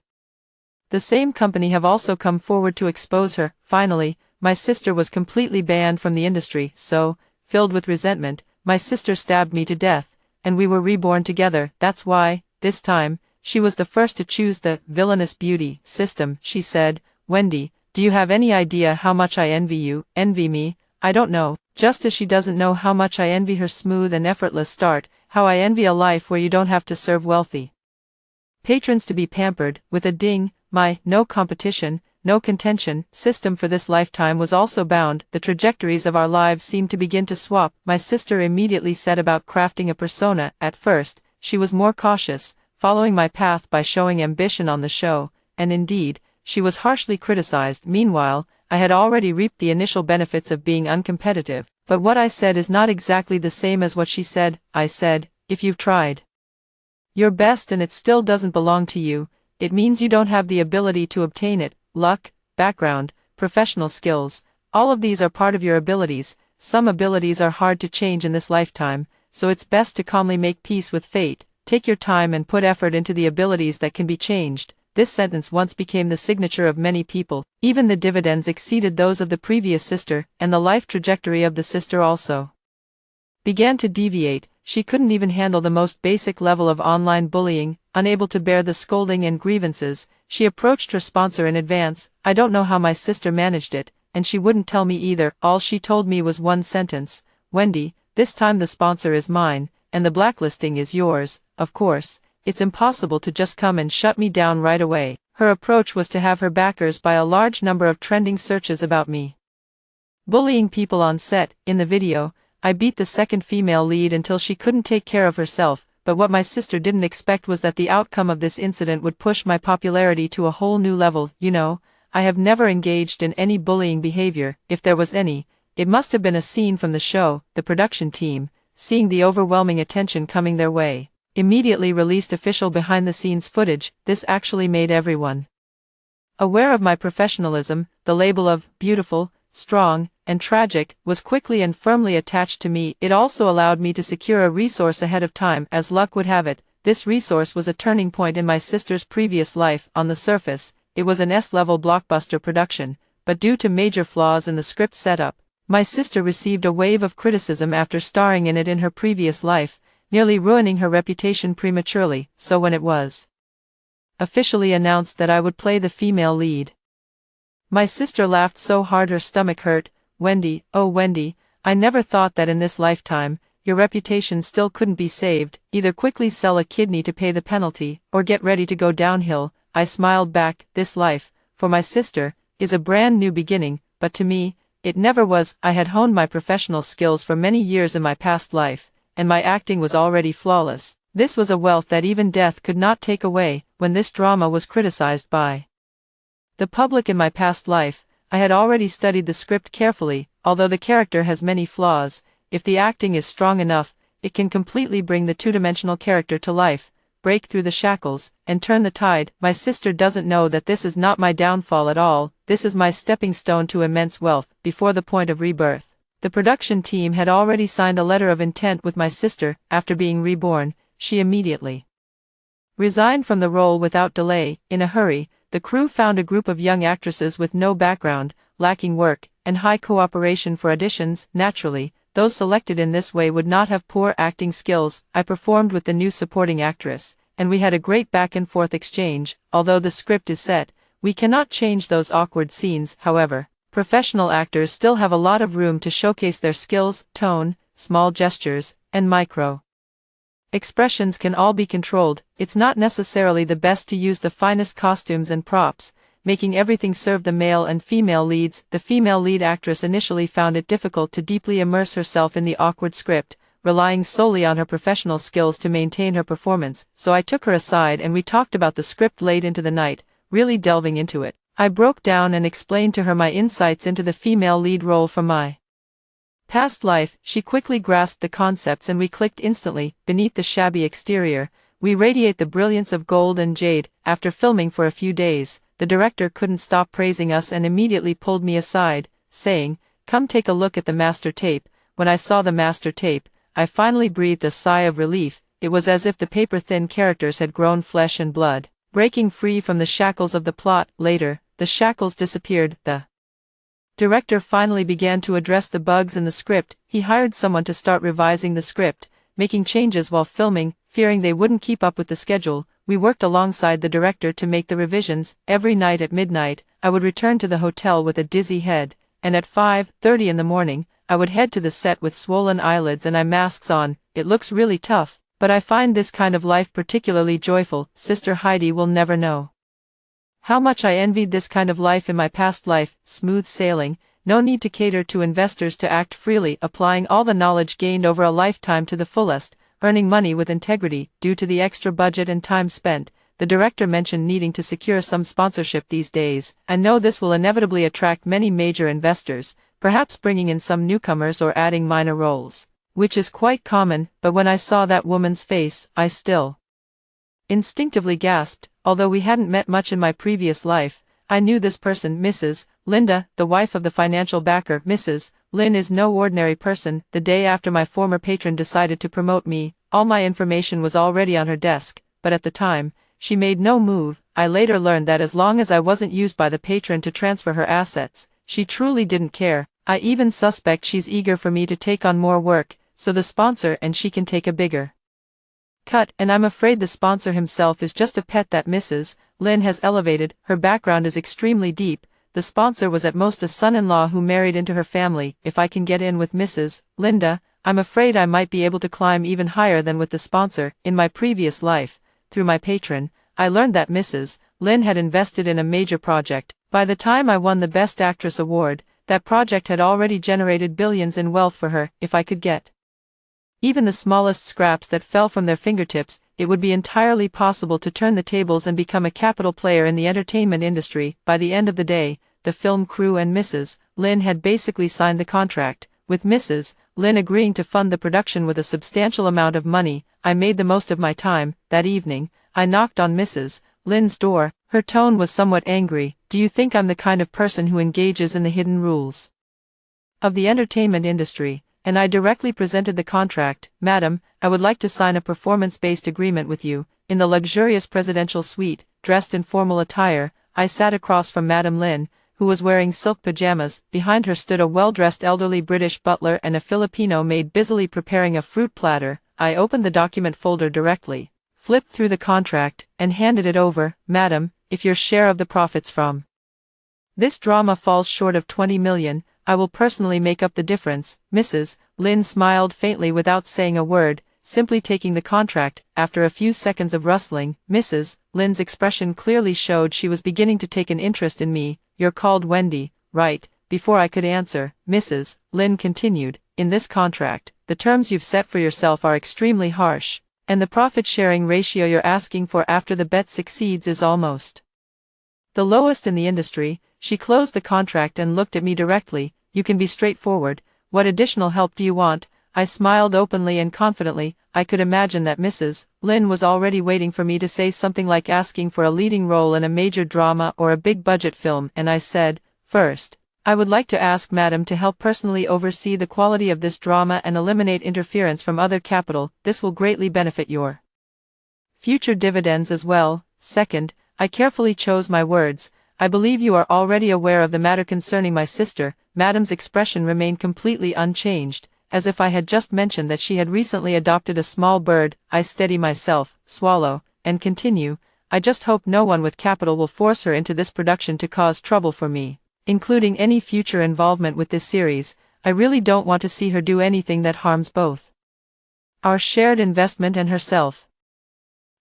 the same company have also come forward to expose her. Finally, my sister was completely banned from the industry, so, filled with resentment, my sister stabbed me to death, and we were reborn together. That's why, this time, she was the first to choose the villainous beauty system. She said, "Wendy, do you have any idea how much I envy you?" Envy me? I don't know. Just as she doesn't know how much I envy her smooth and effortless start, how I envy a life where you don't have to serve wealthy patrons to be pampered. With a ding, my no competition, no contention system for this lifetime was also bound. The trajectories of our lives seemed to begin to swap. My sister immediately set about crafting a persona. At first, she was more cautious, following my path by showing ambition on the show, and indeed, she was harshly criticized. Meanwhile, I had already reaped the initial benefits of being uncompetitive. But what I said is not exactly the same as what she said. I said, if you've tried your best and it still doesn't belong to you, it means you don't have the ability to obtain it. Luck, background, professional skills, all of these are part of your abilities. Some abilities are hard to change in this lifetime, so it's best to calmly make peace with fate. Take your time and put effort into the abilities that can be changed. This sentence once became the signature of many people. Even the dividends exceeded those of the previous sister, and the life trajectory of the sister also began to deviate. She couldn't even handle the most basic level of online bullying. Unable to bear the scolding and grievances, she approached her sponsor in advance. I don't know how my sister managed it, and she wouldn't tell me either. All she told me was one sentence: "Wendy, this time the sponsor is mine, and the blacklisting is yours. Of course, it's impossible to just come and shut me down right away." Her approach was to have her backers buy a large number of trending searches about me bullying people on set. In the video, I beat the second female lead until she couldn't take care of herself, but what my sister didn't expect was that the outcome of this incident would push my popularity to a whole new level. You know, I have never engaged in any bullying behavior. If there was any, it must have been a scene from the show. The production team, seeing the overwhelming attention coming their way, immediately released official behind-the-scenes footage. This actually made everyone aware of my professionalism. The label of beautiful, strong, and tragic was quickly and firmly attached to me. It also allowed me to secure a resource ahead of time. As luck would have it, this resource was a turning point in my sister's previous life. On the surface, it was an S-level blockbuster production, but due to major flaws in the script setup, my sister received a wave of criticism after starring in it in her previous life, nearly ruining her reputation prematurely. So when it was officially announced that I would play the female lead, my sister laughed so hard her stomach hurt. "Wendy, oh Wendy, I never thought that in this lifetime, your reputation still couldn't be saved. Either quickly sell a kidney to pay the penalty, or get ready to go downhill." I smiled back. This life, for my sister, is a brand new beginning, but to me, it never was. I had honed my professional skills for many years in my past life, and my acting was already flawless. This was a wealth that even death could not take away. When this drama was criticized by the public in my past life, I had already studied the script carefully. Although the character has many flaws, if the acting is strong enough, it can completely bring the two-dimensional character to life, break through the shackles, and turn the tide. My sister doesn't know that this is not my downfall at all. This is my stepping stone to immense wealth. Before the point of rebirth, the production team had already signed a letter of intent with my sister. After being reborn, she immediately resigned from the role without delay. In a hurry, the crew found a group of young actresses with no background, lacking work, and high cooperation for auditions. Naturally, those selected in this way would not have poor acting skills. I performed with the new supporting actress, and we had a great back-and-forth exchange. Although the script is set, we cannot change those awkward scenes. However, professional actors still have a lot of room to showcase their skills. Tone, small gestures, and micro expressions can all be controlled. It's not necessarily the best to use the finest costumes and props, making everything serve the male and female leads. The female lead actress initially found it difficult to deeply immerse herself in the awkward script, relying solely on her professional skills to maintain her performance, so I took her aside and we talked about the script late into the night, really delving into it. I broke down and explained to her my insights into the female lead role from my past life. She quickly grasped the concepts and we clicked instantly. Beneath the shabby exterior, we radiate the brilliance of gold and jade. After filming for a few days, the director couldn't stop praising us and immediately pulled me aside, saying, "Come take a look at the master tape." When I saw the master tape, I finally breathed a sigh of relief. It was as if the paper-thin characters had grown flesh and blood, breaking free from the shackles of the plot. Later, the shackles disappeared. The director finally began to address the bugs in the script. He hired someone to start revising the script, making changes while filming, fearing they wouldn't keep up with the schedule. We worked alongside the director to make the revisions. Every night at midnight, I would return to the hotel with a dizzy head, and at 5:30 in the morning, I would head to the set with swollen eyelids and eye masks on. It looks really tough, but I find this kind of life particularly joyful. Sister Heidi will never know how much I envied this kind of life in my past life. Smooth sailing, no need to cater to investors, to act freely, applying all the knowledge gained over a lifetime to the fullest, earning money with integrity. Due to the extra budget and time spent, the director mentioned needing to secure some sponsorship these days. I know this will inevitably attract many major investors, perhaps bringing in some newcomers or adding minor roles, which is quite common. But when I saw that woman's face, I still instinctively gasped. Although we hadn't met much in my previous life, I knew this person, Mrs. Linda, the wife of the financial backer. Mrs. Lynn is no ordinary person. The day after my former patron decided to promote me, all my information was already on her desk, but at the time, she made no move. I later learned that as long as I wasn't used by the patron to transfer her assets, she truly didn't care. I even suspect she's eager for me to take on more work, so the sponsor and she can take a bigger cut, and I'm afraid the sponsor himself is just a pet that Mrs. Lynn has elevated. Her background is extremely deep. The sponsor was at most a son-in-law who married into her family. If I can get in with Mrs. Linda, I'm afraid I might be able to climb even higher than with the sponsor. In my previous life, through my patron, I learned that Mrs. Lynn had invested in a major project. By the time I won the Best Actress award, that project had already generated billions in wealth for her. If I could get even the smallest scraps that fell from their fingertips, it would be entirely possible to turn the tables and become a capital player in the entertainment industry. By the end of the day, the film crew and Mrs. Lynn had basically signed the contract, with Mrs. Lynn agreeing to fund the production with a substantial amount of money. I made the most of my time. That evening, I knocked on Mrs. Lynn's door. Her tone was somewhat angry. "Do you think I'm the kind of person who engages in the hidden rules of the entertainment industry?" And I directly presented the contract. "Madam, I would like to sign a performance-based agreement with you." In the luxurious presidential suite, dressed in formal attire, I sat across from Madam Lynn, who was wearing silk pajamas. Behind her stood a well-dressed elderly British butler and a Filipino maid busily preparing a fruit platter. I opened the document folder directly, flipped through the contract, and handed it over. "Madam, if your share of the profits from this drama falls short of 20 million, I will personally make up the difference." Mrs. Lynn smiled faintly without saying a word, simply taking the contract. After a few seconds of rustling, Mrs. Lynn's expression clearly showed she was beginning to take an interest in me. "You're called Wendy, right?" Before I could answer, Mrs. Lynn continued, "In this contract, the terms you've set for yourself are extremely harsh, and the profit-sharing ratio you're asking for after the bet succeeds is almost the lowest in the industry." She closed the contract and looked at me directly. "You can be straightforward. What additional help do you want?" I smiled openly and confidently. I could imagine that Mrs. Lynn was already waiting for me to say something like asking for a leading role in a major drama or a big-budget film, and I said, "First, I would like to ask Madam to help personally oversee the quality of this drama and eliminate interference from other capital. This will greatly benefit your future dividends as well. Second, I carefully chose my words. I believe you are already aware of the matter concerning my sister. Madam's expression remained completely unchanged, as if I had just mentioned that she had recently adopted a small bird. I steady myself, swallow, and continue. I just hope no one with capital will force her into this production to cause trouble for me, including any future involvement with this series. I really don't want to see her do anything that harms both our shared investment and herself.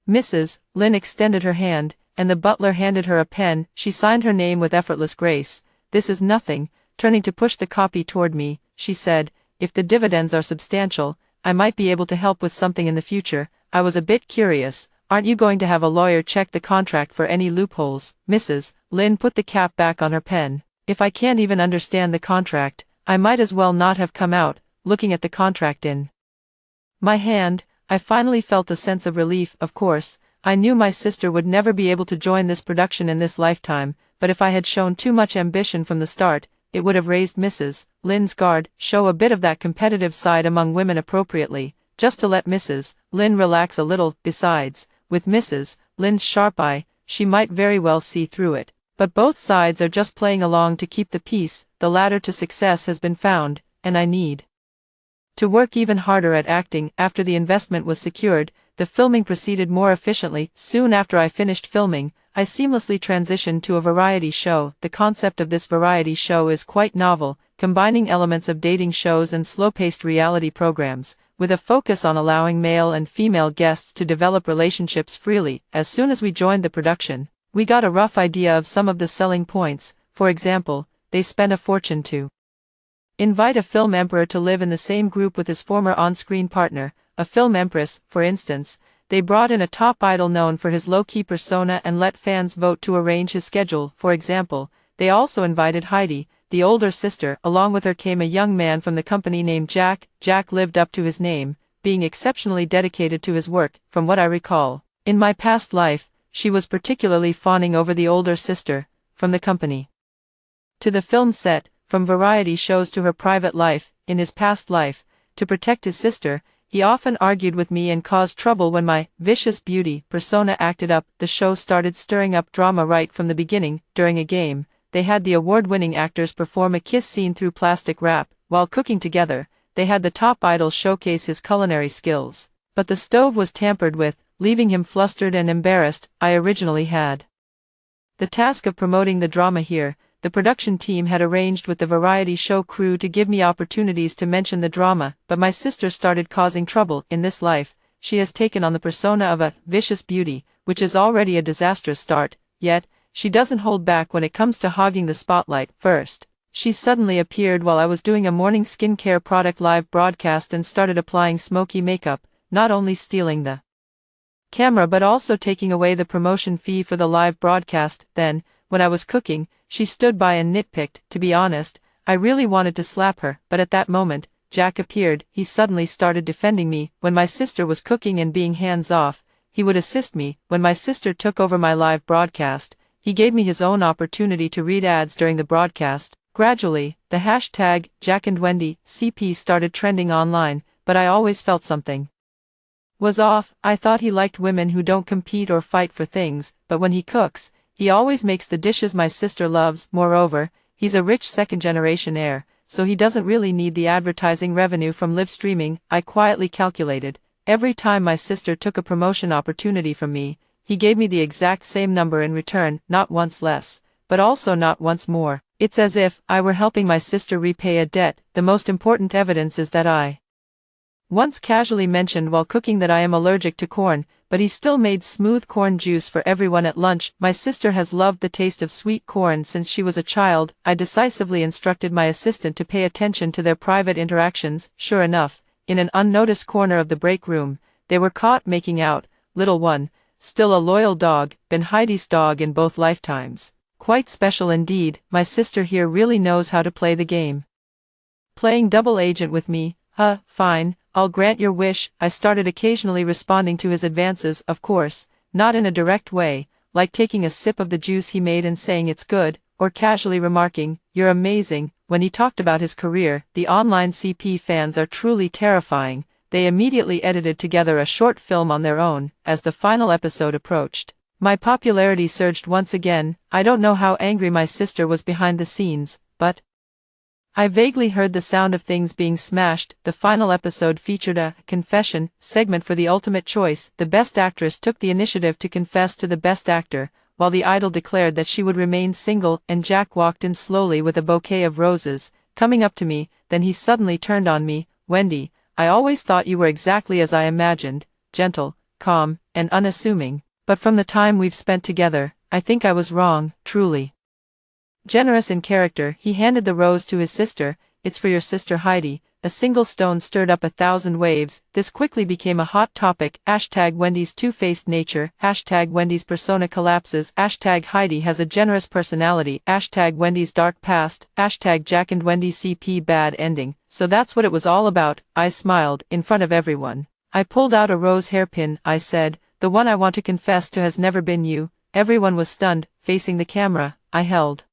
Mrs. Lynn extended her hand, and the butler handed her a pen. She signed her name with effortless grace. This is nothing. Turning to push the copy toward me, she said, if the dividends are substantial, I might be able to help with something in the future. I was a bit curious. Aren't you going to have a lawyer check the contract for any loopholes? Mrs. Lynn put the cap back on her pen. If I can't even understand the contract, I might as well not have come out. Looking at the contract in my hand, I finally felt a sense of relief. Of course, I knew my sister would never be able to join this production in this lifetime, but if I had shown too much ambition from the start, it would have raised Mrs. Lynn's guard. Show a bit of that competitive side among women appropriately, just to let Mrs. Lynn relax a little. Besides, with Mrs. Lynn's sharp eye, she might very well see through it. But both sides are just playing along to keep the peace. The ladder to success has been found, and I need to work even harder at acting. After the investment was secured, the filming proceeded more efficiently. Soon after I finished filming, I seamlessly transitioned to a variety show. The concept of this variety show is quite novel, combining elements of dating shows and slow-paced reality programs, with a focus on allowing male and female guests to develop relationships freely. As soon as we joined the production, we got a rough idea of some of the selling points. For example, they spent a fortune to invite a film emperor to live in the same group with his former on-screen partner, a film empress, for instance. They brought in a top idol known for his low-key persona and let fans vote to arrange his schedule. For example, they also invited Heidi, the older sister. Along with her came a young man from the company named Jack. Jack lived up to his name, being exceptionally dedicated to his work. From what I recall, in my past life, she was particularly fawning over the older sister. From the company to the film set, from variety shows to her private life, in his past life, to protect his sister, he often argued with me and caused trouble when my vicious beauty persona acted up. The show started stirring up drama right from the beginning. During a game, they had the award-winning actors perform a kiss scene through plastic wrap. While cooking together, they had the top idol showcase his culinary skills. But the stove was tampered with, leaving him flustered and embarrassed. I originally had the task of promoting the drama here. The production team had arranged with the variety show crew to give me opportunities to mention the drama, but my sister started causing trouble. In this life, she has taken on the persona of a vicious beauty, which is already a disastrous start, yet, she doesn't hold back when it comes to hogging the spotlight. First, she suddenly appeared while I was doing a morning skincare product live broadcast and started applying smoky makeup, not only stealing the camera but also taking away the promotion fee for the live broadcast. Then, when I was cooking, she stood by and nitpicked. To be honest, I really wanted to slap her, but at that moment, Jack appeared. He suddenly started defending me. When my sister was cooking and being hands-off, he would assist me. When my sister took over my live broadcast, he gave me his own opportunity to read ads during the broadcast. Gradually, the hashtag #JackandWendy started trending online, but I always felt something was off. I thought he liked women who don't compete or fight for things, but when he cooks, he always makes the dishes my sister loves. Moreover, he's a rich second-generation heir, so he doesn't really need the advertising revenue from live streaming. I quietly calculated, every time my sister took a promotion opportunity from me, he gave me the exact same number in return, not once less, but also not once more. It's as if I were helping my sister repay a debt. The most important evidence is that I once casually mentioned while cooking that I am allergic to corn, but he still made smooth corn juice for everyone at lunch. My sister has loved the taste of sweet corn since she was a child. I decisively instructed my assistant to pay attention to their private interactions. Sure enough, in an unnoticed corner of the break room, they were caught making out. Little one, still a loyal dog, been Heidi's dog in both lifetimes. Quite special indeed. My sister here really knows how to play the game. Playing double agent with me? Fine, I'll grant your wish. I started occasionally responding to his advances, of course, not in a direct way, like taking a sip of the juice he made and saying it's good, or casually remarking, "You're amazing." When he talked about his career, the online CP fans are truly terrifying. They immediately edited together a short film on their own. As the final episode approached, My popularity surged once again. I don't know how angry my sister was behind the scenes, but I vaguely heard the sound of things being smashed. The final episode featured a confession segment for the ultimate choice. The best actress took the initiative to confess to the best actor, while the idol declared that she would remain single, and Jack walked in slowly with a bouquet of roses, coming up to me. Then he suddenly turned on me. "Wendy, I always thought you were exactly as I imagined, gentle, calm, and unassuming, but from the time we've spent together, I think I was wrong, truly." Generous in character, he handed the rose to his sister. "It's for your sister Heidi." A single stone stirred up 1,000 waves. This quickly became a hot topic. #Wendy's two-faced nature. #Wendy's persona collapses. #Heidi has a generous personality. #Wendy's dark past. #Jack and Wendy CP bad ending. So that's what it was all about. I smiled, in front of everyone. I pulled out a rose hairpin. I said, "The one I want to confess to has never been you." Everyone was stunned. Facing the camera, I held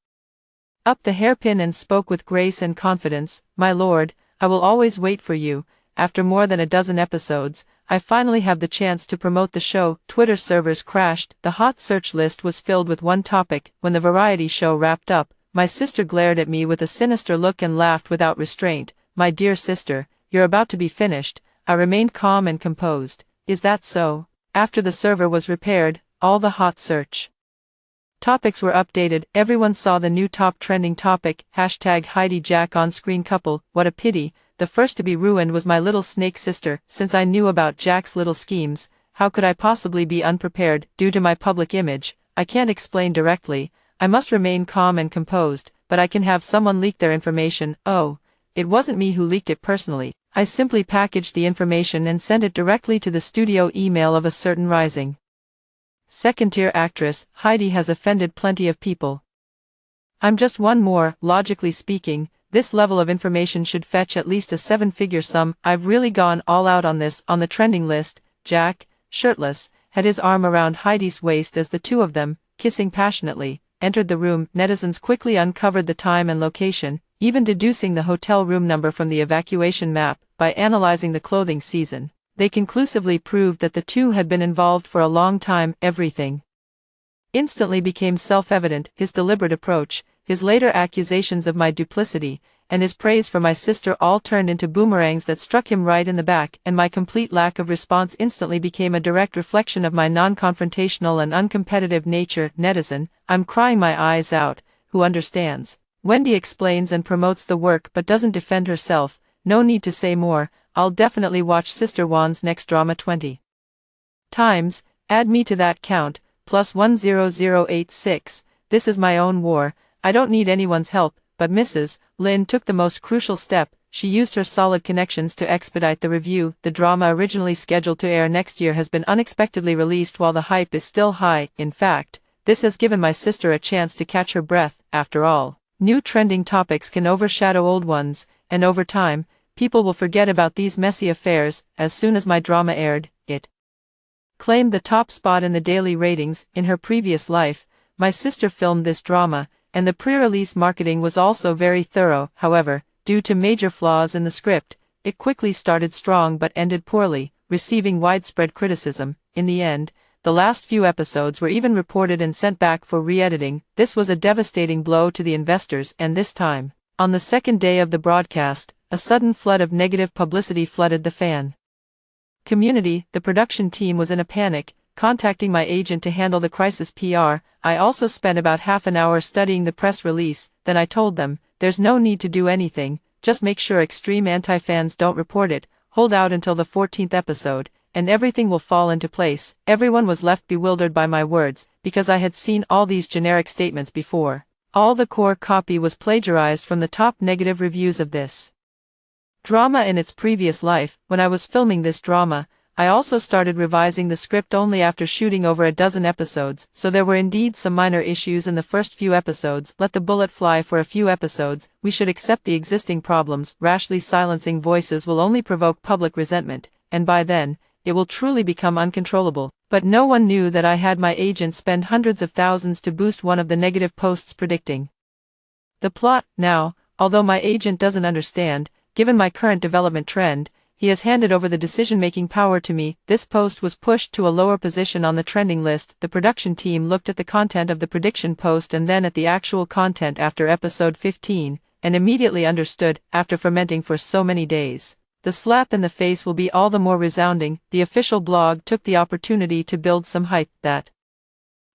up the hairpin and spoke with grace and confidence. "My lord, I will always wait for you." After more than a dozen episodes, I finally have the chance to promote the show. Twitter servers crashed. The hot search list was filled with one topic. When the variety show wrapped up, my sister glared at me with a sinister look and laughed without restraint. "My dear sister, you're about to be finished." I remained calm and composed. "Is that so?" After the server was repaired, all the hot search topics were updated. Everyone saw the new top trending topic. #Heidi Jack on-screen couple. What a pity. The first to be ruined was my little snake sister. Since I knew about Jack's little schemes, how could I possibly be unprepared? Due to my public image, I can't explain directly. I must remain calm and composed, but I can have someone leak their information. Oh, it wasn't me who leaked it personally. I simply packaged the information and sent it directly to the studio email of a certain rising second-tier actress. Heidi has offended plenty of people. I'm just one more. Logically speaking, this level of information should fetch at least a 7-figure sum. I've really gone all out on this. On the trending list, Jack, shirtless, had his arm around Heidi's waist as the two of them, kissing passionately, entered the room. Netizens quickly uncovered the time and location, even deducing the hotel room number from the evacuation map. By analyzing the clothing season, they conclusively proved that the two had been involved for a long time. Everything instantly became self-evident. His deliberate approach, his later accusations of my duplicity, and his praise for my sister all turned into boomerangs that struck him right in the back, and my complete lack of response instantly became a direct reflection of my non-confrontational and uncompetitive nature. Netizen, I'm crying my eyes out. Who understands? Wendy explains and promotes the work but doesn't defend herself. No need to say more. I'll definitely watch Sister Juan's next drama 20 times. Add me to that count. +10086. This is my own war. I don't need anyone's help. But Mrs. Lin took the most crucial step. She used her solid connections to expedite the review. The drama originally scheduled to air next year has been unexpectedly released while the hype is still high. In fact, this has given my sister a chance to catch her breath. After all, new trending topics can overshadow old ones, and over time, people will forget about these messy affairs. As soon as my drama aired, it claimed the top spot in the daily ratings. In her previous life, my sister filmed this drama, and the pre-release marketing was also very thorough. However, due to major flaws in the script, it quickly started strong but ended poorly, receiving widespread criticism. In the end, the last few episodes were even reported and sent back for re-editing. This was a devastating blow to the investors, and this time, on the second day of the broadcast, a sudden flood of negative publicity flooded the fan community. The production team was in a panic, contacting my agent to handle the crisis PR. I also spent about half an hour studying the press release. Then I told them, there's no need to do anything, just make sure extreme anti-fans don't report it, hold out until the 14th episode, and everything will fall into place. Everyone was left bewildered by my words, because I had seen all these generic statements before. All the core copy was plagiarized from the top negative reviews of this drama in its previous life. When I was filming this drama, I also started revising the script only after shooting over a dozen episodes, so there were indeed some minor issues in the first few episodes. Let the bullet fly for a few episodes. We should accept the existing problems. Rashly silencing voices will only provoke public resentment, and by then, it will truly become uncontrollable. But no one knew that I had my agent spend hundreds of thousands to boost one of the negative posts predicting the plot. Now, although my agent doesn't understand, given my current development trend, he has handed over the decision-making power to me. This post was pushed to a lower position on the trending list. The production team looked at the content of the prediction post and then at the actual content after episode 15, and immediately understood, after fermenting for so many days. The slap in the face will be all the more resounding. The official blog took the opportunity to build some hype. That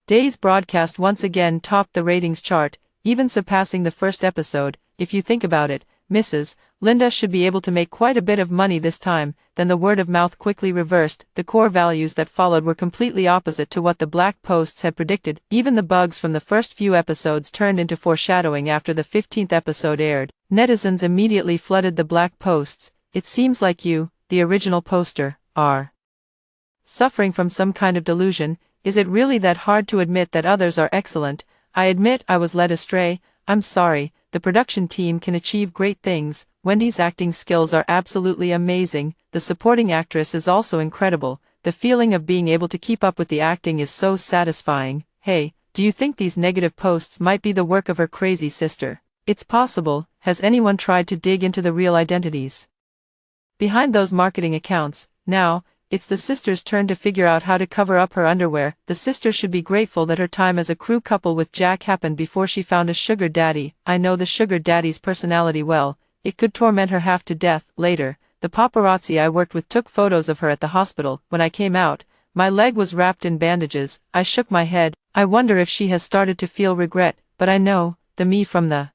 day's broadcast once again topped the ratings chart, even surpassing the first episode. If you think about it, Mrs. Linda should be able to make quite a bit of money this time. Then the word of mouth quickly reversed. The core values that followed were completely opposite to what the black posts had predicted. Even the bugs from the first few episodes turned into foreshadowing after the 15th episode aired. Netizens immediately flooded the black posts. It seems like you, the original poster, are suffering from some kind of delusion. Is it really that hard to admit that others are excellent? I admit I was led astray. I'm sorry. The production team can achieve great things. Wendy's acting skills are absolutely amazing. The supporting actress is also incredible. The feeling of being able to keep up with the acting is so satisfying. Hey, do you think these negative posts might be the work of her crazy sister? It's possible. Has anyone tried to dig into the real identities behind those marketing accounts? Now, it's the sister's turn to figure out how to cover up her underwear. The sister should be grateful that her time as a crew couple with Jack happened before she found a sugar daddy. I know the sugar daddy's personality well. It could torment her half to death. Later, the paparazzi I worked with took photos of her at the hospital. When I came out, my leg was wrapped in bandages. I shook my head. I wonder if she has started to feel regret. But I know, the me from the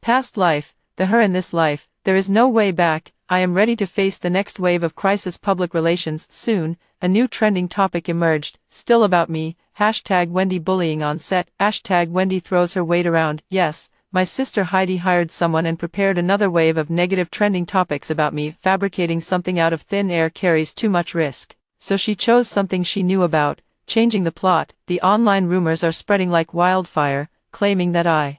past life, the her in this life, there is no way back. I am ready to face the next wave of crisis public relations. Soon, a new trending topic emerged, still about me. Hashtag Wendy bullying on set. Hashtag Wendy throws her weight around. Yes, my sister Heidi hired someone and prepared another wave of negative trending topics about me. Fabricating something out of thin air carries too much risk. So she chose something she knew about, changing the plot. The online rumors are spreading like wildfire, claiming that I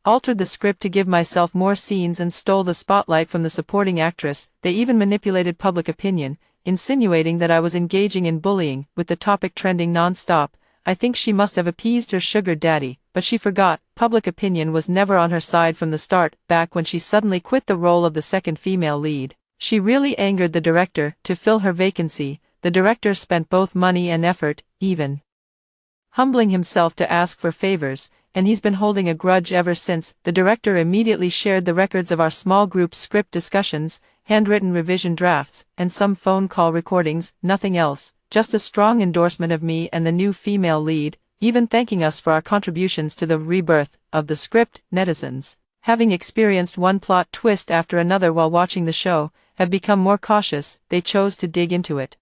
altered the script to give myself more scenes and stole the spotlight from the supporting actress. They even manipulated public opinion, insinuating that I was engaging in bullying. With the topic trending non-stop, I think she must have appeased her sugar daddy, but she forgot, public opinion was never on her side from the start. Back when she suddenly quit the role of the second female lead, she really angered the director. To fill her vacancy, the director spent both money and effort, even humbling himself to ask for favors, and he's been holding a grudge ever since. The director immediately shared the records of our small group's script discussions, handwritten revision drafts, and some phone call recordings. Nothing else, just a strong endorsement of me and the new female lead, even thanking us for our contributions to the rebirth of the script. Netizens, having experienced one plot twist after another while watching the show, have become more cautious. They chose to dig into it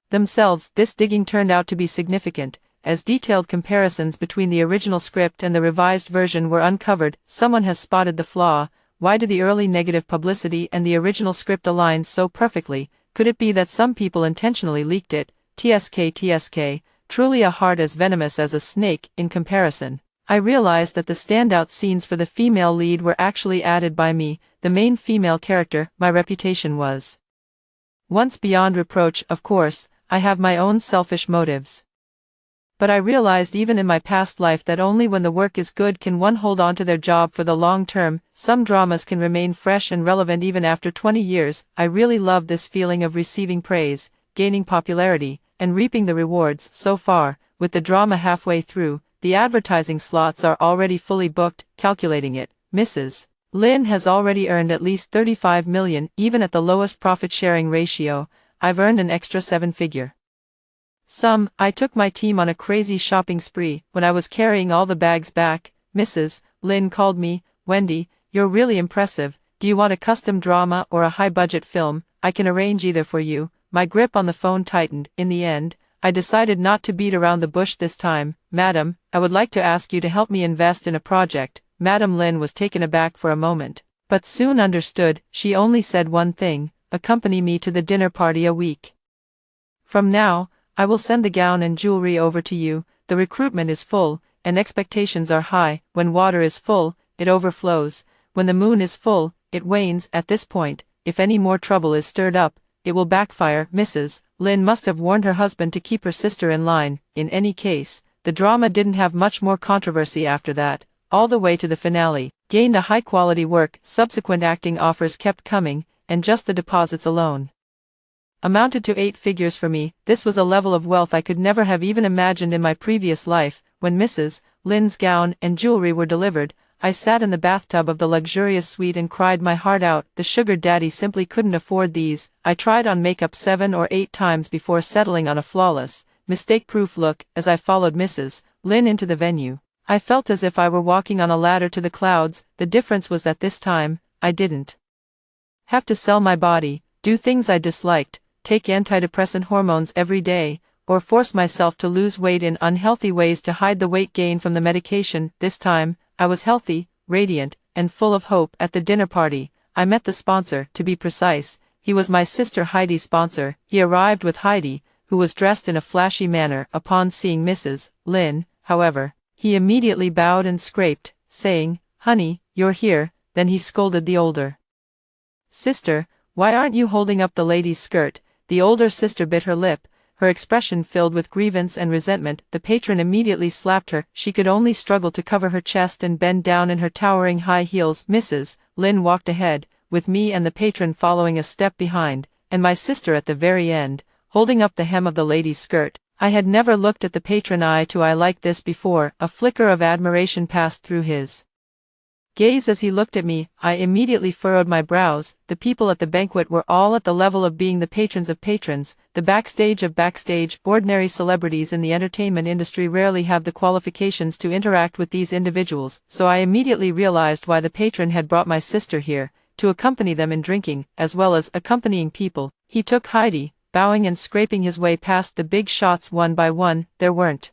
themselves. This digging turned out to be significant, as detailed comparisons between the original script and the revised version were uncovered. Someone has spotted the flaw. Why do the early negative publicity and the original script align so perfectly? Could it be that some people intentionally leaked it? TSK, truly a heart as venomous as a snake. In comparison, I realized that the standout scenes for the female lead were actually added by me, the main female character. My reputation was once beyond reproach. Of course, I have my own selfish motives, but I realized even in my past life that only when the work is good can one hold on to their job for the long term. Some dramas can remain fresh and relevant even after 20 years. I really love this feeling of receiving praise, gaining popularity, and reaping the rewards. So far, with the drama halfway through, the advertising slots are already fully booked. Calculating it, Mrs. Lin has already earned at least 35 million. Even at the lowest profit-sharing ratio, I've earned an extra 7-figure I took my team on a crazy shopping spree. When I was carrying all the bags back, Mrs. Lin called me. Wendy, you're really impressive. Do you want a custom drama or a high-budget film? I can arrange either for you. My grip on the phone tightened. In the end, I decided not to beat around the bush this time. Madam, I would like to ask you to help me invest in a project. Madam Lin was taken aback for a moment, but soon understood. She only said one thing: accompany me to the dinner party a week from now. I will send the gown and jewelry over to you. The recruitment is full, and expectations are high. When water is full, it overflows. When the moon is full, it wanes. At this point, if any more trouble is stirred up, it will backfire. Mrs. Lin must have warned her husband to keep her sister in line. In any case, the drama didn't have much more controversy after that, all the way to the finale. Gained a high-quality work. Subsequent acting offers kept coming, and just the deposits alone amounted to 8 figures for me. This was a level of wealth I could never have even imagined in my previous life. When Mrs. Lynn's gown and jewelry were delivered, I sat in the bathtub of the luxurious suite and cried my heart out. The sugar daddy simply couldn't afford these. I tried on makeup 7 or 8 times before settling on a flawless, mistake-proof look. As I followed Mrs. Lynn into the venue, I felt as if I were walking on a ladder to the clouds. The difference was that this time, I didn't have to sell my body, do things I disliked, take antidepressant hormones every day, or force myself to lose weight in unhealthy ways to hide the weight gain from the medication. This time, I was healthy, radiant, and full of hope. At the dinner party, I met the sponsor. To be precise, he was my sister Heidi's sponsor. He arrived with Heidi, who was dressed in a flashy manner. Upon seeing Mrs. Lynn, however, he immediately bowed and scraped, saying, "Honey, you're here." Then he scolded the older sister, "Why aren't you holding up the lady's skirt?" The older sister bit her lip, her expression filled with grievance and resentment. The patron immediately slapped her. She could only struggle to cover her chest and bend down in her towering high heels. Mrs. Lynn walked ahead, with me and the patron following a step behind, and my sister at the very end, holding up the hem of the lady's skirt. I had never looked at the patron eye to eye like this before. A flicker of admiration passed through his gaze as he looked at me. I immediately furrowed my brows. The people at the banquet were all at the level of being the patrons of patrons, the backstage of backstage. Ordinary celebrities in the entertainment industry rarely have the qualifications to interact with these individuals, so I immediately realized why the patron had brought my sister here, to accompany them in drinking, as well as accompanying people. He took Heidi, bowing and scraping his way past the big shots one by one. There weren't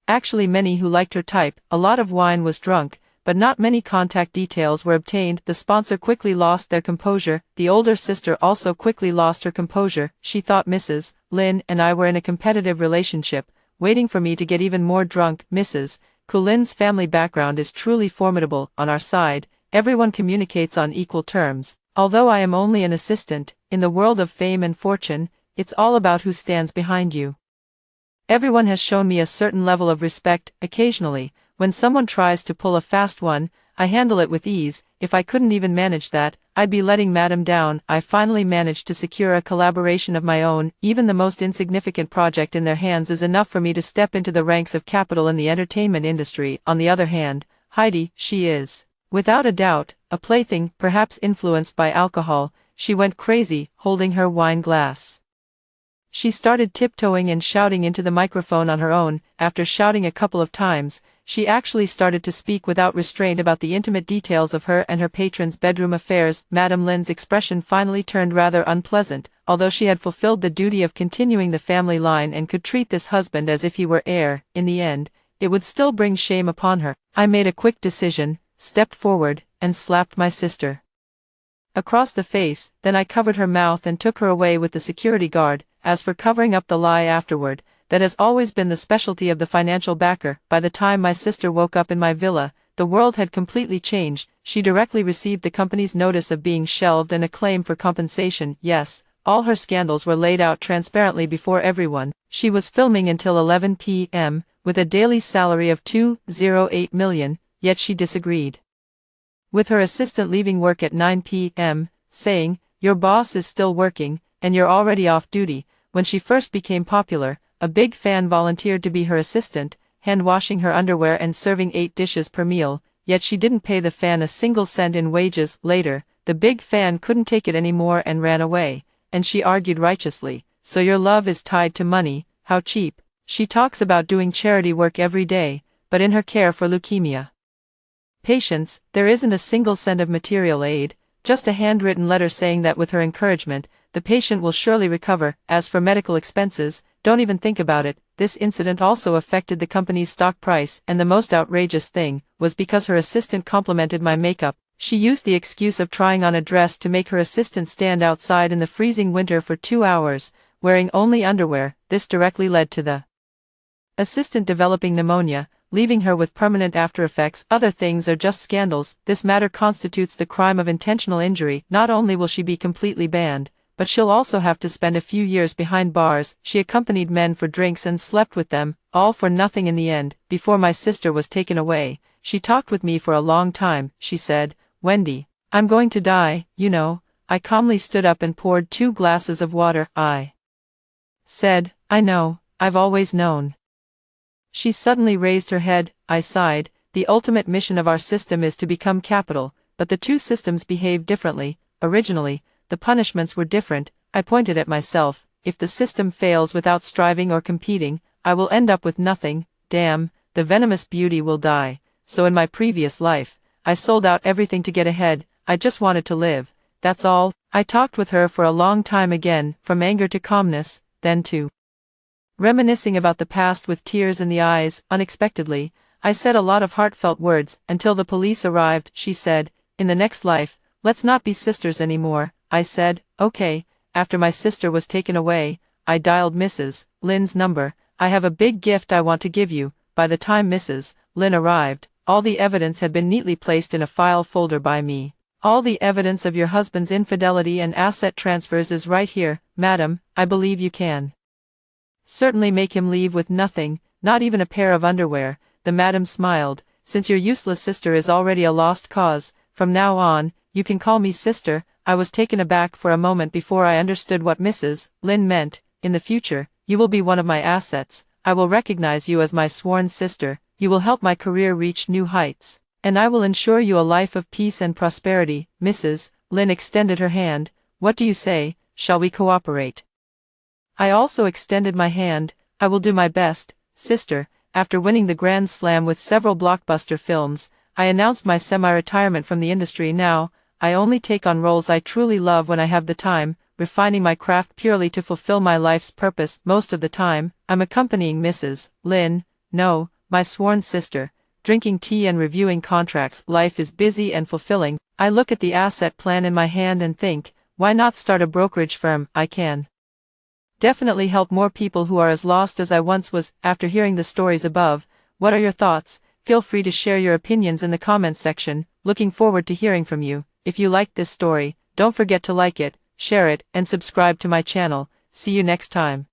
actually many who liked her type. A lot of wine was drunk, but not many contact details were obtained. The sponsor quickly lost their composure. The older sister also quickly lost her composure. She thought Mrs. Lynn and I were in a competitive relationship, waiting for me to get even more drunk. Mrs. Lynn's family background is truly formidable. On our side, everyone communicates on equal terms. Although I am only an assistant, in the world of fame and fortune, it's all about who stands behind you. Everyone has shown me a certain level of respect. Occasionally, when someone tries to pull a fast one, I handle it with ease. If I couldn't even manage that, I'd be letting Madam down. I finally managed to secure a collaboration of my own. Even the most insignificant project in their hands is enough for me to step into the ranks of capital in the entertainment industry. On the other hand, Heidi, she is, without a doubt, a plaything. Perhaps influenced by alcohol, she went crazy, holding her wine glass. She started tiptoeing and shouting into the microphone on her own. After shouting a couple of times, she actually started to speak without restraint about the intimate details of her and her patron's bedroom affairs. Madame Lynn's expression finally turned rather unpleasant. Although she had fulfilled the duty of continuing the family line and could treat this husband as if he were heir, in the end, it would still bring shame upon her. I made a quick decision, stepped forward, and slapped my sister across the face. Then I covered her mouth and took her away with the security guard. As for covering up the lie afterward, that has always been the specialty of the financial backer. By the time my sister woke up in my villa, the world had completely changed. She directly received the company's notice of being shelved and a claim for compensation. Yes, all her scandals were laid out transparently before everyone. She was filming until 11 p.m., with a daily salary of $208 million, yet she disagreed with her assistant leaving work at 9 p.m., saying, "Your boss is still working, and you're already off duty." When she first became popular, a big fan volunteered to be her assistant, hand-washing her underwear and serving 8 dishes per meal, yet she didn't pay the fan a single cent in wages. Later, the big fan couldn't take it anymore and ran away, and she argued righteously, "So your love is tied to money? How cheap." She talks about doing charity work every day, but in her care for leukemia patients, there isn't a single cent of material aid, just a handwritten letter saying that with her encouragement, the patient will surely recover. As for medical expenses, don't even think about it. This incident also affected the company's stock price, and the most outrageous thing was because her assistant complimented my makeup. She used the excuse of trying on a dress to make her assistant stand outside in the freezing winter for 2 hours, wearing only underwear. This directly led to the assistant developing pneumonia, leaving her with permanent aftereffects. Other things are just scandals. This matter constitutes the crime of intentional injury. Not only will she be completely banned, but she'll also have to spend a few years behind bars. She accompanied men for drinks and slept with them, all for nothing in the end. Before my sister was taken away, she talked with me for a long time. She said, "Wendy, I'm going to die, you know. I calmly stood up and poured 2 glasses of water. I said, I know, I've always known. She suddenly raised her head. I sighed. The ultimate mission of our system is to become capital, but the 2 systems behave differently. Originally, the punishments were different. I pointed at myself. If the system fails without striving or competing, I will end up with nothing. Damn, the venomous beauty will die. So in my previous life, I sold out everything to get ahead. I just wanted to live. That's all. I talked with her for a long time again, from anger to calmness, then to reminiscing about the past with tears in the eyes. Unexpectedly, I said a lot of heartfelt words, until the police arrived. She said, in the next life, let's not be sisters anymore. I said, okay. After my sister was taken away, I dialed Mrs. Lynn's number. I have a big gift I want to give you. By the time Mrs. Lynn arrived, all the evidence had been neatly placed in a file folder by me. All the evidence of your husband's infidelity and asset transfers is right here, madam. I believe you can certainly make him leave with nothing, not even a pair of underwear. The madam smiled. Since your useless sister is already a lost cause, from now on, you can call me sister. I was taken aback for a moment before I understood what Mrs. Lynn meant. In the future, you will be one of my assets. I will recognize you as my sworn sister. You will help my career reach new heights, and I will ensure you a life of peace and prosperity. Mrs. Lynn extended her hand. What do you say? Shall we cooperate? I also extended my hand. I will do my best, sister. After winning the Grand Slam with several blockbuster films, I announced my semi-retirement from the industry. Now, I only take on roles I truly love when I have the time, refining my craft purely to fulfill my life's purpose. Most of the time, I'm accompanying Mrs. Lynn, no, my sworn sister, drinking tea and reviewing contracts. Life is busy and fulfilling. I look at the asset plan in my hand and think, why not start a brokerage firm? I can definitely help more people who are as lost as I once was. After hearing the stories above, what are your thoughts? Feel free to share your opinions in the comments section. Looking forward to hearing from you. If you liked this story, don't forget to like it, share it, and subscribe to my channel. See you next time.